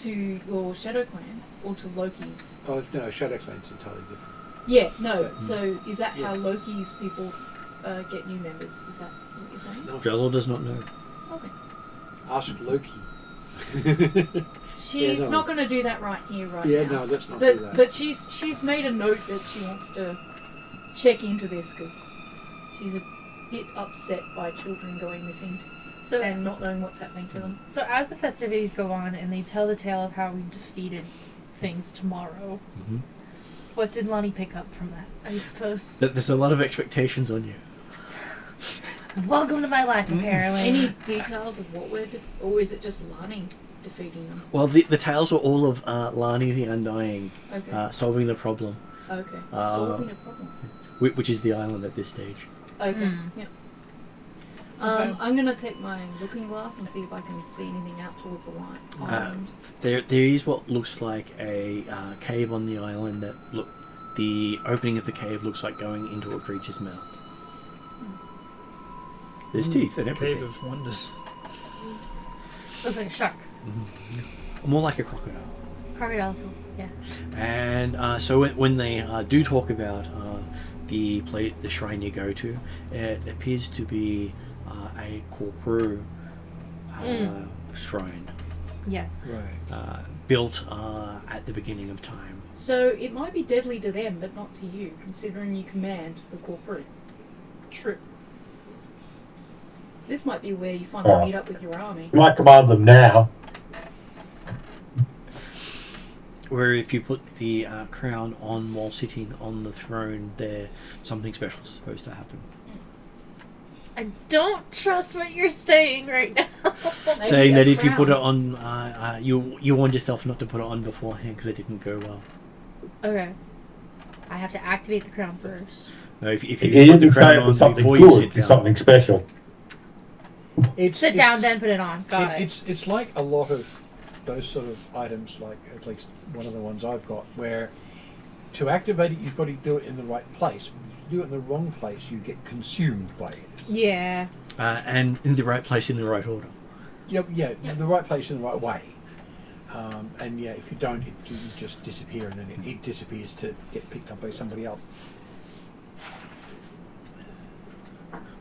To your Shadow Clan or to Loki's? Oh no, Shadow Clan's entirely different. Yeah, no. So is that Yeah. how Loki's people get new members? Is that what you're saying? No. Drizzle does not know. Okay. Ask Loki. She's no. not going to do that right here, right Yeah, now. no, let's not do But that. but she's made a note that she wants to check into this because she's a bit upset by children going missing. So and not knowing what's happening to them. So as the festivities go on and they tell the tale of how we defeated things tomorrow, Mm-hmm. what did Lani pick up from that, I suppose? That there's a lot of expectations on you. Welcome to my life, apparently. Any details of what or is it just Lani defeating them? Well, the tales were all of Lani the Undying Okay. solving the problem, Okay. Solving a problem. which is the island at this stage. Okay. Hmm. Yep. Okay. I'm gonna take my looking glass and see if I can see anything out towards the light. There is what looks like a cave on the island that the opening of the cave looks like going into a creature's mouth. There's teeth and everything. Cave of Wonders. Looks like a shark. More like a crocodile. Crocodile, cool. Yeah. And so when they do talk about the shrine you go to, it appears to be a corporeal shrine Yes. Right. built at the beginning of time. So it might be deadly to them, but not to you, considering you command the corporate. True. This might be where you finally meet up with your army. You might command them now. Where if you put the crown on while sitting on the throne, there something special is supposed to happen. I don't trust what you're saying right now. Maybe Saying a that if you put it crown. on, you warned yourself not to put it on beforehand because it didn't go well. Okay. I have to activate the crown first. No, if He you put the didn't say crown it on was something before you sit good, down, it's something special. Sit down, then put it on. Got it. It's like a lot of those sort of items, like at least one of the ones I've got, where to activate it you've got to do it in the right place. If you do it in the wrong place, you get consumed by it. Yeah. and in the right place in the right order. Yeah, Yep. the right place in the right way. And yeah, if you don't, you just disappear, and then it disappears to get picked up by somebody else.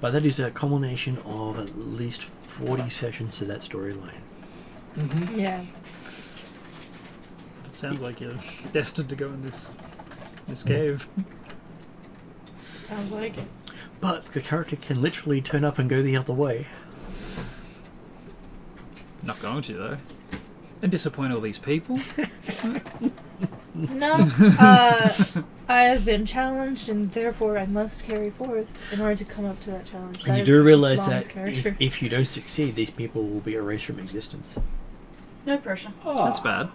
But that is a culmination of at least 40 sessions to that storyline. Mm-hmm. Yeah. It sounds like you're destined to go in this cave. Sounds like it. But the character can literally turn up and go the other way. Not going to though. And disappoint all these people. No. I have been challenged, and therefore I must carry forth in order to come up to that challenge. And That you is do realise Lana's that character. if you don't succeed, these people will be erased from existence. No pressure. That's bad.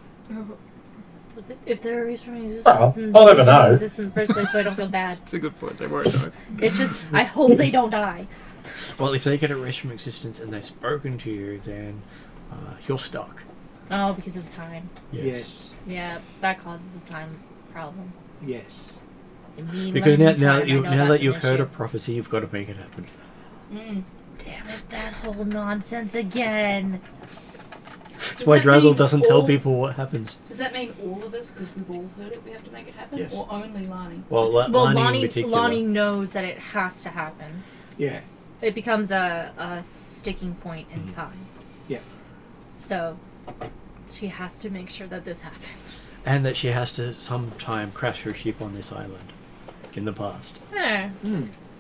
If they're erased from existence, Well, then I'll they never didn't know. exist in the first place, so I don't feel bad. It's a good point. They won't know. It's just, I hope they don't die. Well, if they get erased from existence and they've spoken to you, then you're stuck. Oh, because of the time. Yes. Yeah, that causes a time problem. Yes. And me Because learning now time, I know that that's you've an heard issue. of prophecy, you've got to make it happen. Damn it, that whole nonsense again. That's why that Drazzle mean doesn't tell all- people what happens. Does that mean all of us, because we've all heard it, we have to make it happen? Yes. Or only Lani? Well, Well, Lani in particular. Lonnie knows that it has to happen. Yeah. It becomes a sticking point in time. Yeah. So, she has to make sure that this happens. And that she has to sometime crash her ship on this island in the past We'll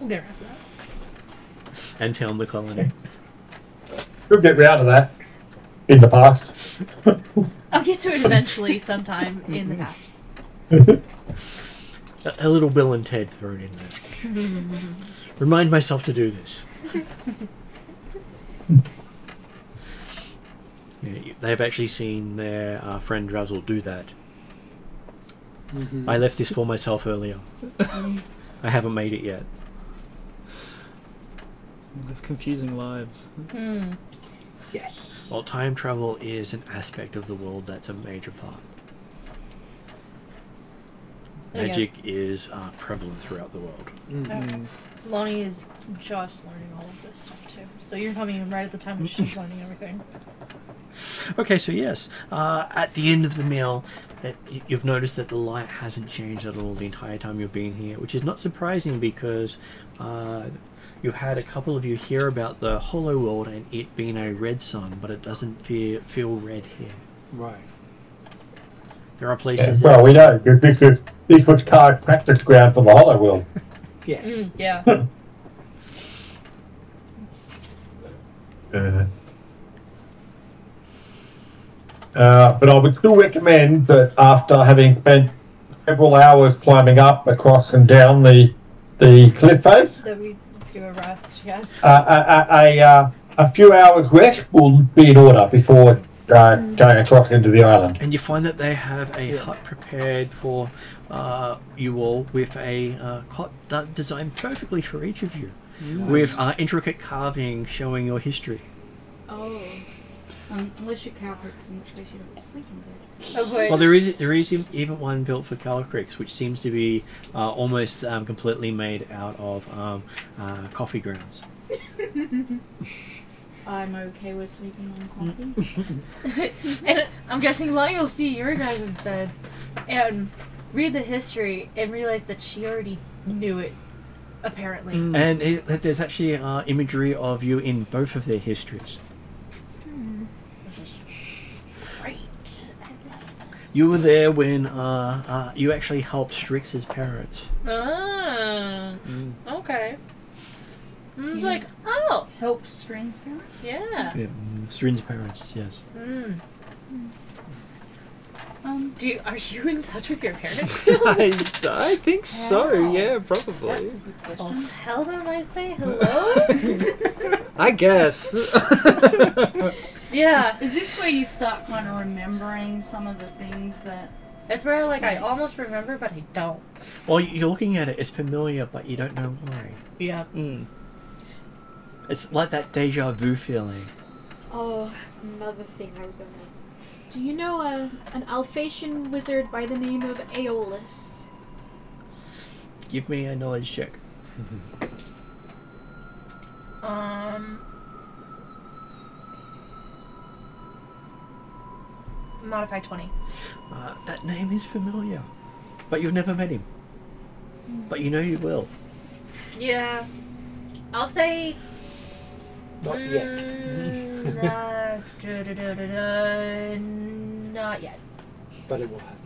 get around to that. and found the colony. We'll get round to that in the past. I'll get to it eventually sometime in the past. A little Bill and Ted thrown in there. Remind myself to do this. Yeah, they've actually seen their friend Drazzle do that. Mm-hmm. I left this for myself earlier. I haven't made it yet. Live confusing lives. Yes. Well, time travel is an aspect of the world that's a major part. Okay. Magic is prevalent throughout the world. Mm-hmm. Lonnie is just learning all of this stuff too. So you're coming in right at the time when she's learning everything. Okay, so yes, at the end of the meal, you've noticed that the light hasn't changed at all the entire time you've been here, which is not surprising because you've had a couple of you hear about the hollow world and it being a red sun, but it doesn't feel red here. Right. There are Yeah, places well, we know, because this was carved practice ground for the Hollow World. Yes. Yeah. But I would still recommend that after having spent several hours climbing up, across and down the cliff face, That we do a rest, yeah. a few hours rest will be in order before going across into the island. And you find that they have a hut prepared for you all with a cot designed perfectly for each of you, with intricate carving showing your history. Oh. Unless you're Calcrix, in which case you don't sleep in bed. Well, there is even one built for Calcrix, which seems to be almost completely made out of coffee grounds. I'm okay with sleeping on coffee. And I'm guessing Lani will see your guys' beds and read the history and realize that she already knew it, apparently. And there's actually imagery of you in both of their histories. Great. I love this. You were there when you actually helped Strix's parents. Ah. Okay. I was like, oh. Help Strain's parents? Yeah. Yeah, Strin's parents, yes. Are you in touch with your parents still? I think so. Yeah, probably. That's a good question. Well, tell them I say hello. I guess. Yeah. Is this where you start kind of remembering some of the things that... It's where, like, I almost remember, but I don't. Well, you're looking at it, it's familiar, but you don't know why. Yeah. It's like that deja vu feeling. Oh, another thing I was going to ask. Do you know an Alphatian wizard by the name of Aeolus? Give me a knowledge check. Modify 20. That name is familiar, but you've never met him. But you know you will. Yeah. I'll say... Not yet. Not yet. But it will happen.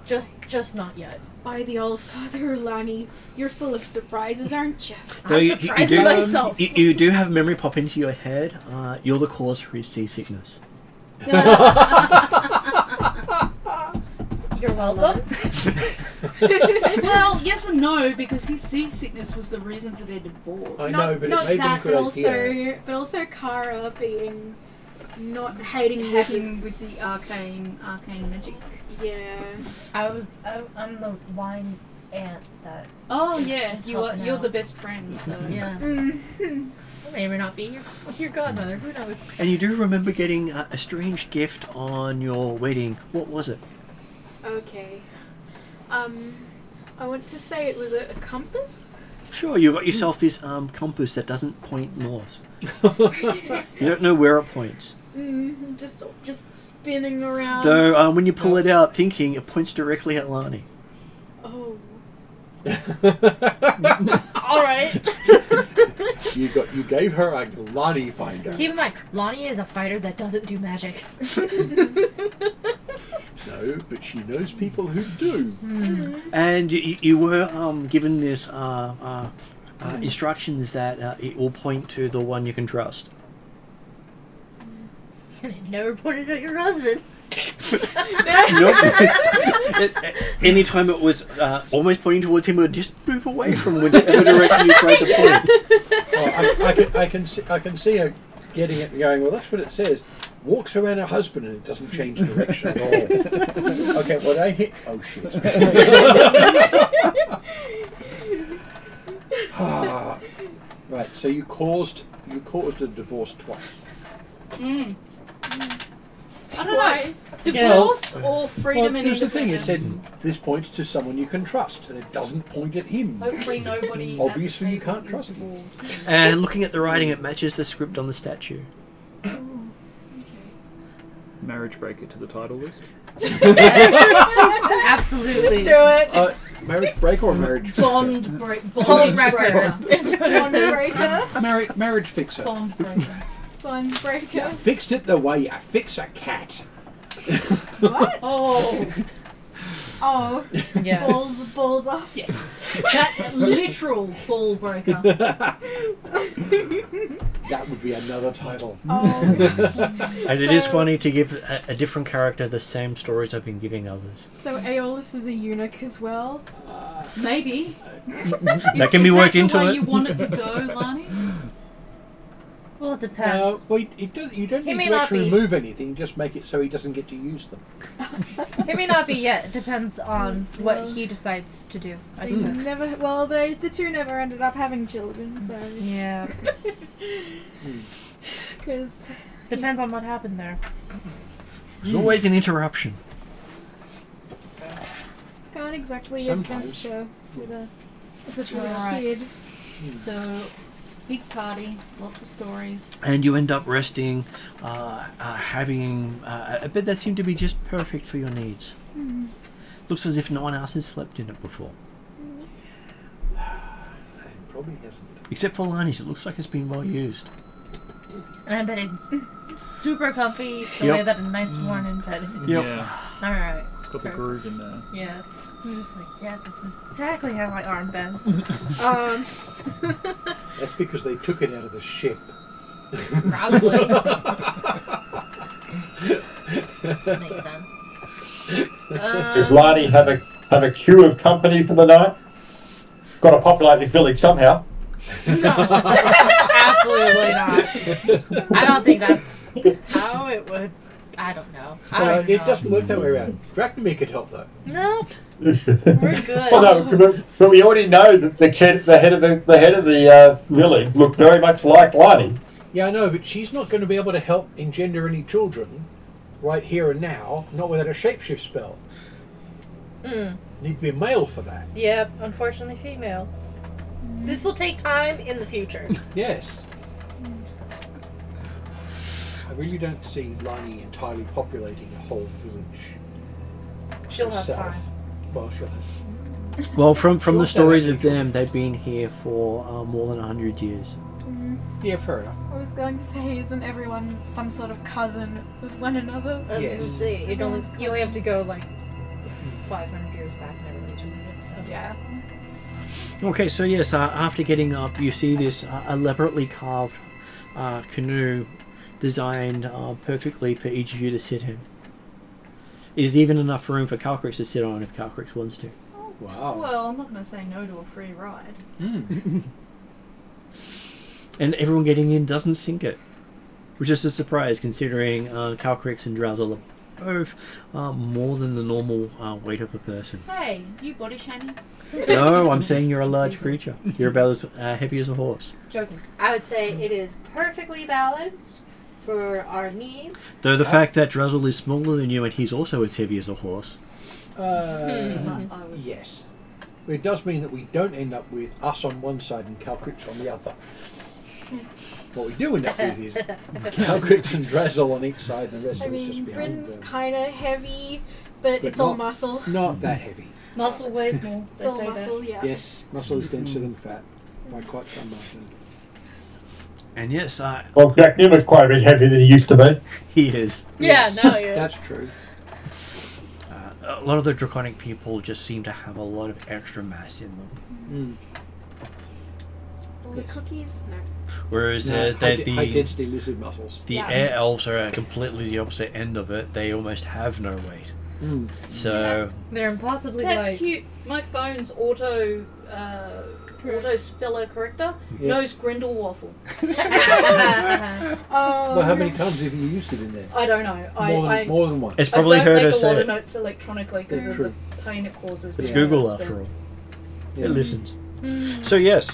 Just not yet. By the All-Father, Lani, you're full of surprises, aren't you? Though I'm you surprised do, at myself. You do have memory pop into your head. You're the cause for his seasickness. You're welcome. Well, yes and no, because his seasickness was the reason for their divorce. I know, but it not may have that, been a but good idea. also Kara being not hating Having wizards. with the arcane magic. Yeah. I'm the wine aunt that... Oh It's yeah, just you're helping out. the best friend. So Yeah. Mm. May or may not be your godmother. Who knows? And you do remember getting a strange gift on your wedding. What was it? Okay. I want to say it was a compass. Sure, you got yourself this compass that doesn't point north. You don't know where it points. Just spinning around. Though when you pull it out, thinking it points directly at Lani. Oh. All right. You gave her a Lani finder. Keep in mind, Lani is a fighter that doesn't do magic. No, but she knows people who do. And you were given this instructions that it will point to the one you can trust. It never pointed at your husband. Anytime it was almost pointing towards him, it would just move away from whichever direction you tried to point. Oh, I can see her getting it and going, well, that's what it says. Walks around her husband and it doesn't change direction at all. Okay, well, they hit... Oh, shit. Right, so you caused a divorce twice. I don't know. Divorce or freedom and here's the thing, it independence. said this points to someone you can trust, and it doesn't point at him. Hopefully nobody. Obviously at the you can't table is trust him. divorced. And looking at the writing, it matches the script on the statue. Marriage breaker to the title list. Absolutely. Do it. Marriage breaker or marriage fixer? Bond breaker. Bond breaker. Is what Bond it is. breaker. Marriage fixer. Bond breaker. Bond breaker. Fixed it the way you fix a cat. What? Oh. Oh, Yes. balls off. That literal ball breaker. That would be another title. Oh, And it is So- funny to give a different character the same stories I've been giving others. so Aeolus is a eunuch as well. Maybe. That can be worked into the way it. you want it to go, Lani? Well, it depends. Well, you don't He need may to not actually be. remove anything. Just make it so he doesn't get to use them. It may not be yet. It depends on what Well- he decides to do, I They suppose. never. Well, the two never ended up having children. So Yeah. because Depends on what happened there. There's always an interruption. So. can't exactly Sometimes. adventure with a Alright. kid. So, big party, lots of stories. And you end up resting, having a bed that seemed to be just perfect for your needs. Looks as if no one else has slept in it before. And probably hasn't. Except for Lani's, it looks like it's been well used. And I bet it's super comfy the Yep. way that a nice worn in bed is. Yep. Yeah, Alright. it's got the groove in there. Yes. I'm just like, yes, this is exactly how my arm bends. That's because they took it out of the ship. Probably. Makes sense. Does Lani have a queue of company for the night? Got to populate this village somehow. No, absolutely not. I don't think that's how it would. I don't know. I don't It know. doesn't work that way around. Dracnomir could help though. Nope. We're good. Well, no, but we already know that the head of the village looked very much like Lani. Yeah, I know, but she's not going to be able to help engender any children right here and now, not without a shapeshift spell. Need to be a male for that. Yep, unfortunately female. This will take time in the future. Yes. I really don't see Lani entirely populating a whole village. She'll have herself. time. Well, she'll have. Well, from the Also stories have of them, they've been here for more than 100 years. Yeah, fair enough. I was going to say, isn't everyone some sort of cousin with one another? Yes. See, you only have to go like 500 years back and everybody's related. So Yeah. Okay, so yes, after getting up, you see this elaborately carved canoe designed perfectly for each of you to sit in. Is even enough room for Calcrix to sit on if Calcrix wants to. Wow. Well, I'm not going to say no to a free ride. And everyone getting in doesn't sink it, which is a surprise considering Calcrix and Drowsel are both more than the normal weight of a person. Hey, you body shaming? No, I'm saying you're a large creature. You're about as heavy as a horse. Joking. I would say it is perfectly balanced for our needs. Though the fact that Drowsel is smaller than you and he's also as heavy as a horse. I was... Yes. But it does mean that we don't end up with us on one side and Calcrix on the other. What we do end up with is Calcrix and Drazzle on each side and the rest I of us just mean, behind Bryn's them. kind of heavy, but But it's all not- muscle. Not that heavy. Muscle weighs more. It's They all say muscle, yeah. Yes, muscle is denser than fat by quite some margin. And yes, Well, Jack Newman's quite a bit heavier than he used to be. he is. Yeah, no, yeah. That's true. A lot of the draconic people just seem to have a lot of extra mass in them. All the cookies? No. Whereas No, the high density lizard muscles. Yeah. air elves are completely the opposite end of it. They almost have no weight. So They're impossibly That's light. cute. My phone's auto speller corrector Yeah. knows Grindelwaffle. Oh. Well, how many times have you used it in there? I don't know. More than once. it's probably I don't heard make us a lot say of it. notes electronically because Yeah, of true. the pain it causes. It's me. Google So- after all. Yeah. It listens. So yes,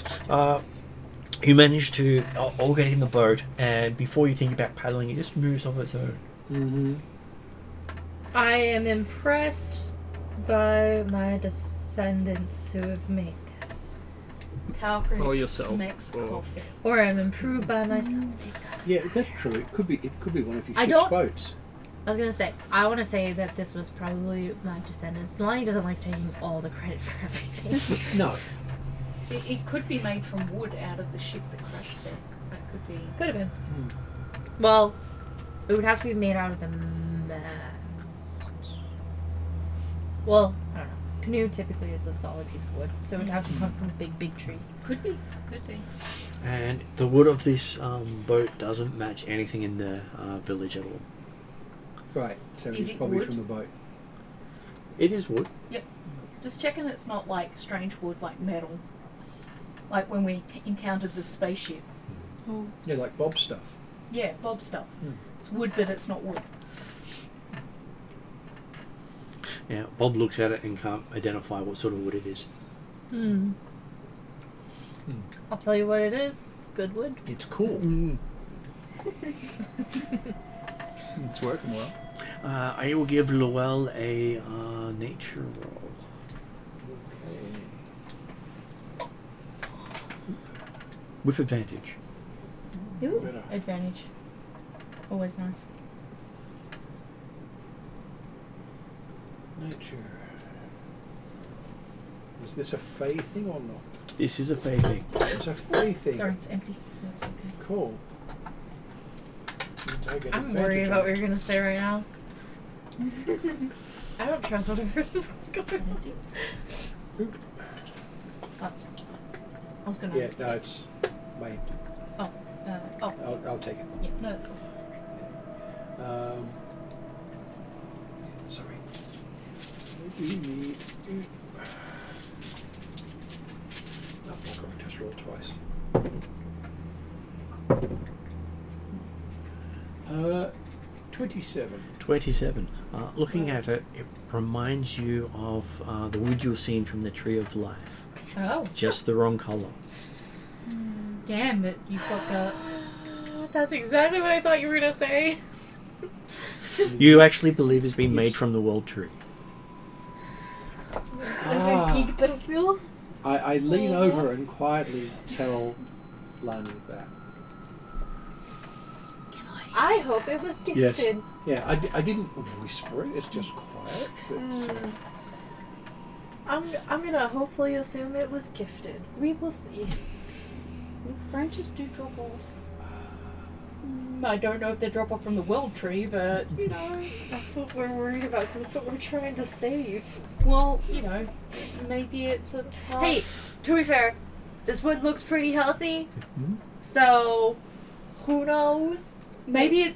you manage to all get in the boat, and before you think about paddling, it just moves on its own. Mm-hmm. I am impressed by my descendants who have made this. Calcrix Or yourself, makes or- coffee. Or I'm improved by myself. It doesn't. Yeah, that's true. It could be one of your I ship's don't- boats. I was gonna say, I want to say that this was probably my descendants. Lani doesn't like taking all the credit for everything. No. It could be made from wood out of the ship that crashed there. That could be. Could have been. Well, it would have to be made out of the mast. Well, I don't know. Canoe typically is a solid piece of wood, so it would have to come from a big tree. Could be. Could be. And the wood of this boat doesn't match anything in the village at all. Right, so Is it's it probably wood? from the boat. It is wood. Just checking it's not like strange wood, like metal. Like when we encountered the spaceship. Yeah, like Bob stuff. Yeah, Bob stuff. Hmm. It's wood, but it's not wood. Yeah, Bob looks at it and can't identify what sort of wood it is. I'll tell you what it is. It's good wood. It's cool. It's working well. I will give Luell a nature roll. Okay. With advantage. Ooh, Better. advantage. Always nice. Nature. Is this a Fey thing or not? This is a fey thing. It's a Fey thing. Sorry, it's empty, so it's okay. Cool. Means I get I'm advantage worried on about what it. you're gonna say right now. I don't trust whatever is going on. Empty. Oop. Oh, I was gonna. Yeah, no, it's my empty. I'll take it. Yeah, no, that's cool. Sorry. I do need. No, I've got to just roll twice. 27. 27. Looking at it, it reminds you of the wood you've seen from the Tree of Life. Oh, Just the wrong colour. damn it, you've got guts. That's exactly what I thought you were gonna say. You actually believe it's been made from the World Tree. I lean over and quietly tell Lani that. I hope it was gifted. Yeah, I didn't whisper it, it's just quiet. But, I'm gonna hopefully assume it was gifted. We will see. Branches do drop off. I don't know if they drop off from the world tree, but You know, that's what we're worried about because that's what we're trying to save. well, you know, maybe it's a. Hey, to be fair, this wood looks pretty healthy, so who knows? maybe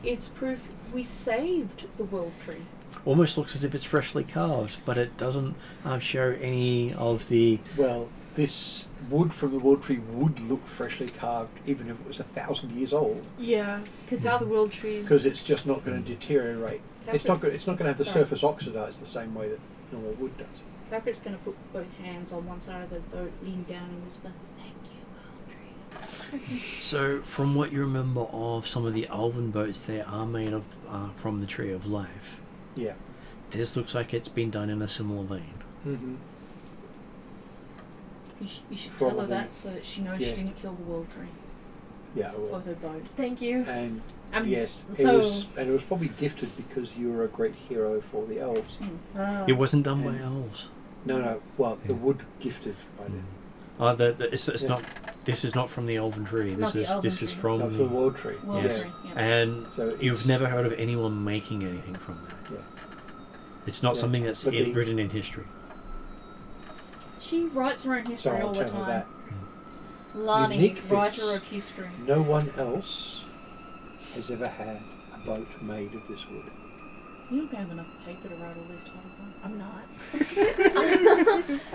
it's proof we saved the world tree. Almost looks as if it's freshly carved, but it doesn't show any of the... well, this wood from the World Tree would look freshly carved even if it was 1,000 years old, Yeah, because it's a world tree. because it's just not going to deteriorate. It's not Calculus- going to have the Sorry. surface oxidized the same way that normal wood does. Calculus going to put both hands on one side of the boat, lean down and whisper, "Thank you, world tree." So, from what you remember of some of the elven boats, they are made of from the Tree of Life. Yeah. This looks like it's been done in a similar vein. Mm-hmm. You should tell her Probably. that so that she knows Yeah. she didn't kill the world tree Yeah, I for will. her boat. Thank you. And I'm- yes, so- it was probably gifted because you were a great hero for the elves. It wasn't done by And- elves. No, well, the wood gifted by them. It's Yeah. not. This is not from the elven tree. Not the elven This is tree. from. That's the World Tree. World Yes. tree, yeah. And So you've it's- never heard of anyone making anything from that. Yeah. It's not Yeah, something that's but the- written in history. She writes her own history So I'll all the tell her time. that. Lani, Unique writer bits. of history. No one else has ever had a boat made of this wood. You don't have enough paper to write all these titles on. I'm not.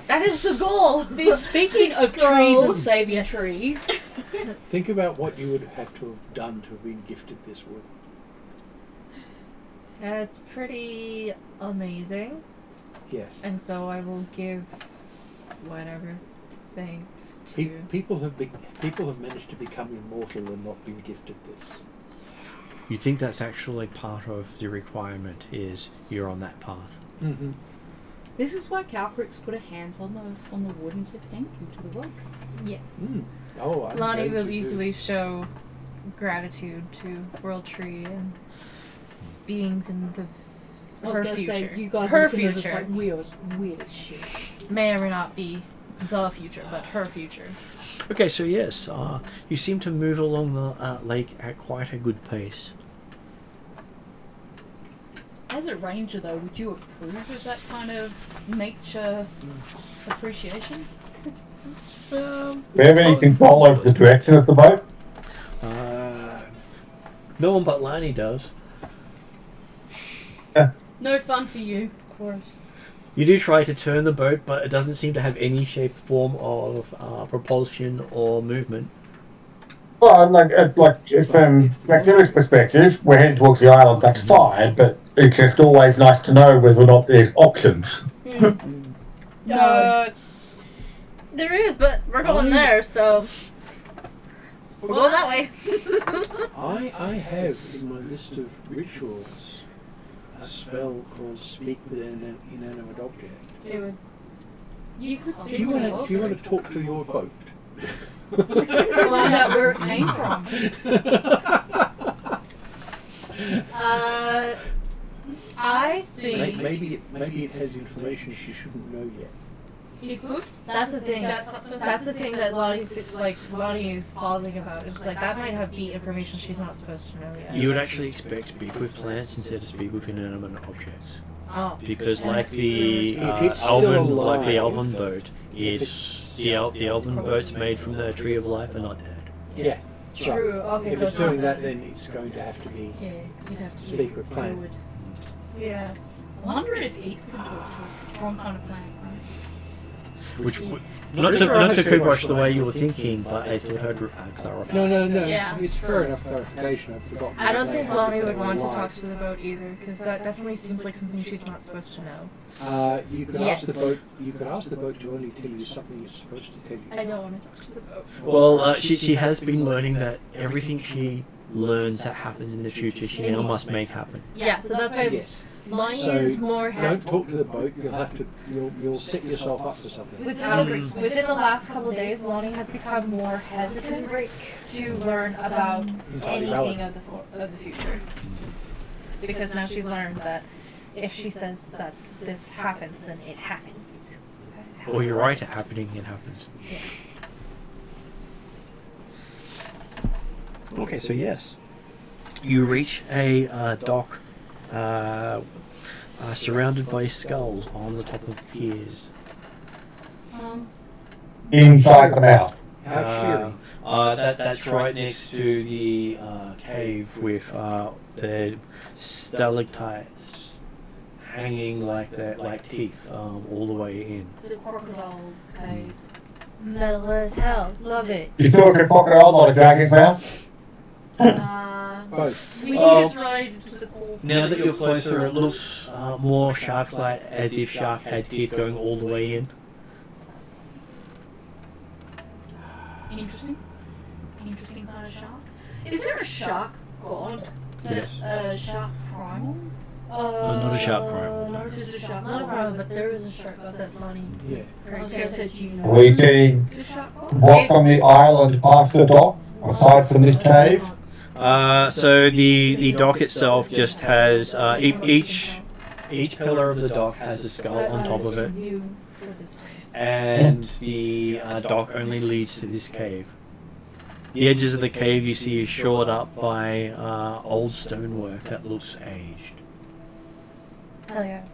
That is the goal. Speaking of trees scroll. and saving trees, Think about what you would have to have done to have been gifted this wood. It's pretty amazing, Yes. and so I will give whatever thanks to. People have managed to become immortal and not been gifted this. You think that's actually part of the requirement? Is you're on that path? Mm-hmm. this is why Calcrix put her hands on the wood and said thank you to the world. Yes. Oh, I'm Lani going will to do- equally show gratitude to World Tree and beings in the I was her gonna future. say you guys her are looking at us future like weird as shit. may or may not be the future, but her future. Okay, so yes, you seem to move along the lake at quite a good pace. As a ranger, though, would you approve of that kind of nature appreciation? Do we have any control over the direction of the boat? No one but Lani does. No fun for you. Of course. You do try to turn the boat, but it doesn't seem to have any shape, form of propulsion or movement. Well, from McNeil's perspective, we're heading towards the island, that's fine, but it's just always nice to know whether or not there's options. No. There is, but we're going there, so we're going that way. I have in my list of rituals a spell called Speak with an Inanimate Object. It would. You could Do you want to talk to your boat? find out where it came from. I think Maybe it has information she shouldn't know yet. You could. that's the thing. That's up to That's the thing that Lani is pausing about. It's like that might be information she's not supposed to know yet. You would actually expect to speak with plants instead of speak with inanimate objects. Oh. Because like the If it's still elven alive, boat, the elven boats made from the tree of life are not dead. Yeah. True. Okay, If so it's it's doing not that, then it's going to have to be Yeah, you'd have to speak with plant. druid. Yeah. I wonder if Eve could talk to a strong kind of plant, right? Which not to kibosh the way you were thinking, but I thought I'd clarify. No. Yeah. It's fair enough clarification. I've forgotten. I don't that think they Lani have would want to life. talk to the boat either, because that definitely seems like something she's not supposed to know. You could Yeah. ask the boat. You could ask the boat to only tell you something it's supposed to tell you. I don't want to talk to the boat. Well, she has been learning that everything she learns that happens in the future, she now must make happen. Yeah, so that's why Yes. Lani So is more don't talk to the boat. You'll have to. You'll set yourself up for something. Within the last couple of days, Lani has become more hesitant to learn about Entirely anything valid. of the future. Because now she's learned that if she says that this happens, then it happens. That's how Or it you're right works. at happening, it happens. Yes. Okay, so yes. You reach a dock surrounded by skulls on the top of piers. Inside the mouth. How cheery. That's right next to the cave with the stalactites hanging like teeth all the way in. The crocodile cave. Metal as hell. Love it. You talk a crocodile, not a dragon's mouth? Both. We think Oh. it's related to the core. Now that you're closer, it looks more shark-like, as if shark had teeth going all the way in. Interesting. Interesting kind of shark. Is there a shark god? Yes. A shark primal? not a shark primal. Not just a shark Not a god. problem, but there is a shark god that Lani Yeah. I was gonna say, do you know We see the shark god? what from the island past the dock, aside from this cave. So the dock itself just has each pillar of the dock has a skull on top of it, View for this place. and the dock only leads to this cave. The edges of the cave you see is shored up by old stonework that looks aged. Hell yeah.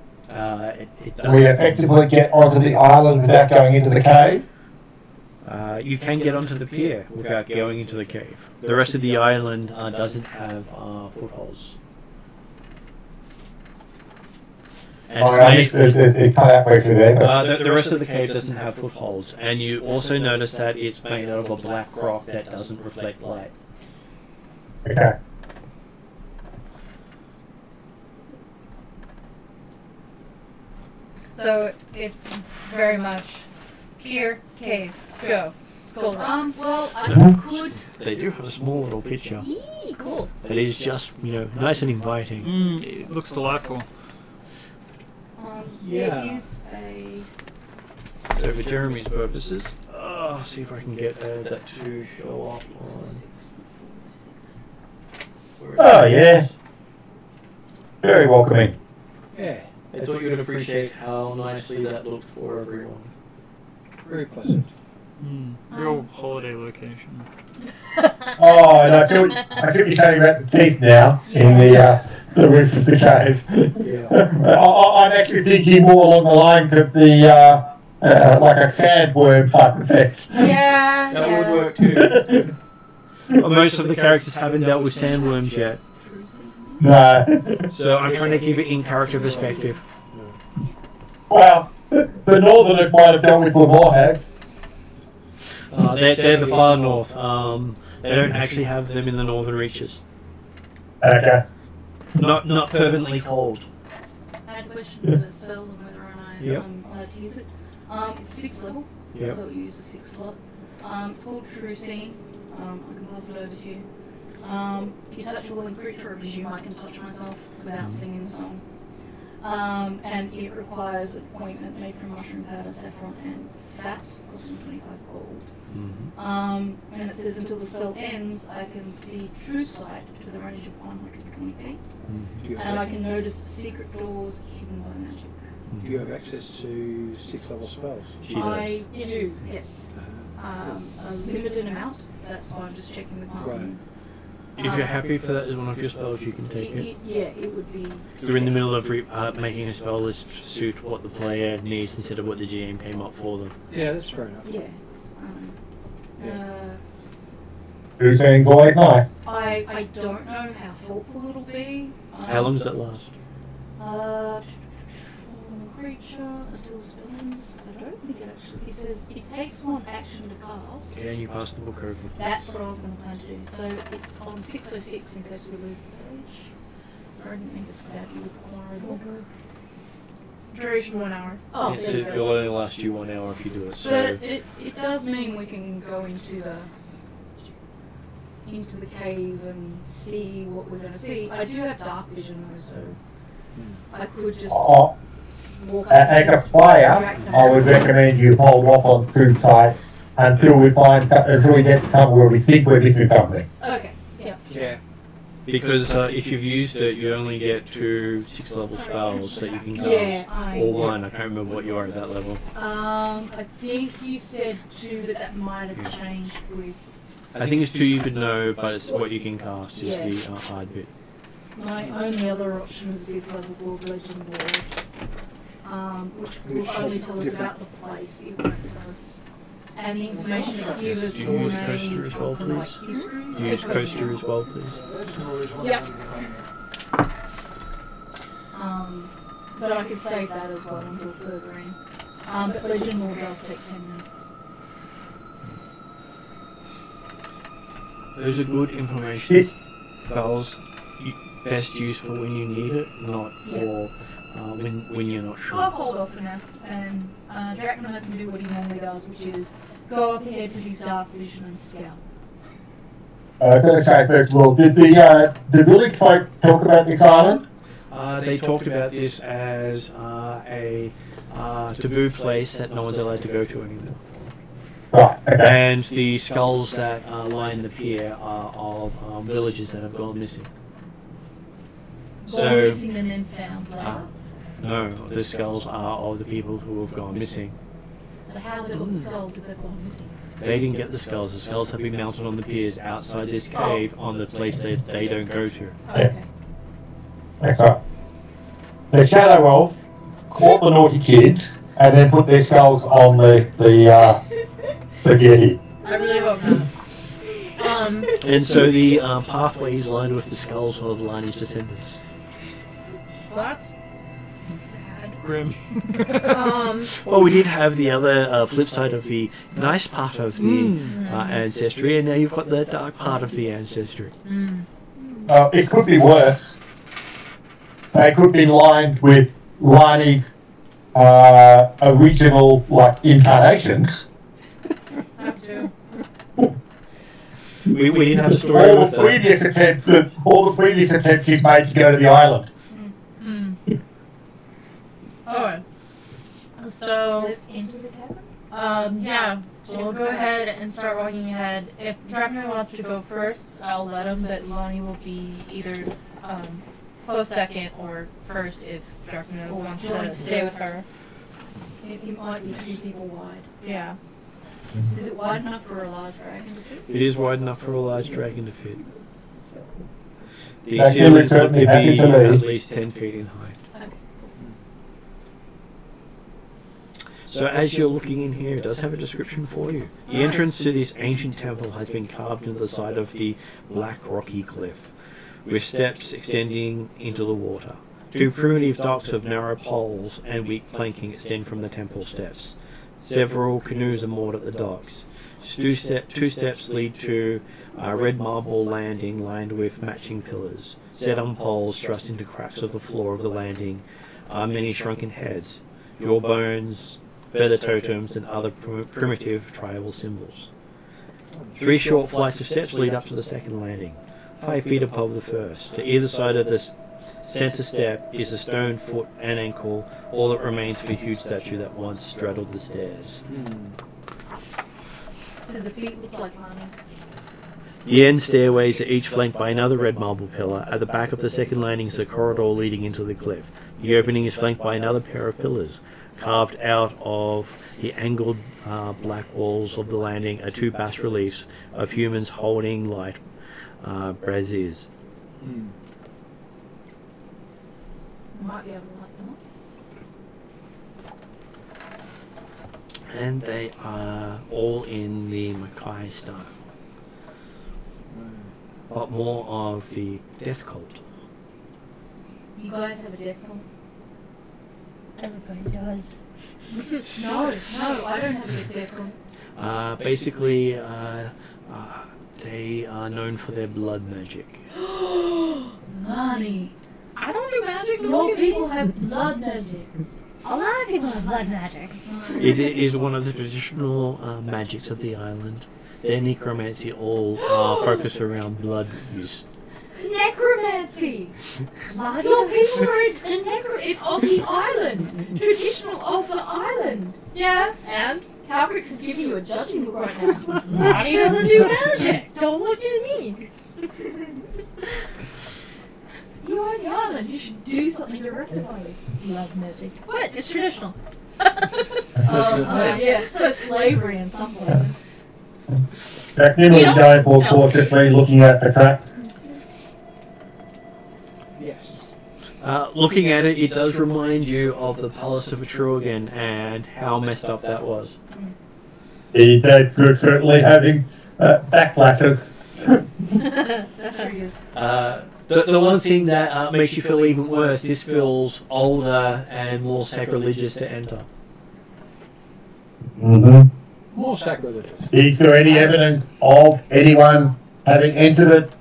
It We doesn't. effectively get onto the island without going into the cave. You can get onto the pier without going into the cave. The rest of the island doesn't have footholds. And it's made, It cut out way through there. But the rest of the cave doesn't have footholds, and you also notice that it's made out of a black rock that doesn't reflect light. okay. So it's very much pier, cave, go. Skull rock. Well, I No. could. They do have a small little picture Eee, cool. that is just, nice and inviting. It looks delightful. Yeah. There is a. So for Jeremy's purposes, see if I can get that to show up on. where it Oh, is. yeah. Very welcoming. Yeah. I thought you would appreciate how nicely that looked for everyone. Very pleasant. Real holiday location. Oh, and I feel you're saying about the teeth now in the the roof of the cave. Yeah. I'm actually thinking more along the lines of the like a sandworm type effect. Yeah, That yeah. would work too. Well, most of the characters haven't dealt with sandworms yet, No. So I'm trying to keep it in character perspective. Well, the Northerners might have dealt with Lamorhags. They're the far north. They don't actually have them in the northern reaches. Okay. Not permanently cold. I had a question for the spell and whether or not Yep. I'm allowed to use it. It's 6th level, Yep. so it uses 6th slot. It's called True Seeing. I can pass it over to you. If you touch a willing creature, I presume I can touch myself without singing the song. And it requires an appointment made from mushroom powder, saffron, and fat, costing 25 gold. And it says until the spell ends, I can see true sight to the range of 120 feet, and I can notice secret doors hidden by magic. Do you have access to 6th level spells? She does. I do, yes. A limited amount. That's why I'm just checking with Martin. If you're happy for that as one of your spells, you can take it. Yeah, it would be. You're in the middle of making a spell list suit what the player needs instead of what the GM came up for them. Yeah, that's fair enough. Yes. Who's saying Void? No. I don't know how helpful it'll be. How long does it last? Creature until the spell ends. I don't think it actually. It says it takes 1 action to cast. Can you pass the book over? That's what I was going to plan to do. So it's on 606 in case we lose the page. Sorry, I didn't mean to stab you with the corner of the book. Duration 1 hour. Oh, Yes, there you it'll go. only last you 1 hour if you do it. So But it does mean we can go into the cave and see what we're going to see. I do have dark vision though, so I could just Oh, walk up as a there, player, drag them I would recommend you hold off on too tight until we get to somewhere where we think we're missing something. Okay, yeah. Yeah. because if you've used it, you only get 2 6th level spells that you can cast. Yeah, Or 1. I can't remember what you are at that level. I think you said 2, but that might have changed with I think it's 2 you could know, but it's what you can cast is Yeah. the hard bit. my only other option is 5th level World Legend Ward, which will only tell us about the place. It won't tell us. And the information it gives us You will use name Coaster as well, from, like, please. history. Use Coaster as well, please. Yep. But I could save that as well until further in. But Legend Lore does take 10 minutes. Those are good information spells. Best used for when you need it, not for when you're not I'll sure. hold off for now. And Dracula can do what he normally does, which is go up ahead with his dark vision and scout. I was going to say first of all, did the village folk talk about this island? They talked about this as a taboo place that no one's allowed to go to anymore. Right. Okay. And the skulls that line the pier are of villages that have gone missing. Gone missing and then found later. No, the skulls are of the people who have gone missing. So how little the skulls if they've gone missing? They didn't get the skulls. The skulls have been mounted on the piers outside this cave on the place that they don't go to. Okay. That's right. The Shadow Wolf caught the naughty kids and then put their skulls on the Getty. I really hope not. And so the pathway is lined with the skulls of Lani's descendants. Well, that's sad. Grim. Well, we did have the other flip side of the nice part of the ancestry, and now you've got the dark part of the ancestry. It could be worse. They could be lined with Lani's original incarnations. Have to. We did have a story All with the previous attempts he's made to go to the island. Alright. So, Let's enter the cavern. yeah, we'll go ahead and start walking ahead. If Dracula wants to go first, I'll let him, but Lani will be either close second or first if Dracula wants to stay with her. It might be 2 people wide. Yeah. Is it wide enough for a large dragon to fit? It is wide enough for a large dragon to fit. The That ceilings is look to certainly happy be to me. at least 10 feet in height. Okay. So as you're looking in here, it does have a description for you. The entrance to this ancient temple has been carved into the side of the black rocky cliff, with steps extending into the water. Two primitive docks of narrow poles and weak planking extend from the temple steps. Several canoes are moored at the docks. Two steps lead to a red marble landing lined with matching pillars. Set on poles thrust into cracks of the floor of the landing are many shrunken heads, jawbones, feather totems, and other primitive tribal symbols. 3 short flights of steps lead up to the second landing, 5 feet above the first. To either side of this center step is a stone foot and ankle, all that remains of a huge statue that once straddled the stairs. Do the feet look like Lani's? The end stairways are each flanked by another red marble pillar. At the back of the second landing is a corridor leading into the cliff. The opening is flanked by another pair of pillars. Carved out of the angled black walls of the landing are 2 bas-reliefs of humans holding light braziers. Might be able to light them up. And they are all in the Mackay style, but more of the death cult. You guys have a death cult? Everybody does. No, I don't have a death cult. Basically, they are known for their blood magic. Lani, I don't do magic. your people have blood magic. A lot of people have blood magic. It is one of the traditional magics of the island. Their necromancy all focus around blood use. Necromancy! Lani Your people are into it's of the island. Traditional of the island. Yeah, and Calcrix is giving you a judging look right now. Lani doesn't do magic. Don't look at me. You are on the island. You should do something to rectify this blood magic. what? It's traditional. Yeah, so slavery in some places. Jack Newman You was don't- going for cautiously looking at the crack. Yes. Looking at it, it does remind you of the Palace of Atruaghin and how messed up that was. The dead could certainly having backlashes. Triggers. The one thing that makes you feel even worse, this feels older and more sacrilegious to enter. Mm-hmm. More sacrilegious. Is there any evidence of anyone having entered it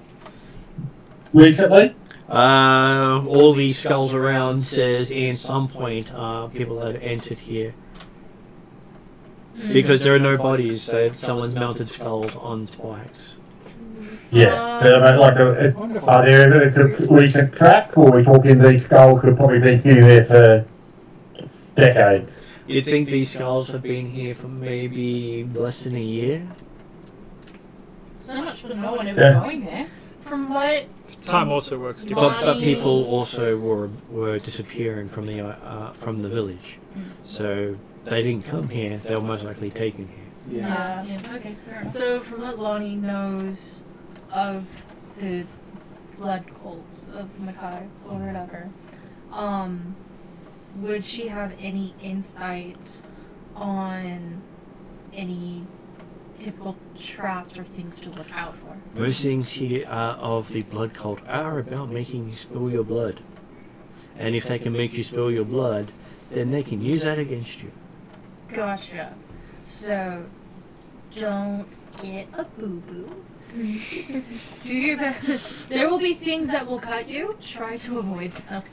recently? All these skulls around says in some point people have entered here. Because there are no bodies, so someone's mounted skulls on spikes. Yeah. Are there evidence of recent crack, or are we talking these skulls could probably be here there for decades? You'd think these skulls have been here for maybe less than a year? So much for no one ever Yeah. going there. From what? Time also works differently. But people also were disappearing from the village, so they didn't come here. They were most likely taken here. Yeah, okay, fair enough. So, from what Lani knows of the blood cults of Mackay or whatever, would she have any insight on any typical traps or things to look out for? Most things here of the blood cult are about making you spill your blood, and if they can make you spill your blood, then they can use that against you. Gotcha. So, don't get a boo-boo. Do your best. There will be things that will cut you. Try to avoid them.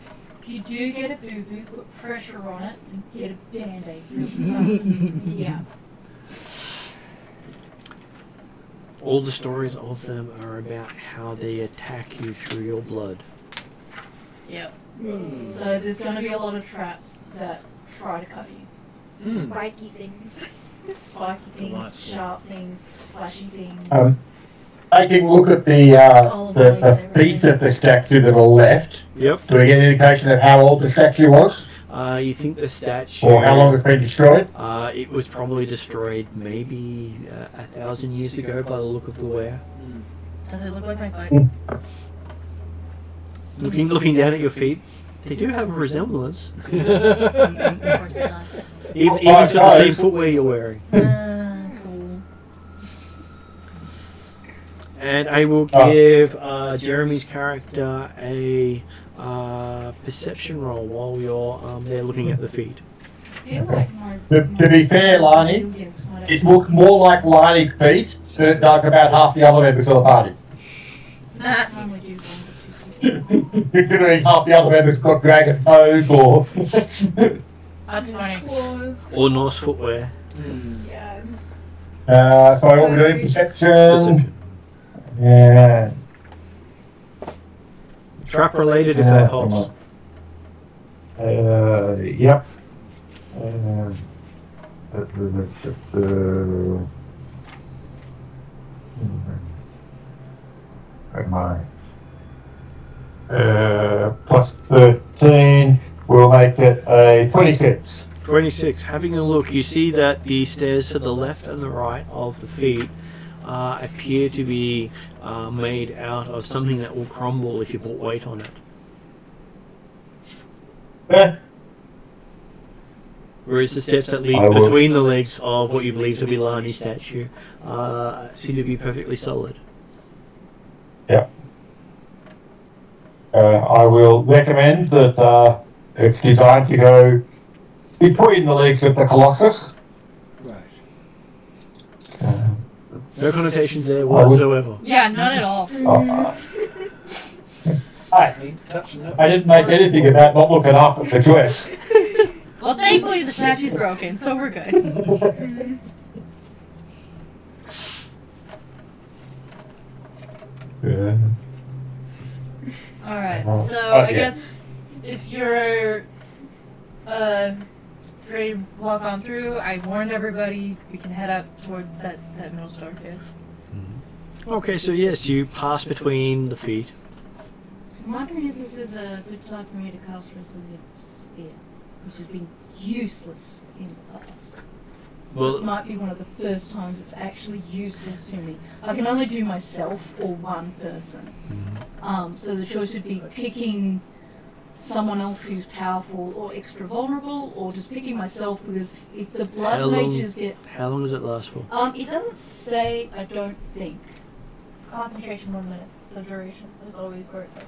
If you do get a boo-boo, put pressure on it and get a band-aid real fast. Yeah. All the stories of them are about how they attack you through your blood. Yep. So there's going to be a lot of traps that try to cut you. Spiky things. Spiky things, Delightful. sharp things, slashy things. Taking a look at the feet of the statue to the left, Yep. do we get an indication of how old the statue was? You think the statue... Or how long it's been destroyed? It was probably destroyed maybe 1,000 years ago by the look of the wear. Does it look like my foot? Looking down at your feet, they do have a resemblance. Of course not. Even it's got the same footwear you're wearing. Cool. And I will give Jeremy's character a perception roll while you're there looking at the feet. I feel like my To be fair, Lani, resilience might it looks more like Lani's feet than it does about half the other members of the party. Next time we do one or two. Considering half the other members got dragon toes or... That's funny. Claws. Or Norse footwear. Yeah. So what we're doing, perception. Perception. Yeah. Trap related if that helps. Yep. Plus 13 will make it a 26. 26. Having a look, you see that the stairs to the left and the right of the feet appear to be made out of something that will crumble if you put weight on it. Whereas the steps that lead between the legs of what you believe to be Lani's statue seem to be perfectly solid. Yeah. I will recommend that it's designed to go between the legs of the Colossus. Right. No connotations there whatsoever. Yeah, none at all. I didn't make anything about not looking up at the dress. Well, thankfully the statue's broken, so we're good. Alright, so I guess if you're ready to walk on through, I warned everybody we can head up towards that middle staircase. Okay, so yes, you pass between the feet. I'm wondering if this is a good time for me to cast Resilient Sphere, which has been useless in the past. Well, It might be one of the first times it's actually useful to me. I can only do myself or one person. So the choice would be picking someone else who's powerful or extra vulnerable, or just picking myself, because if the blood mages get... How long does it last for? It doesn't say, I don't think. Concentration 1 minute, so duration is always where it says.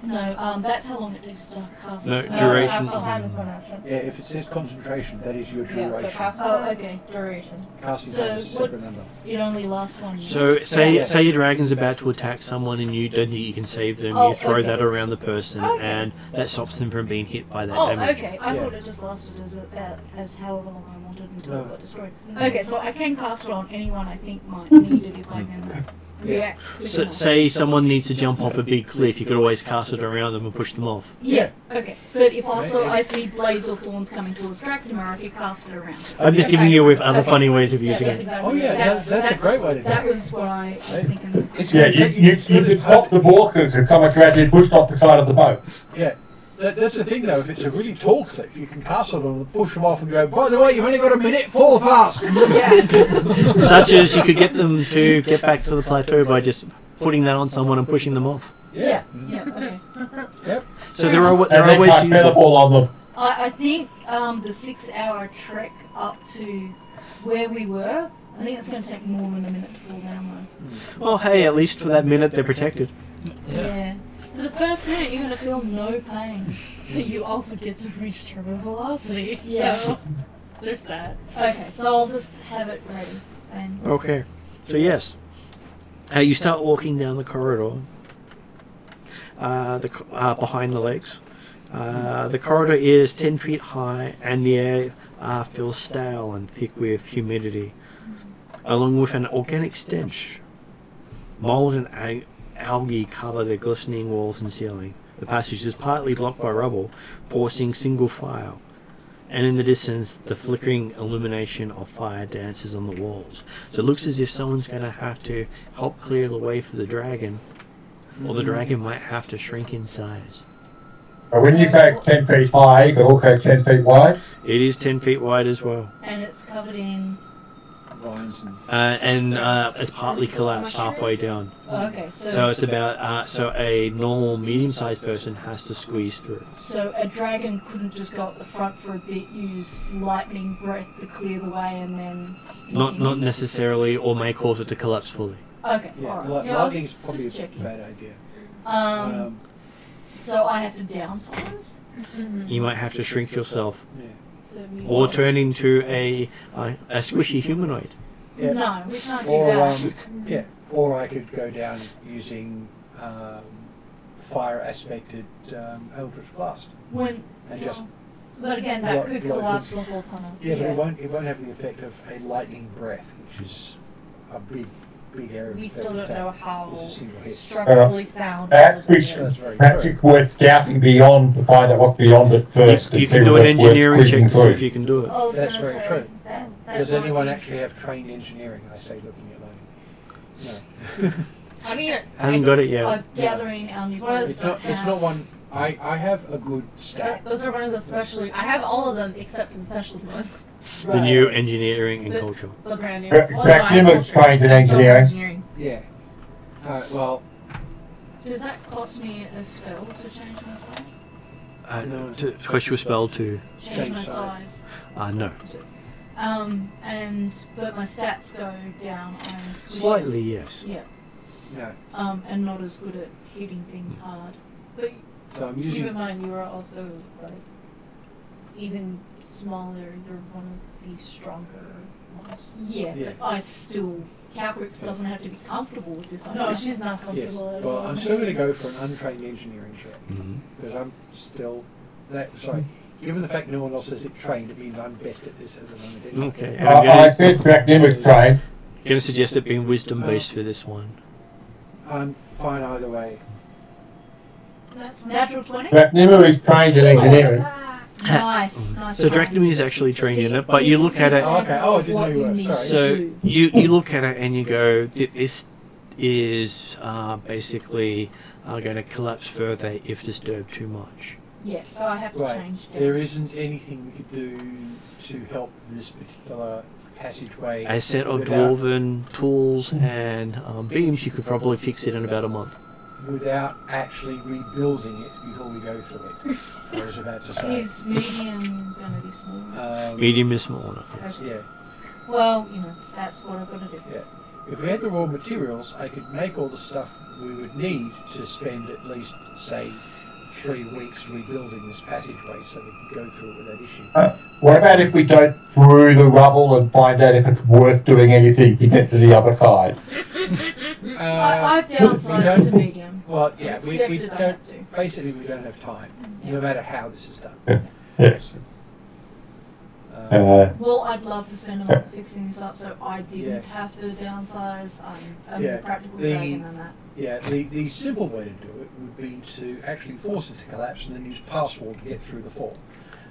No, that's how long it takes to cast No, a spell. duration. Casting time is 1 action. Yeah, if it says concentration, that is your Yeah, duration. so casting Oh, time, okay. duration. Casting So time is a what- separate number. It only lasts 1 minute. So say your dragon's about to attack someone and you don't think you can save them, Oh, you throw okay. that around the person Okay. and that stops them from being hit by that Oh, damage. okay. I Yeah. thought it just lasted as however long I wanted until No. it got destroyed. Okay, so I can cast it on anyone I think might need it if I can react. So, quick say someone needs to jump off a big cliff, you could always cast it around them and push them off. Yeah, okay. But if also I see blades or thorns coming towards Dracnimar, I could cast it around. I'm just giving you with other funny ways of using That's it. exactly Oh yeah, that's a great way to do That it. was what I was thinking. It's Yeah, gonna you take you through could stop the walkers and someone gradually pushed off the side of the boat. Yeah. That's the thing though, if it's a really tall cliff, you can cast it on them, push them off and go, by the way, you've only got a minute, fall fast! Such as you could get them to get back to the plateau by just putting that on someone and pushing them off. Yeah, okay. Yep. So there are And then ways cast to use it. featherball on them. I think the 6-hour trek up to where we were, I think it's going to take more than a minute to fall down though. Well, hey, at least for that minute they're protected. Yeah. For the first minute, you're going to feel no pain. But you also get to reach terminal velocity. Yeah. So there's that. Okay, so I'll just have it ready. And Okay. So yes, you start walking down the corridor. Behind the legs. The corridor is 10 feet high, and the air feels stale and thick with humidity, along with an organic stench. Mold and algae cover the glistening walls and ceiling. The passage is partly blocked by rubble, forcing single file. And in the distance, the flickering illumination of fire dances on the walls. So it looks as if someone's going to have to help clear the way for the dragon, or the dragon might have to shrink in size. But when you say 10 feet high, but also 10 feet wide, It is 10 feet wide as well. it's covered in vines and it's partly collapsed halfway down. Okay, So it's about so a normal medium-sized person has to squeeze through. So a dragon couldn't just go up the front for a bit, use lightning breath to clear the way, and then Not necessarily, or may cause it to collapse fully. Okay, Yeah, alright. Yeah, I was lightning's probably just a checking. bad idea. So I have to downsize. You might have to shrink yourself, Yeah. So me- or turn into a squishy humanoid. Yeah. No, we can't do Or that. yeah, or I could go down using fire aspected Eldritch Blast. When, And just but again, that Block- could block collapse it. the whole tunnel. Yeah, but it won't have the effect of a lightning breath, which is a big area. We of still don't attack. know how It's a single hit. structurally sound all of Which this That's is. very magic worth scouting beyond to find out what's beyond it first. You to can see do an what's worth engineering check squeezing to see through. if you can do it. I was That's gonna very say, true. that Does might anyone be- actually have trained engineering? I say, looking at Lani. No. I mean, Hasn't got it yet. gathering our It's one of It's not one. I have a good stack. those are one of the specialty. I have all of them except for the specialty ones. The new engineering and The- culture. The brand new. Jack Well, no, I have Nimmer's culture. trained in I still have engineering. Yeah. Well, Does that cost me a spell to change my size? No. To cost you a spell to. Change my Change size. size. No. But my stats go down on squishing. Slightly, yes. Yeah. no. And not as good at hitting things hard. But So I'm keep using. in mind, you are also like even smaller. You're one of the stronger ones. Yeah, Yeah. but I still. Calcrix doesn't have to be comfortable with this idea. No, she's not Yes. comfortable at Well, all. I'm still going to go for an untrained engineering check Mhm. because I'm still that. Sorry. Given the fact no one else has it trained, it means I'm best at this at the moment. Anyway. Okay, and I'm I gonna, said Jack Nimmer's trained. gonna suggest it being wisdom based for this one. I'm fine either way. Natural 20? Jack Nimmer is trained in engineering. Nice, nice. So Drachnum is actually trained in it, but you look at it. Oh, okay. Oh, I didn't know you were. Sorry. So you look at it and you go, this is basically going to collapse further if disturbed too much. Yeah, so I have to Right. change down. There isn't anything we could do to help this particular passageway. A set of without- dwarven tools and beams, you could probably fix it in about a month. without actually rebuilding it before we go through it. I was about to say. Is medium going to be small? Medium is small enough, yes. Yeah. Well, that's what I've got to do. Yeah. If we had the raw materials, I could make all the stuff we would need to spend at least, say, 3 weeks rebuilding this passageway so we could go through it without issue. What about if we go through the rubble and find out if it's worth doing anything to get to the other side? I've we downsized don't- to medium. Well, yeah, we Accepted I don't. have to. Basically, we don't have time, Yeah. no matter how this is done. Yes. Well, I'd love to spend a month fixing this up so I didn't Yeah. have to downsize. I'm a Yeah, more practical the- dragon than that. Yeah, the simple way to do it would be to actually force it to collapse and then use pass wall to get through the fall.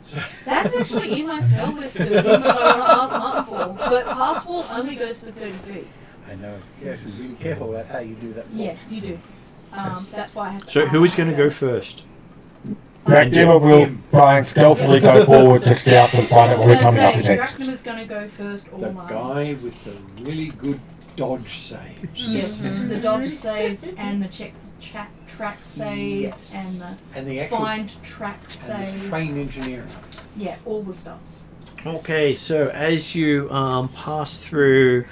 So That's actually in my spell list of things that I want to ask Martin for. But passwall only goes for 30 feet. I know you have to be really careful about how you do that. Fall. Yeah, you do. That's why I have to So ask who is going to about go it. first? Jack Nimmer will try and stealthily go forward to scout and find I out was what we're going to coming up say, against. Drachnum is going to go first or The Lani. guy with the really good dodge saves. Yes, the dodge saves and the track saves Yes. and the And the actual find track and saves. the train engineering. Yeah, all the stuffs. Okay, so as you pass through,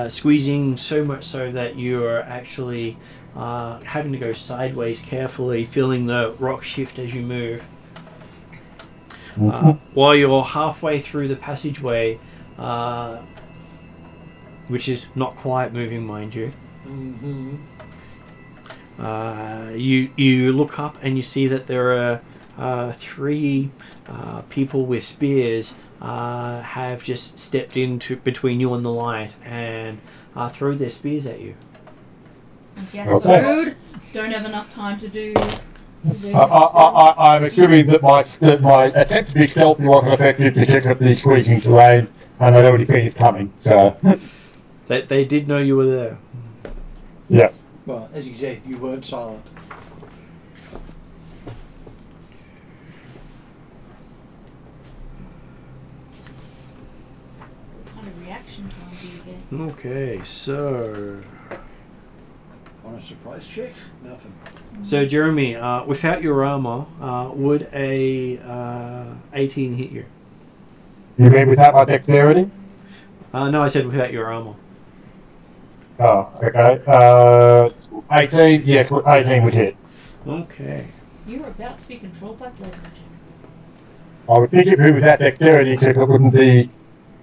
squeezing so much so that you are actually having to go sideways carefully, feeling the rock shift as you move. While you're halfway through the passageway, which is not quite moving, mind you, Mm-hmm. you look up and you see that there are 3 people with spears have just stepped into between you and the light and throw their spears at you. Yes, Okay. rude. Don't have enough time to do. I'm assuming that my attempt to be stealthy wasn't effective because of the squeezing terrain, and I'd already seen it coming. So, They did know you were there. yeah. Well, as you said, you weren't silent. Kind of reaction time do you get? Okay, so On a surprise check, nothing. so Jeremy, without your armor, would a 18 hit you? You mean without my dexterity? No, I said without your armor. Oh, okay. 18, yes, 18 would hit. Okay. You're about to be controlled by blood magic. I would think if it was that dexterity check, I wouldn't be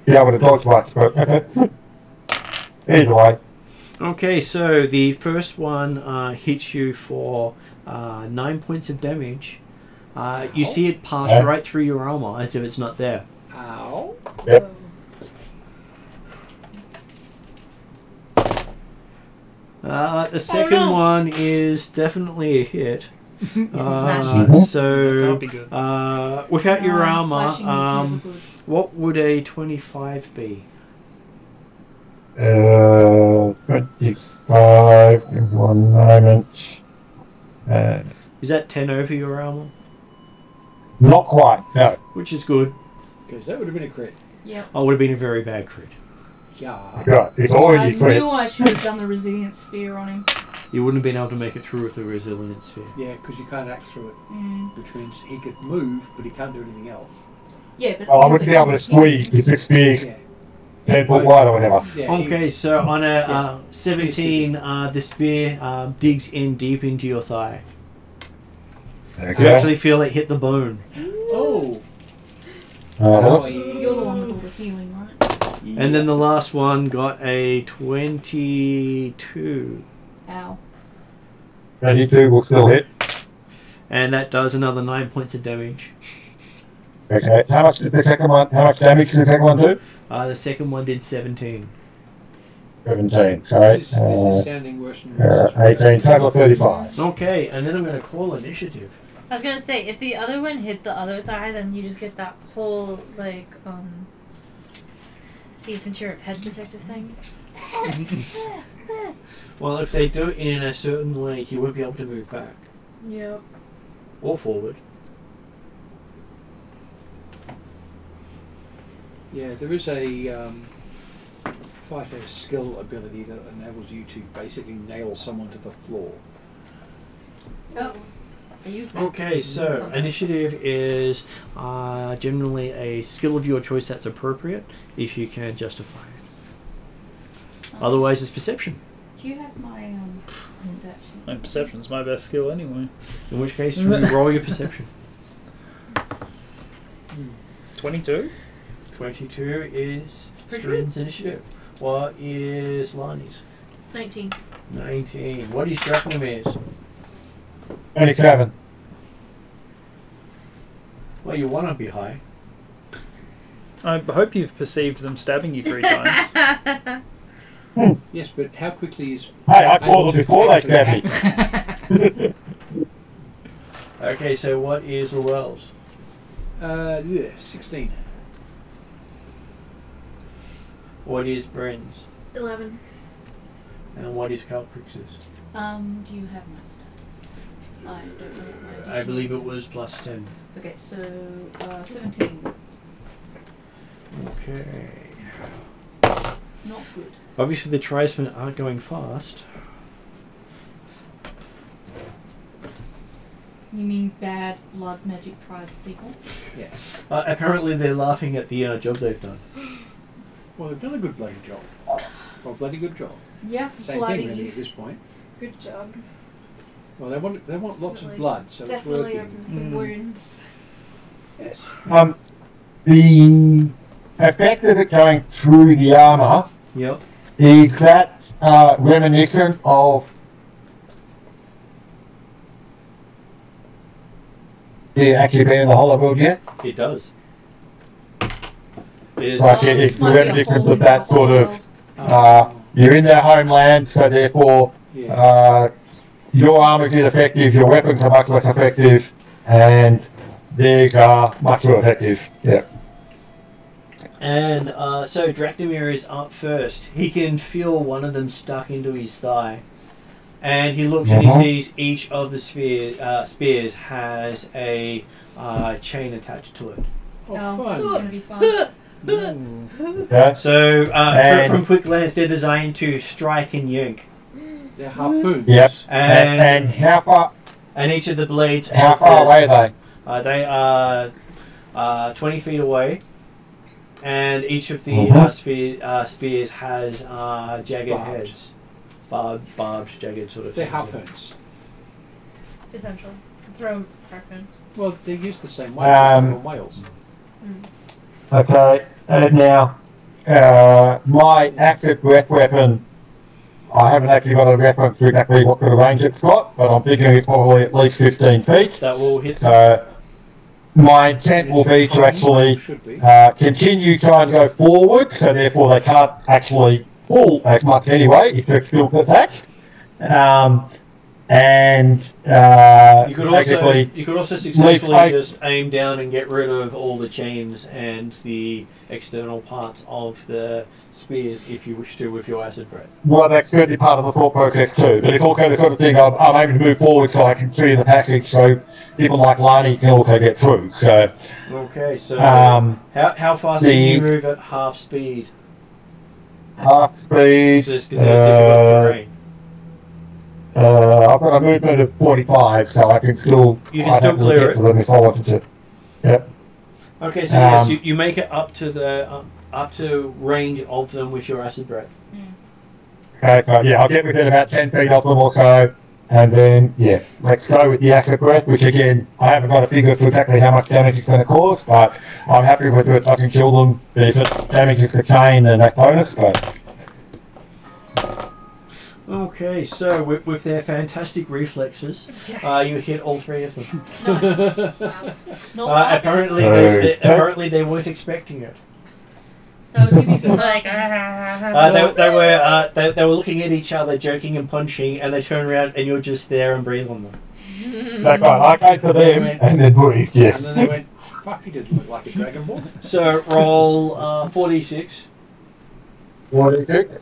able to dodge much, but okay. Either way. Okay, so the first one hits you for 9 points of damage. You see it pass Yeah. right through your armor as if it's not there. Ow. Yep. The second one is definitely a hit. flashing. So, Can't be good. without your Flashing is armor, never good. what would a 25 be? 25 in 1 moment. Is that 10 over your armor? Not quite, no. Which is good. Because that would have been a crit. Yep. Oh, would have been a very bad crit. Yeah. Right, it's I already crit. knew I should have done the resilience sphere on him. You wouldn't have been able to make it through with the resilience sphere. Yeah, because you can't act through it. Mm. Which means he could move, but he can't do anything else. Yeah, but Oh, I wouldn't be able to squeeze the 6 spears Yeah. 10 foot wide or whatever. Yeah, Okay, so on a Yeah. 17, the spear digs in deep into your thigh. You Okay. actually feel it hit the bone. Oh. Uh, You're the one with all the healing, right? And then the last one got a 22. Ow. 22 will still hit. And that does another 9 points of damage. Okay. How much did the second one? How much damage did the second one do? The second one did 17. 17. Sorry. This is sounding worse and worse. 18. Total of 35. Okay, and then I'm going to call initiative. I was gonna say, if the other one hit the other thigh, then you just get that whole, like, Ace Ventura head protective thing. Well, if they do it in a certain way, you won't be able to move back. Yep. Or forward. Yeah, there is a fighter skill ability that enables you to basically nail someone to the floor. Oh. I use that. Okay, so initiative is generally a skill of your choice that's appropriate if you can justify it. Otherwise, it's perception. Do you have my stat sheet? My perception's my best skill anyway. In which case, roll your perception. 22? 22 is Pretty Strin's initiative. What is Lani's? 19. 19. What is Draconimir's? 27. Well, you want to be high. I hope you've perceived them stabbing you 3 times. Yes, but how quickly is... Hey, I called them before they stabbed me. Okay, so what is Laurel's? Yeah, 16. What is Bryn's? 11. And what is Calcrix's? Do you have my stats? I don't know what my addition I believe is. it was plus 10. Okay, so 17. Okay. Not good. Obviously, the tribesmen aren't going fast. You mean bad blood magic tribes people? Yeah. Apparently, they're laughing at the job they've done. Well, they've done a good bloody job. Well, bloody good job. Yeah, Same bloody thing, really, at this point. good job. Well, they want lots of Definitely- blood, so it's Definitely working. opened some wounds. Yes. The effect of it going through the armour, Yep. is that reminiscent of actually been in the Hollow World yet? It does. It is. Right. Oh, it's this might be a reminiscent whole of that new sort of- world. You're in their homeland, so therefore Yeah. your armour's ineffective, your weapons are much less effective, and theirs are much more effective. Yeah. And so Dracnomir is up first. He can feel one of them stuck into his thigh. And he looks and he sees each of the spears has a chain attached to it. Oh, Oh, fun. this is going to be fun. Okay. So, And- from quick glance, they're designed to strike and yank. They're harpoons. Yep. And, And how far? and each of the blades. How of far this- away are they? They are 20 feet away, and each of the spears has jagged Barbed. heads, barbed, jagged sort of. They're things. harpoons. Essentially. Throw harpoons. Well, they're used the same way as the whales. Okay. Now, my active breath weapon. I haven't actually got a reference to exactly what sort of range it's got, but I'm thinking it's probably at least 15 feet. That will hit. So my intent will be to actually Should be. continue trying to go forward, so therefore they can't actually pull as much anyway if they're still attached. You could also successfully leave- just aim down and get rid of all the chains and the external parts of the spears if you wish to with your acid breath. well, that's certainly part of the thought process too, but it's also the sort of thing I'm aiming to move forward so I can see the passage so people like Lani can also get through. So, Okay, so um, how fast can you move at half speed? half speed. Is this considered difficult terrain? I've got a movement of 45, so I can still. You can still clear get it. to them if I wanted to. Yep. Okay, so yes, you make it up to the up to range of them with your acid breath. Okay, so yeah, I'll get within about 10 feet of them or so, and then yeah, let's go with the acid breath, which again I haven't got a figure for exactly how much damage it's going to cause, but I'm happy with it. I can kill them. If it damages the chain, then that's bonus. But Okay, so with their fantastic reflexes, you hit all three of them. Not Apparently they weren't expecting it. No, too busy like, They were looking at each other, joking and punching, and they turn around and you're just there and breathe on them. that's right. I go for them and then breathe. Yes. And then they went, fuck, he didn't look like a Dragon Ball. So roll 4d6. 46.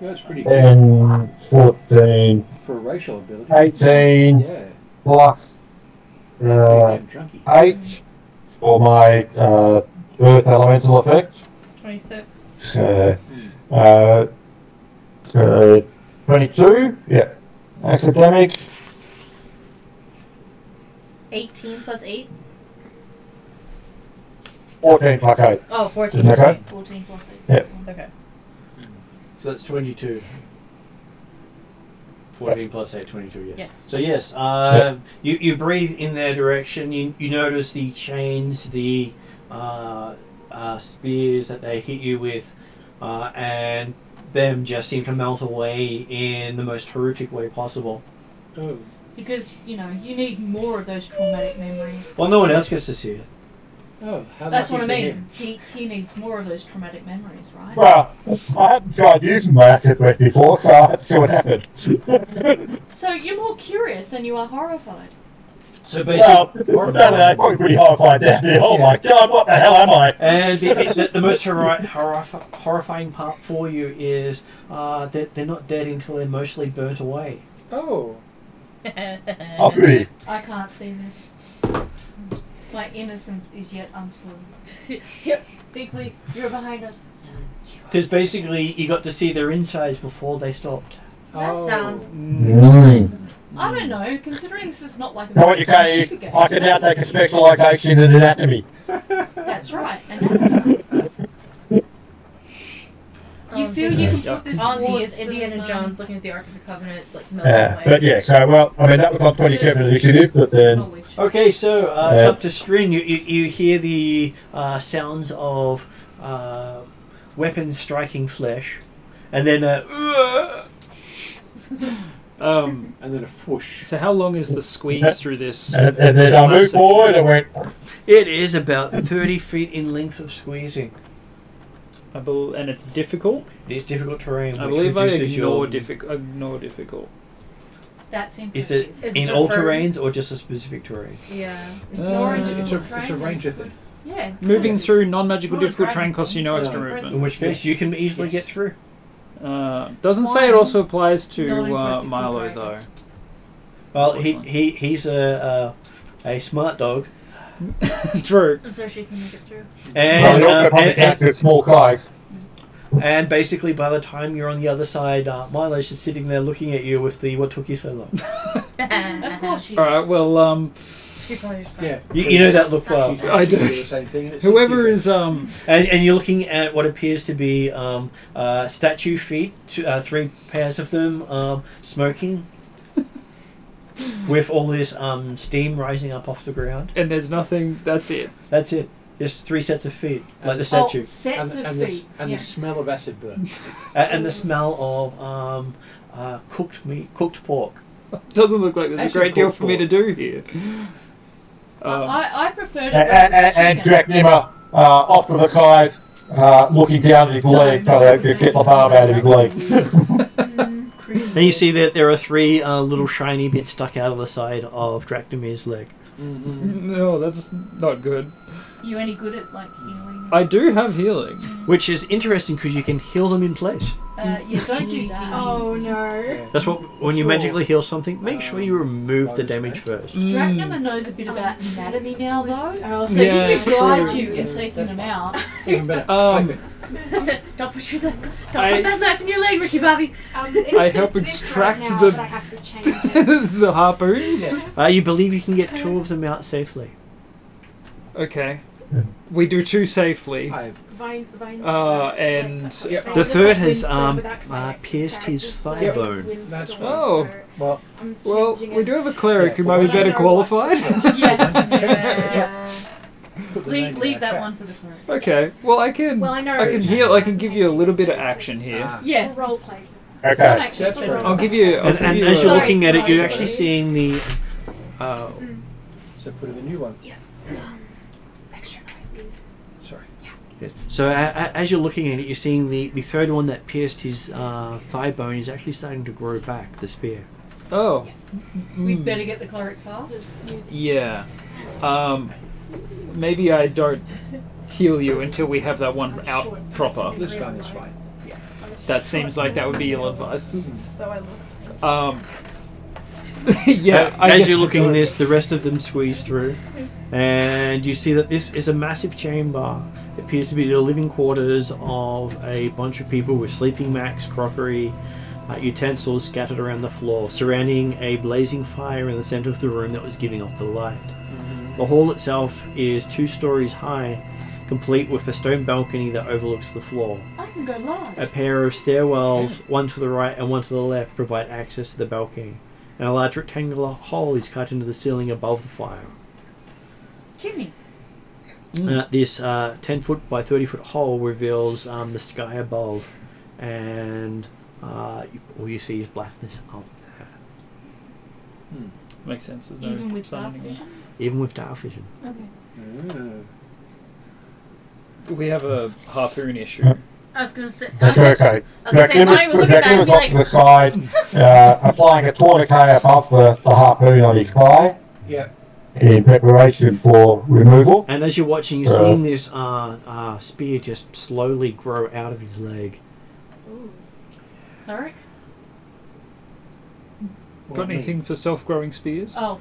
That's pretty good. And 14, For a racial ability. 18 Yeah. plus Pretty damn chunky. 8 for my earth elemental effect. 26. So, 22, yeah. Academic, 18 plus 8? 14 plus 8. Oh, 14 Isn't that plus okay? 8. 14 plus 8. Yeah. Okay. So that's 22. 14 plus 8, 22, yes. Yes. So yes, you breathe in their direction. You notice the chains, the spears that they hit you with, and them just seem to melt away in the most horrific way possible. Oh. Because, you need more of those traumatic memories. Well, no one else gets to see it. Oh, how That's what I lucky for mean. him. He needs more of those traumatic memories, right? Well, I hadn't tried using my acid breath before, so I had to see what happened. So you're more curious than you are horrified. So basically, Well, I'm probably pretty horrified down there. Oh my god, what the hell am I? and the most horrifying part for you is that they're not dead until they're mostly burnt away. Oh. Oh, really? I can't see this. My innocence is yet unspoiled. Yep, Dinkley, you're behind us. Because basically, you got to see their insides before they stopped. That Oh. sounds I don't know, considering this is not like a So what you say scientific is, I can now game. take a specialisation in anatomy. That's right. And you feel you can put this on the towards Indiana some, Jones looking at the Ark of the Covenant, like melting away. But yeah, so well, I mean that was on 27 initiative, but then knowledge. Okay, so it's up to Strin. You hear the sounds of weapons striking flesh, and then And then a whoosh. So how long is the squeeze through this? and then I moved forward and went. it is about 30 feet in length of squeezing. And it's difficult. It is difficult terrain. I which believe I reduces ignore your- ignore difficult. That's Is impressive. it It's in all preferred. terrains or just a specific terrain? Yeah. It's Uh, an orange It's a terrain, ranger it's thing. good. Yeah. Moving it's- through non-magical it's not a difficult dragon terrain costs you no thing, extra so movement. In which case, you can easily get through. Doesn't say it Fine. also applies to Not impressive Milo terrain. though. Well, he's a smart dog. True. So she can make it through. And, Well, you're probably down to small guys. and basically, by the time you're on the other side, Milo's just sitting there looking at you with the "What took you so long?" Of course she is. All right. Well, She probably just Yeah. You know that look well. I do. The same thing, and it's whoever 60 is And you're looking at what appears to be statue feet, 3 pairs of them, smoking, with all this steam rising up off the ground. and there's nothing. That's it. That's it. Just 3 sets of feet, like the Oh, statue. sets of and feet. the Yeah. smell of acid burn. And the smell of cooked meat, cooked pork. Doesn't look like there's a Actually, great deal cool for me to do here. I prefer to go And with chicken. Dracnima off to the side, looking down at his leg, trying to get the barb out of his leg. And you see that there are 3 little shiny bits stuck out of the side of Dracnimir's leg. No, that's not good. You any good at like healing? I do have healing. Which is interesting because you can heal them in place. Yeah, don't do that. Oh no. That's what, when you Sure. magically heal something, make sure you remove the bonus, damage mate. first. Dracnima knows a bit about anatomy now, though. Oh, So Yeah, he could guide true. you in taking them out. Even better. Don't push your don't I- put that knife in your leg, Ricky Bobby. I help extract now, the- but I have to change it. The harpoons. You believe you can get 2 of them out safely. Okay. We do 2 safely. I've Vine, And Yep. The third has pierced his thigh bone. That's fine. Oh. well, Well, we do have a cleric Yeah, who might be well, better qualified. Yeah. put the name in Leave our that chat. one for the cleric. Okay. Well, I can. Well, I know. I can heal. I can give you a little bit of action here. Ah. Yeah. Role play. Some Okay. action. That's some fair. roll. I'll give you. I'll And, give and you as a- you're Sorry, looking at it, you're sorry. actually seeing the... So put in a new one. Extra pricey. Sorry. Yes. So as you're looking at it, you're seeing the third one that pierced his thigh bone is actually starting to grow back, the spear. Oh. We'd better get the cleric fast. Yeah. Maybe I don't heal you until we have that one out proper. This gun is fine. That seems like that would be ill advised. So I love Yeah. I As guess you're I looking at don't. this, the rest of them squeeze through. And you see that this is a massive chamber. It appears to be the living quarters of a bunch of people with sleeping mats, crockery, utensils scattered around the floor, surrounding a blazing fire in the center of the room that was giving off the light. The hall itself is 2 stories high, complete with a stone balcony that overlooks the floor. I can go large. A pair of stairwells, one to the right and one to the left, provide access to the balcony. And a large rectangular hole is cut into the ceiling above the fire. Chimney. This 10-foot by 30-foot hole reveals the sky above, and all you see is blackness up there. Makes sense. There's no Even with sun dark anymore. vision? Even with dark vision. Okay. We have a harpoon issue. I was gonna say. That's okay. I was gonna say, Bonnie would look at that and be off like, to the side, applying a tourniquet above the harpoon on his thigh Yeah. in preparation for removal. And as you're watching, you're seeing this spear just slowly grow out of his leg. Cleric? Got anything for self-growing spears? Oh.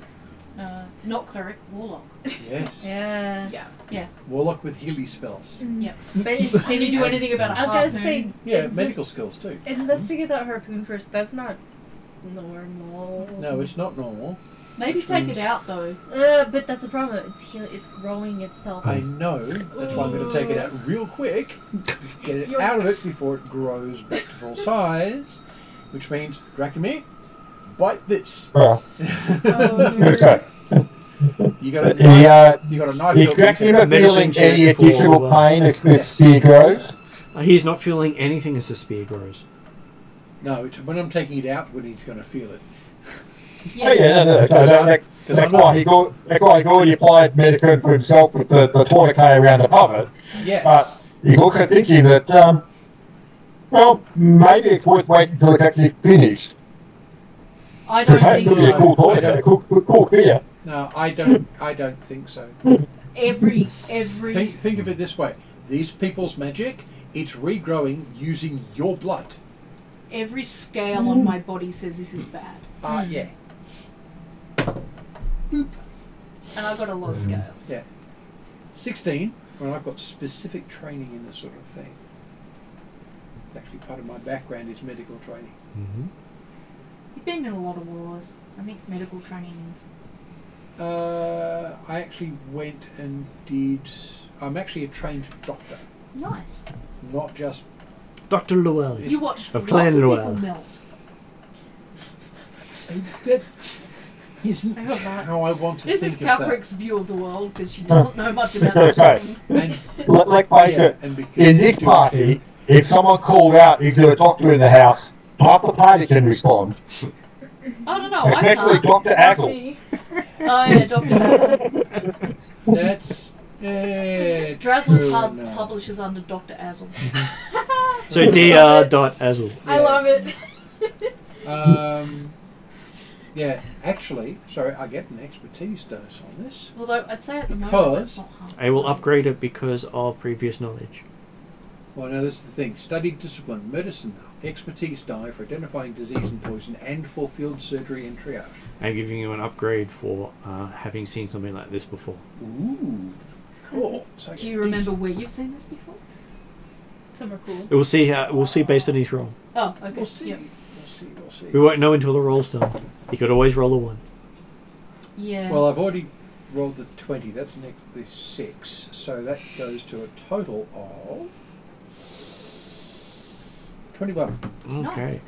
Not cleric, warlock. Yes. yeah. Warlock with healy spells. Yep. But it's, Can you do anything about a I was gonna harpoon? say, Yeah, medical skills too. Investigate that harpoon first. That's not normal. No, it's not normal. Maybe take it out though. But that's the problem. It's growing itself. I know. That's why I'm going to take it out real quick. Get it out of it before it grows back to full size. Which means, Dracomir, bite this. Well, okay. You got a He, knife. You got a knife. is built into Dracula it. Medicine feeling check any before, additional pain as the spear grows? He's not feeling anything as the spear grows. No, it's when I'm taking it out when he's going to feel it. Oh yeah, no. That's why he already applied medicine for himself with the tourniquet around above it. Yes. But he's also thinking that, well, maybe it's worth waiting until it's actually finished. I don't Hey, it think could be a so. cool tourniquet, cool spear. No, I don't think so. Every Think of it this way. These people's magic, it's regrowing using your blood. every scale on my body says this is bad. Yeah. boop. And I got a lot of scales. Yeah. 16, when I've got specific training in this sort of thing. Actually, part of my background is medical training. Mm-hmm. You've been in a lot of wars. I think medical training is. I actually went and did. I'm actually a trained doctor, Nice. not just. Dr. Llewellyn. You watched Of lots Clan of people Llewellyn. melt. That isn't I got that. how I want to This is think of that. Calcrick's view of the world because she doesn't know much about Okay. the And, Let's face yeah, it, and because in you this do- party, if someone called out, is there a doctor in the house, half the party can respond. I don't know. I Especially can't. Dr. Not Aggle. me. Oh yeah, Dr. Hazel. That's Drazzle true Pub enough. publishes under Dr. Azel. So dr.azel. I love it. Yeah, actually, sorry, I get an expertise dose on this. Although I'd say at the moment Because- that's not hard. I will upgrade it because of previous knowledge. Well, no, this is the thing. Studied discipline, medicine, expertise die for identifying disease and poison, and for field surgery and triage. I'm giving you an upgrade for having seen something like this before. Ooh, cool. So I Do get you remember decent- where you've seen this before? Some are cool. We'll see. We'll see based on each roll. Oh, okay. We'll see. Yep. We'll see. We'll see. We won't know until the roll's done. You could always roll a 1. Yeah. Well, I've already rolled the 20. That's next the 6. So that goes to a total of 21. Okay.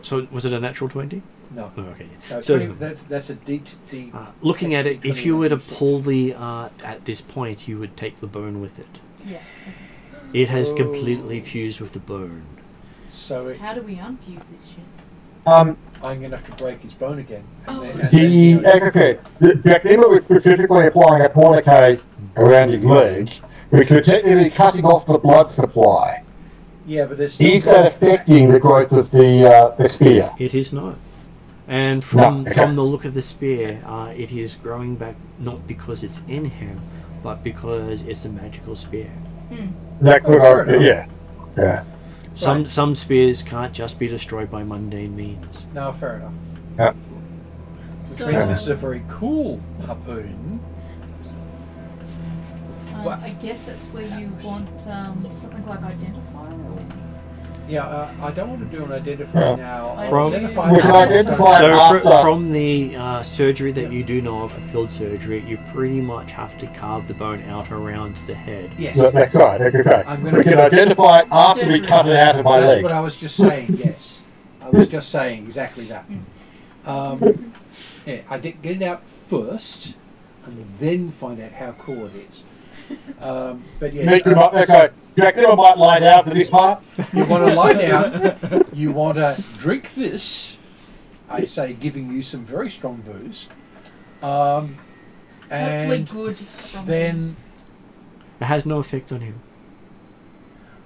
So was it a natural 20? No. Oh, okay. No, So 20, that's a D. looking at it, if you were to 21. pull the at this point, you would take the bone with it. yeah. It has Oh. completely fused with the bone. So it, How do we unfuse this shit? I'm going to have to break his bone again. Oh. The etiquette, Jack Nimmer was specifically applying a tourniquet around his legs, which was technically cutting off the blood supply. Yeah, but there's still Is that affecting the growth of the spear? It is not. And from okay. from the look of the spear, it is growing back not because it's in him, but because it's a magical spear. That could, fair enough. yeah. Some spears can't just be destroyed by mundane means. No, fair enough. Yeah. Which So, means this is a very cool harpoon. I guess that's where you want something like identifier. Or... Yeah, I don't want to do an identify Yeah. now. From- Identify We can now. identify So after. from the surgery that you do know of, field surgery, you pretty much have to carve the bone out around the head. Yes. That's right, that's okay. I'm gonna We can do- identify it after we cut it out of my That's leg. what I was just saying, yes. I was just saying exactly that. Yeah, I did get it out first and then find out how cool it is. But yes, Make them up, okay. Jack Nimmer might lie down for this part. you want to lie down, you want to drink this, I say giving you some very strong booze, Hopefully and good. strong then, booze. It has no effect on him.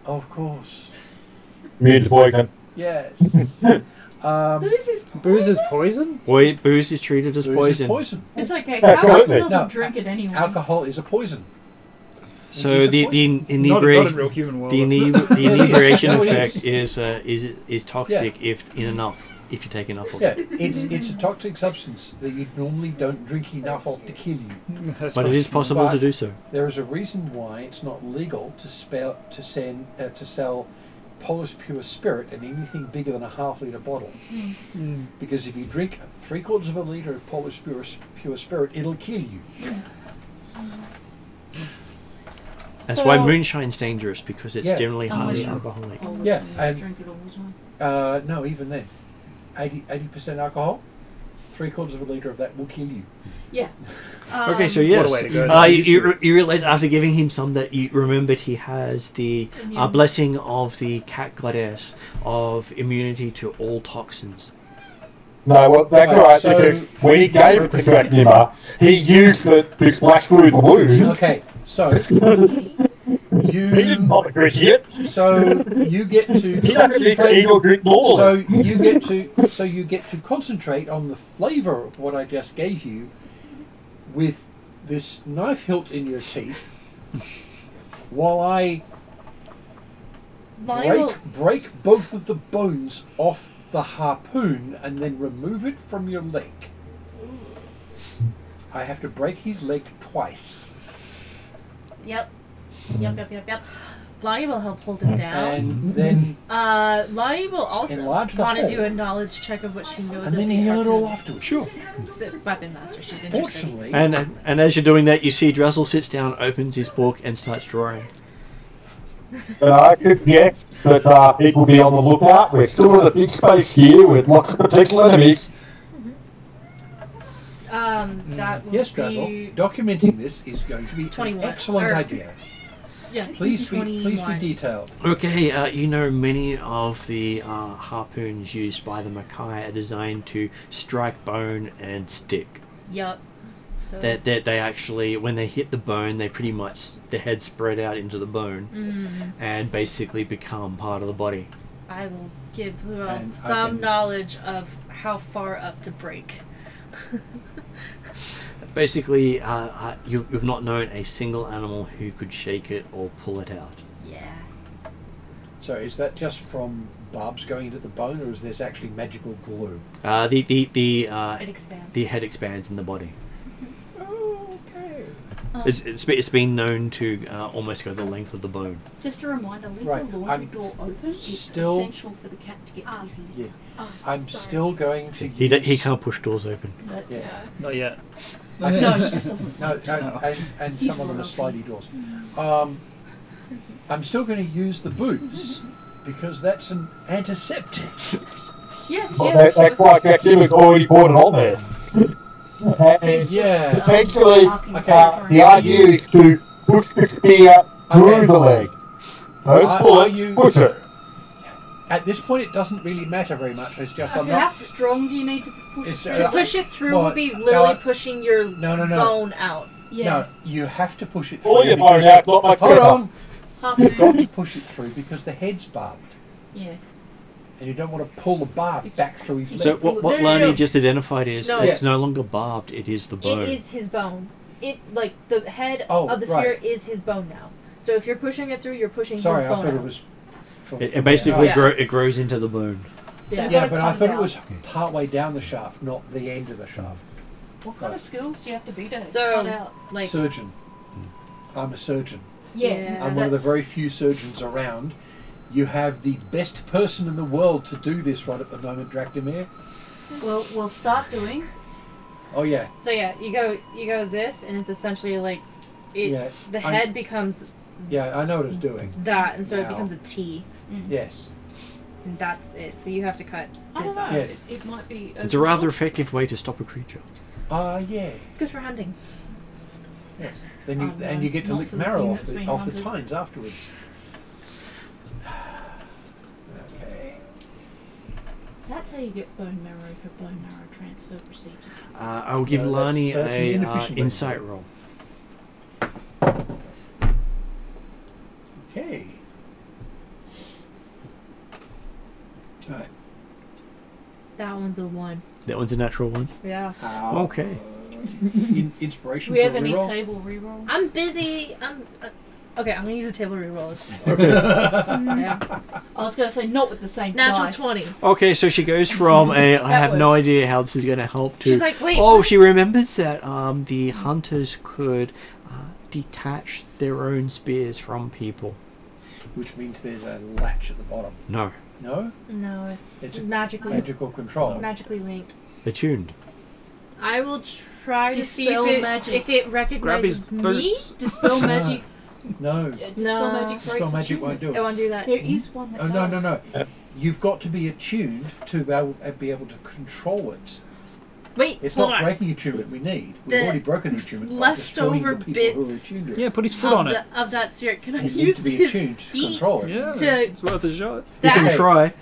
of course, Immune to poison. yes. Booze is poison. Booze is poison? Booze is treated as Booze is poison. poison. It's okay. Yeah, Calcrix totally. doesn't No, drink it anyway. Alcohol is a poison. So It is a the poison. Not in inebriation real human world. the Yeah, inebriation no, it effect is toxic if you take enough of Yeah, it. it's a toxic substance that you normally don't drink enough of to kill you. That's But it is possible to do so. There is a reason why it's not legal to sell Polish pure spirit in anything bigger than a half-litre bottle. Because if you drink 3/4 of a litre of Polish pure spirit, it'll kill you. That's why So- moonshine's dangerous because it's Yeah. generally Unless highly you- alcoholic. Yeah, you and- drink it all the time. No, even then, 80% alcohol, 3/4 of a litre of that will kill you. Yeah. Okay, so What a yes, way to go. you realize after giving him some that you remembered he has the Immune. blessing of the cat goddess of immunity to all toxins. No, well, that's Right, right, so- because when he gave it to Jack Nimmer, he used it to splash through the wound. Okay, so He did you not appreciate it. so you get to He doesn't need to concentrate. eat or drink normally. So you get to concentrate on the flavour of what I just gave you, with this knife hilt in your teeth, while I Lani will, break both of the bones off the harpoon and then remove it from your leg. I have to break his leg twice. Yep. Lani will help hold him down. And then Lani will also enlarge the want to hole. do a knowledge check of what she knows And of then these heal it all harpoons. afterwards. Sure. It's a weapon master. She's interested. Fortunately, And as you're doing that, you see Drazzle sits down, opens his book, and starts drawing. I could get that people be on the lookout. We're still in a big space here with lots of potential enemies. That will yes, be Drazzle, documenting this is going to be 21. an excellent Or- idea. Yeah, Please be 21. detailed. Okay, you know many of the harpoons used by the Makai are designed to strike bone and stick. Yup. So They actually, when they hit the bone, they pretty much, the head spread out into the bone and basically become part of the body. I will give Luel And I some can- knowledge of how far up to break. Basically, you've not known a single animal who could shake it or pull it out. Yeah. So is that just from barbs going into the bone, or is there actually magical glue? It expands. The head expands in the body. Okay. It's been known to almost go the length of the bone. Just a reminder, leave Right, the laundry I'm door open. It's still- essential for the cat to get to his litter. Yeah. Oh, I'm sorry. still going to He use... can't push doors open. That's, Yeah. Not yet. no, he just doesn't. No, and He's some of them are royalty. slidey doors. I'm still going to use the boots because that's an antiseptic. Yeah, Well, yeah. that quite actually already bought it on there. He's Yeah. just, Potentially, marking okay, territory. the idea is to push the spear through Okay. the leg. Don't Are- pull are it, you- push it. At this point, it doesn't really matter very much. It's just I'm How not. strong do you need to push It's, it? To push it through well, would be literally no, pushing your no. bone out. Yeah. No, you have to push it through. Pull your bone because out, not my Hold pepper. on. You've got Harpoon. to push it through because the head's barbed, Yeah. and you don't want to pull the barb back through his leg. So what No, no, Lani no. just identified is No. it's no longer barbed, it is the bone. It is his bone. It like the head Oh, of the right. spear is his bone now. So if you're pushing it through, you're pushing Sorry, his I bone thought out. it was. From, It basically Yeah. it grows into the bone. So Yeah. you've Yeah, got to but I cut thought it it was out. part way down the shaft, not the end of the shaft. What kind of skills do you have to be to So, cut out? like Surgeon. I'm a surgeon. Yeah, I'm one of the that's- very few surgeons around. You have the best person in the world to do this right at the moment, Dracdemir. Well, we'll start doing. Oh yeah, so yeah, you go this, and it's essentially like it. Yeah, the I'm- head becomes yeah. I know what it's doing. that, and so it Wow. becomes a T, Yes. and that's it. So you have to cut I this don't off. know. Yes. It might be. It's a rather effective way to stop a creature. Yeah. It's good for hunting. Yes. Then you no, and you get to not lick for the marrow thing off that's the been off the hunted. tines afterwards. Okay. That's how you get bone marrow for bone marrow transfer procedure. I will give No, that's- Lani that's an a inefficient way to insight do it. roll. Okay. Right. That one's a 1. That one's a natural one. Yeah. Okay. Inspiration. Do we have for a any reroll? table reroll? I'm busy. Okay, I'm gonna use a table reroll. Yeah. I was going to say not with the same Natural dice. 20. Okay, so she goes from a I That have no works. idea how this is going to help to She's like, wait. oh, what? she remembers that the hunters could detach their own spears from people. Which means there's a latch at the bottom. No, No? No, it's It's a magically Magical control. magically linked. attuned. I will try to see Dispel if magic. it recognizes Grab his me. boots. Dispel magic. No. Dispel No. magic breaks Dispel magic won't attunement. do I it. won't do that. There is one that Oh, does. no. You've got to be attuned to be able to control it. Wait, It's hold not on. breaking attunement we need. We've The already broken the attunement by destroying leftover the people who are bits attuned to it. Yeah, put his foot on it. Of that sphere. Can I You need use to be his attuned to feet? control it. Yeah, To- it's worth a shot. You That can try.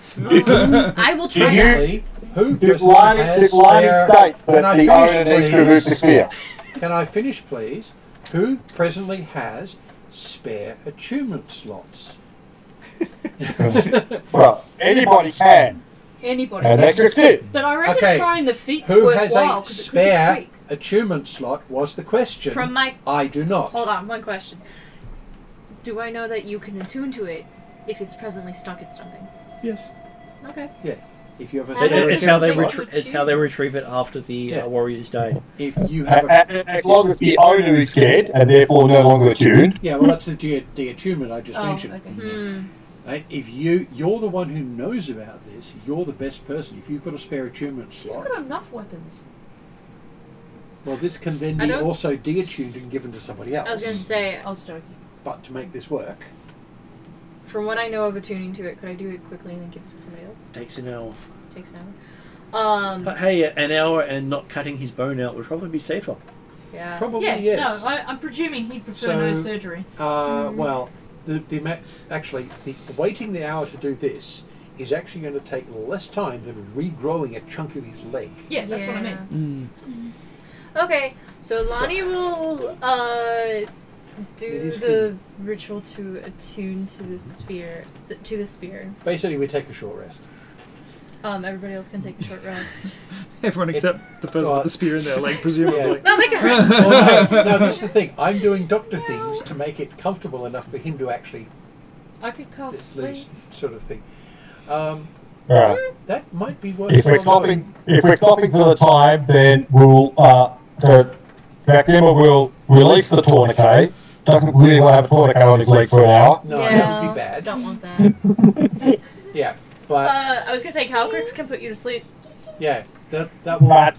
I will try Did you- that. Secondly, who Did presently Lani has state that Can I the finish, owner needs to remove the please? spear? Can I finish, please? Who presently has spare attunement slots? Well, anybody can. Anybody. And that's just it. But I reckon Okay. trying the feet's Who has worthwhile a 'cause it could spare be quick. attunement slot was the question. From my I do not. hold on, one question. Do I know that you can attune to it if it's presently stuck at something? Yes. Okay. Yeah. If you have a How spare do It's how they attunement it's how they retrieve it after the Yeah. warriors die. slot, if you have a As long as the owner is dead and therefore no longer attuned. yeah, well, that's the attunement I just Oh, mentioned. okay. Hmm. Right? If you're the one who knows about this, you're the best person. If you've got a spare attunement She's slot, got enough weapons. well, this can then I be don't- also de-attuned and given to somebody else. I was gonna say, I was joking. But to make this work, from what I know of attuning to it, could I do it quickly and then give it to somebody else? Takes an hour. Takes an hour. But hey, an hour and not cutting his bone out would probably be safer. Yeah. probably Yeah, yes. no, I'm presuming he'd prefer no So- surgery. Well, actually, waiting the hour to do this is actually going to take less time than regrowing a chunk of his leg. Yeah, that's what I Yeah. mean. Okay, so Lani will do is the ritual to attune to the sphere, to the spear. Basically, we take a short rest. Everybody else can take a short rest. Everyone except the person with the spear in their leg, presumably. No, they can rest. Well, no, that's the thing. I'm doing doctor things to make it comfortable enough for him to actually I could cast this sleep. sort of thing. Right. That might be If worthwhile we're stopping, doing. if we're stopping for the time, then we'll Dracnima will release the tourniquet. Doesn't really want to have a tourniquet on his leg for an hour. No, yeah, that would be bad. Don't want that. Yeah, but I was gonna say Calcrix can put you to sleep. yeah, that But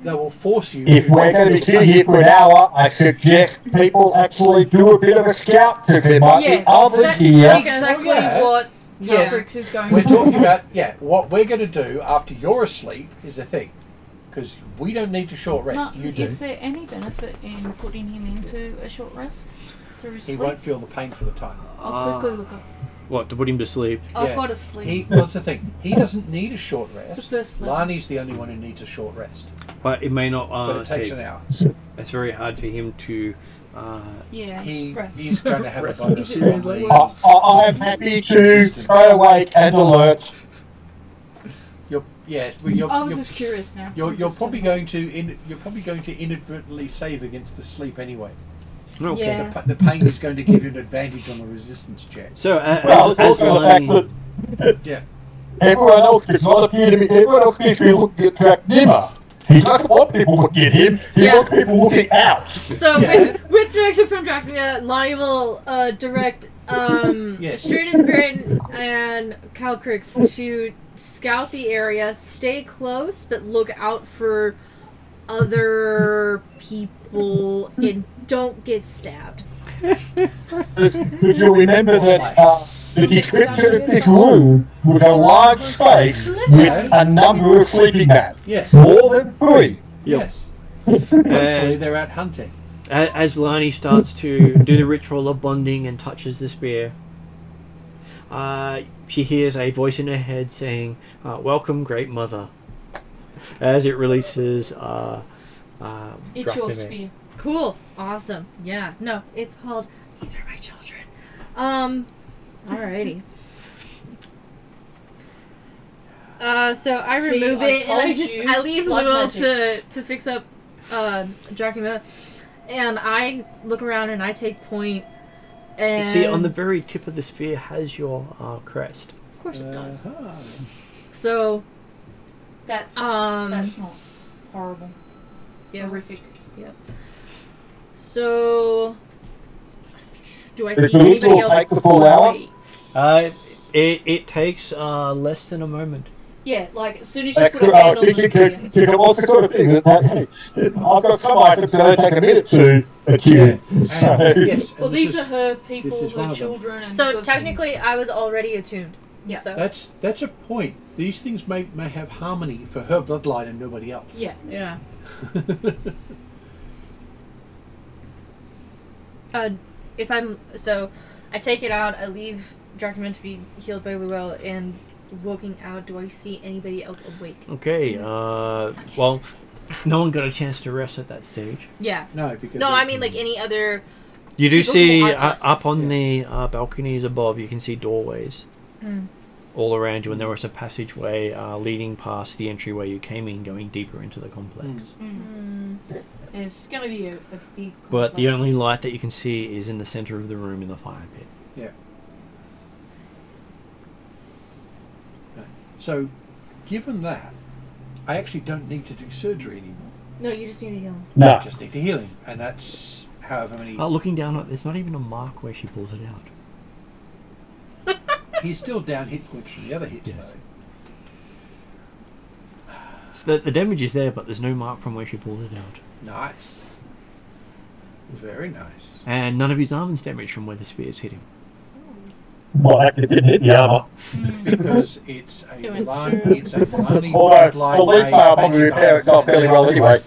will force you. if we're going to be sitting here for an hour, I suggest people actually do a bit of a scout because there might Yeah, be others that's here. exactly Yeah. what Yes. Calcrix is going We're to talking about what we're going to do after you're asleep is a thing, because we don't need to short rest. Mark, You do. is there any benefit in putting him into a short rest? To He sleep? won't feel the pain for the time. I'll quickly look up. What, to put him to sleep? I've Yeah. got to sleep. Well, that's the thing. He doesn't need a short It's the rest. first level. Lani's the only one who needs a short rest, But it may not but it takes take. an hour. It's very hard for him to. Yeah. He's going to have a Rest bonus. Is it on really? the- I am happy to stay awake and alert. I was just curious now. You're probably going to inadvertently save against the sleep anyway. Okay. Yeah. The pain is going to give you an advantage on the resistance check. So Well, as also the fact Lani, that Yeah. everyone else does not appear to be. Everyone else seems to be looking at Dracnima. He doesn't want people looking at him. He Yeah. wants people looking out. So Yeah. with direction from Dracula, Lani will direct Yes. Straight Britain and Calcrix to scout the area, stay close, but look out for other people and don't get stabbed. Because you'll remember that the description of this room was a large space with a number of sleeping mats. Yes. More than 3. Yes. Hopefully And they're out hunting. as Lani starts to do the ritual of bonding and touches the spear, she hears a voice in her head saying, "Welcome, Great Mother," as it releases. It's your Dracnima. spear. Cool. Awesome. Yeah. No, it's called These Are My Children. Alrighty. So I See, remove I it and I told just you. I leave Blood Lil magic. to fix up Dracula, and I look around and I take point. You And see, on the very tip of the spear has your crest. of course it does. Uh-huh. So That's that's not horrible. yeah. Horrific. So do I see Does the anybody ritual else? take the full hour? Wait. It takes less than a moment. Yeah, like as soon as you put a hand on the You spear. can also sort of thing that, hey, I've got some items that only take a minute to attune. So, And, yes. and Well, this these is- are her people, this is one her of them. children, and So good technically, things. I was already attuned. Yeah. So That's a point. These things may have harmony for her bloodline and nobody else. Yeah. yeah. If I'm so, I take it out. I leave Dracula to be healed by Luel, and looking out, do I see anybody else awake? Okay. Well, no one got a chance to rest at that stage. Yeah. No, because No, I mean like any other. You do People see who aren't us. up on the balconies above. You can see doorways Hmm. all around you, and there was a passageway leading past the entryway you came in, going deeper into the complex. Mm. It's going to be a big. But the complex. only light that you can see is in the center of the room in the fire pit. So given that, I actually don't need to do surgery anymore. No, you just need to heal. I No. just need to heal him, and that's however many. Looking down, there's not even a mark where she pulls it out. He's still down hit points from the other hits, Yes. though. So the damage is there, but there's no mark from where she pulled it out. Nice. Very nice. And none of his armor's damaged from where the spears hit him. Well, actually, it didn't hit the armour. Because it's a It went Lani, through. it's a Lani Although, the bloodline lead made player probably magic repair itself item. fairly well anyway.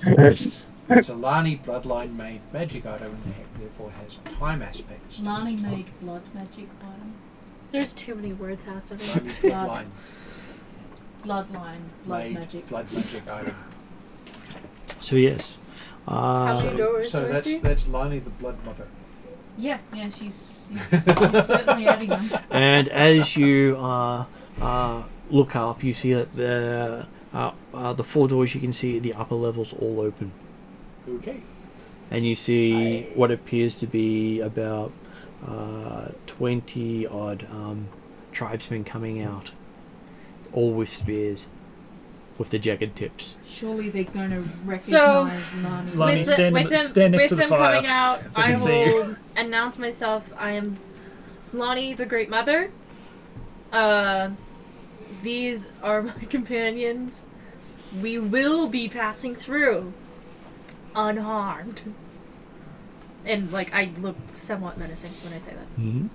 It's a Lani bloodline made magic item, and therefore has time aspects. Lani made blood magic item. There's too many words happening. Lani bloodline Bloodline. Blood made magic. blood magic item. So yes. How many doors So do I see? that's Lani the blood mother. Yes, yeah, she's certainly adding them. And as you look up, you see that the 4 doors you can see at the upper levels all open. Okay. And you see what appears to be about 20 odd tribesmen coming out, all with spears, with the jagged tips. Surely they're going to So- recognize Lani. Lani, stand next to the them fire, coming out, so I I can see you. will announce myself. I am Lani, the Great Mother. These are my companions. We will be passing through unharmed. And like I look somewhat menacing when I say that. Mm-hmm.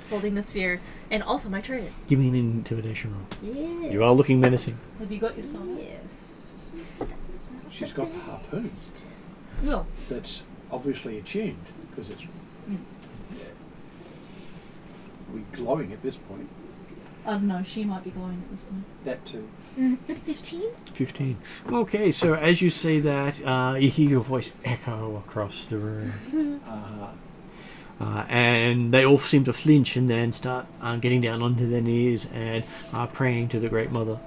Holding the sphere and also my trident. Give me an intimidation roll. Yes. You are looking menacing. Have you got your sword? Yes. She's got the harpoon Well, that's obviously attuned because it's we glowing at this point. I don't know, she might be glowing at this point. That too. 15? 15. Okay, so as you say that, you hear your voice echo across the room. And they all seem to flinch and then start getting down onto their knees and praying to the Great Mother.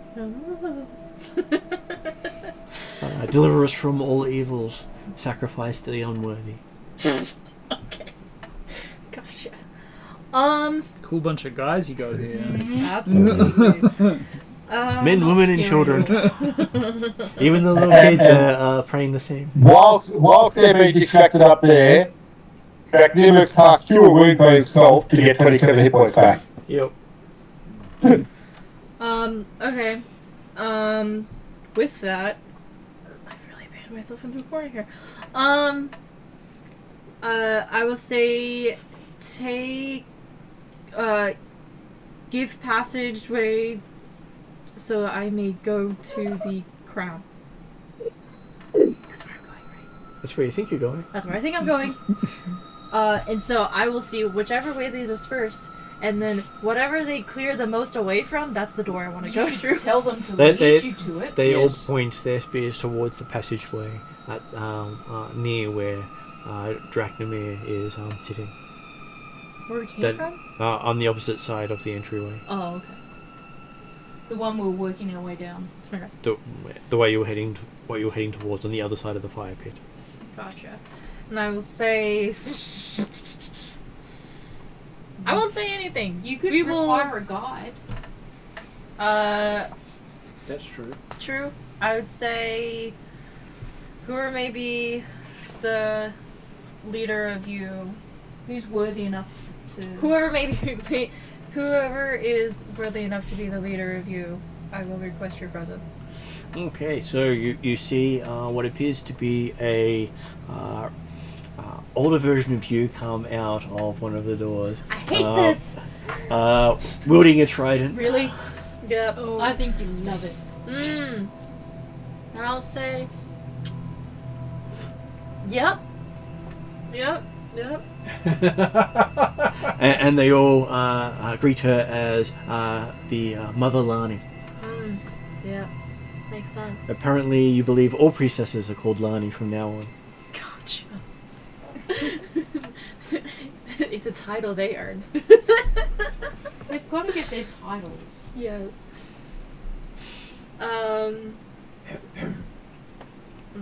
Deliver us from all evils, sacrifice to the unworthy. Okay. Gotcha. Cool bunch of guys you got here. Absolutely. Men, not women, and scary. children. Even the little kids are praying the same. Whilst they're being distracted up there, Dracnima's cast Cure Wound by himself to get 27 hit points back. Yep. Okay. With that, I've really banned myself into a corner here. I will say, give passageway so I may go to the crown. That's where I'm going, right? That's where you think you're going. That's where I think I'm going. And so I will see whichever way they disperse, and then whatever they clear the most away from, that's the door I want to go through. Tell them to They- lead you to it. They all Yes. point their spears towards the passageway at near where Dracnimir is sitting. Where we came That- from? On the opposite side of the entryway. Oh, okay. The one we're working our way down. Okay. The way you were heading towards on the other side of the fire pit. Gotcha. And I will say... I won't say anything. You could We will- require a guide. That's true. True. I would say... Whoever may be the leader of you... Who's worthy enough to... Whoever may be... Whoever is worthy enough to be the leader of you, I will request your presence. Okay, so you see what appears to be a older version of you come out of one of the doors. I hate this! Wielding a trident. Really? Yep. Oh, I think you love it. And I'll say... Yep. Yep. Yep. And they all greet her as the Mother Lani. Yeah. Makes sense. Apparently, you believe all priestesses are called Lani from now on. Gotcha. It's a title they earn. They've got to get their titles. Yes. I'm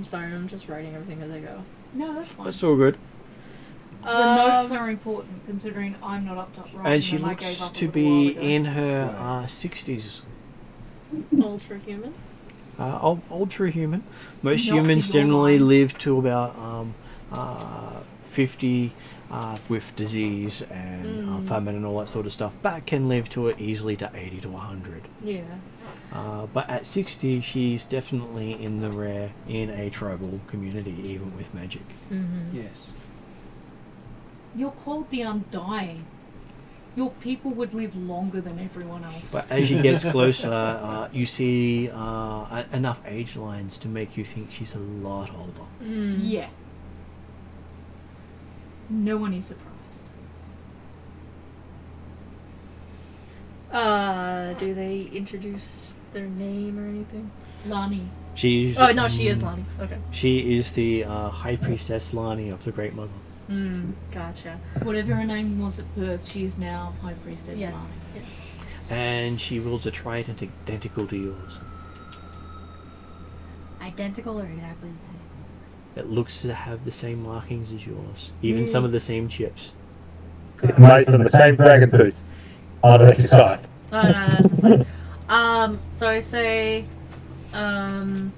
sorry, I'm just writing everything as I go. No, that's fine. That's all good. The notes are important, considering I'm not up to writing And she them. I gave looks up a to little be while ago. in her 60s. Ultra human. Ultra human. Most Not humans for your generally line. live to about 50 with disease and famine and all that sort of stuff. But can live to easily to 80 to 100. Yeah. But at 60, she's definitely in the rare in a tribal community, even with magic. Mm-hmm. Yes. You're called the Undying. Your people would live longer than everyone else. But as she gets closer, you see enough age lines to make you think she's a lot older. Mm. Yeah. No one is surprised. Do they introduce their name or anything? Lani. She's Oh no, she is Lani. Okay. She is the High Priestess Lani of the Great Mother. Gotcha. Whatever her name was at birth, she is now High Priestess Yes. Lani. Yes. And she wields a trident identical to yours. Identical or exactly the same? It looks to have the same markings as yours, even some of the same chips. It's made from the same dragon tooth on the other side. Oh no, that's the same. So I say, thank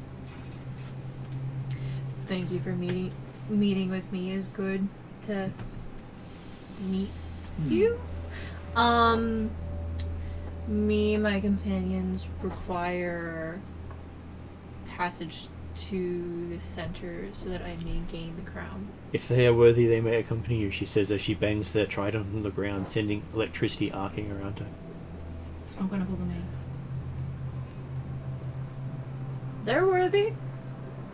you for meeting with me. It is good to meet you. Me and my companions require passage to the center so that I may gain the crown. If they are worthy, they may accompany you, she says as she bangs their trident on the ground, sending electricity arcing around her. It's not going to bother me. They're worthy,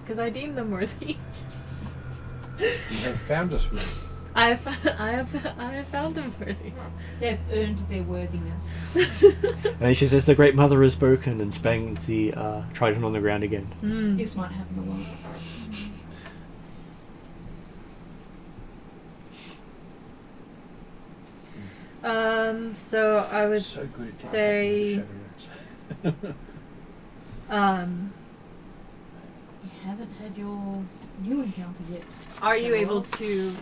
because I deem them worthy. You have found us one. I have found them worthy. They've earned their worthiness. And she says the Great Mother has spoken and bangs the trident on the ground again. This might happen a lot. So I would So good at say, shadow You haven't had your new encounter yet. are you able to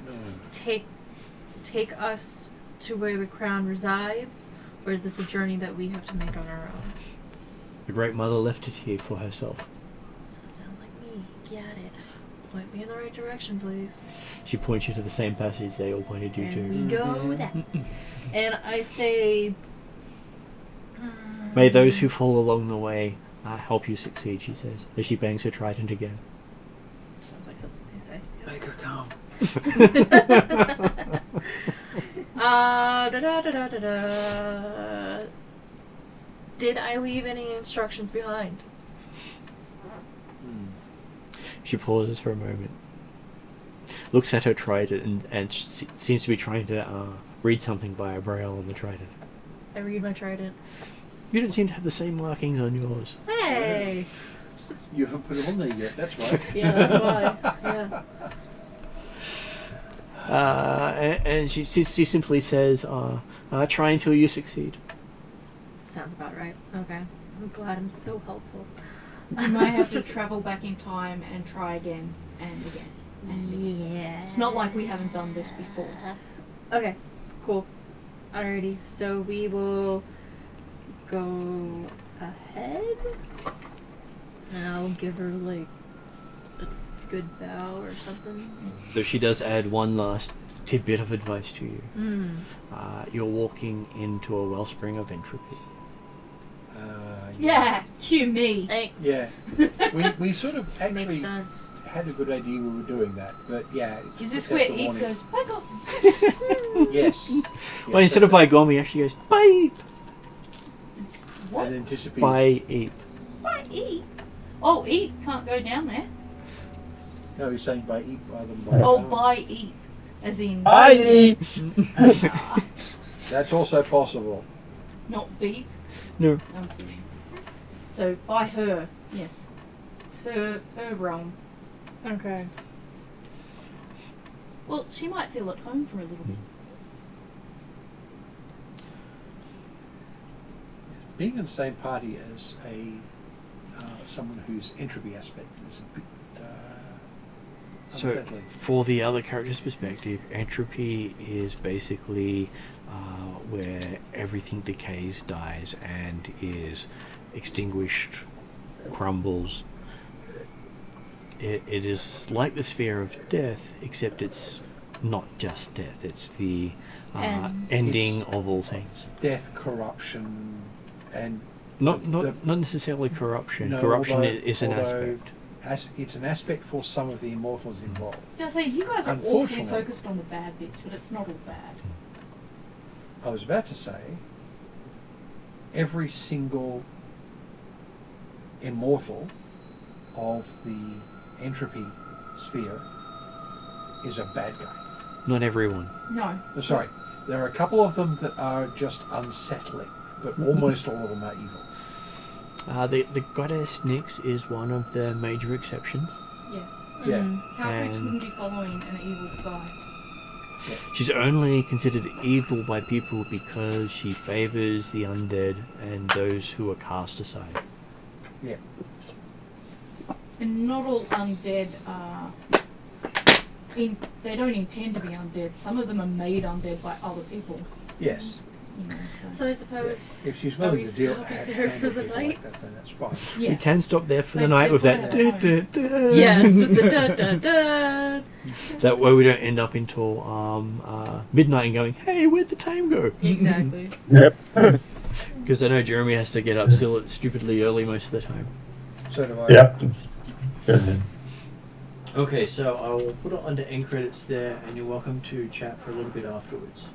No. take us to where the crown resides, or is this a journey that we have to make on our own? The Great Mother left it here for herself. So it sounds like me. Get it. Point me in the right direction, please. She points you to the same passage they all pointed you And to. we go that. And I say, May those who fall along the way help you succeed, she says, as she bangs her trident again. sounds like something they say. Make her come. Did I leave any instructions behind? She pauses for a moment, looks at her trident, and seems to be trying to read something via braille on the trident. I read my trident. You don't seem to have the same markings on yours. Hey! You haven't put them on there yet, that's right. Yeah, that's why. Yeah. And she simply says, try until you succeed. Sounds about right. Okay. I'm glad I'm so helpful. You might have to travel back in time and try again and again. Yeah. It's not like we haven't done this before. Okay, cool. Alrighty, so we will go ahead. And I'll give her, like, a good bow or something. Though she does add one last tidbit of advice to you. You're walking into a wellspring of entropy. Yeah, cue me. Thanks. Yeah. we sort of Makes actually sense. had a good idea we were doing that, but yeah. Is this just where kept the Eve warning. goes, my god? Yes. Well, instead of by Gomi, she goes, bye! It's, what? And then disappears. By Eep. By Eve? Oh, Eve can't go down there. No, he's saying by eat rather than by Oh, down. by Eve. As in, Bye! That's also possible. not beep. No. I'm kidding. So, by her, yes. It's her realm. Okay. Well, she might feel at home for a little bit. Being in the same party as a someone whose entropy aspect is a bit So, unsettling. for the other character's perspective, entropy is basically where everything decays, dies, and is extinguished, crumbles. It is like the sphere of death, except it's not just death. It's the ending of all things. Death, corruption, and Not necessarily corruption. No, Corruption although- is an although aspect. it's an aspect for some of the immortals involved. I was going to say, you guys are awfully Unfortunately- focused on the bad bits, but it's not all bad. I was about to say, every single immortal of the entropy sphere is a bad guy. Not everyone. No. Sorry, there are a couple of them that are just unsettling, but almost all of them are evil. The goddess Nyx is one of the major exceptions. Yeah. Yeah. Calcrix And- wouldn't be following an evil guy. She's only considered evil by people because she favours the undead and those who are cast aside. Yeah. And not all undead are... they don't intend to be undead. Some of them are made undead by other people. Yes. You know, So I suppose. If she's Are we willing to deal stopping with there for the people night? like that, then that's fine. yeah. We can stop there for They- the night they with put that. it at Yes, with the da da da. That way we don't end up until midnight and going, hey, where'd the time go? Exactly. Yep. Because I know Jeremy has to get up still stupidly early most of the time. So do I. Yep. Good. Okay, so I will put it under end credits there, and you're welcome to chat for a little bit afterwards.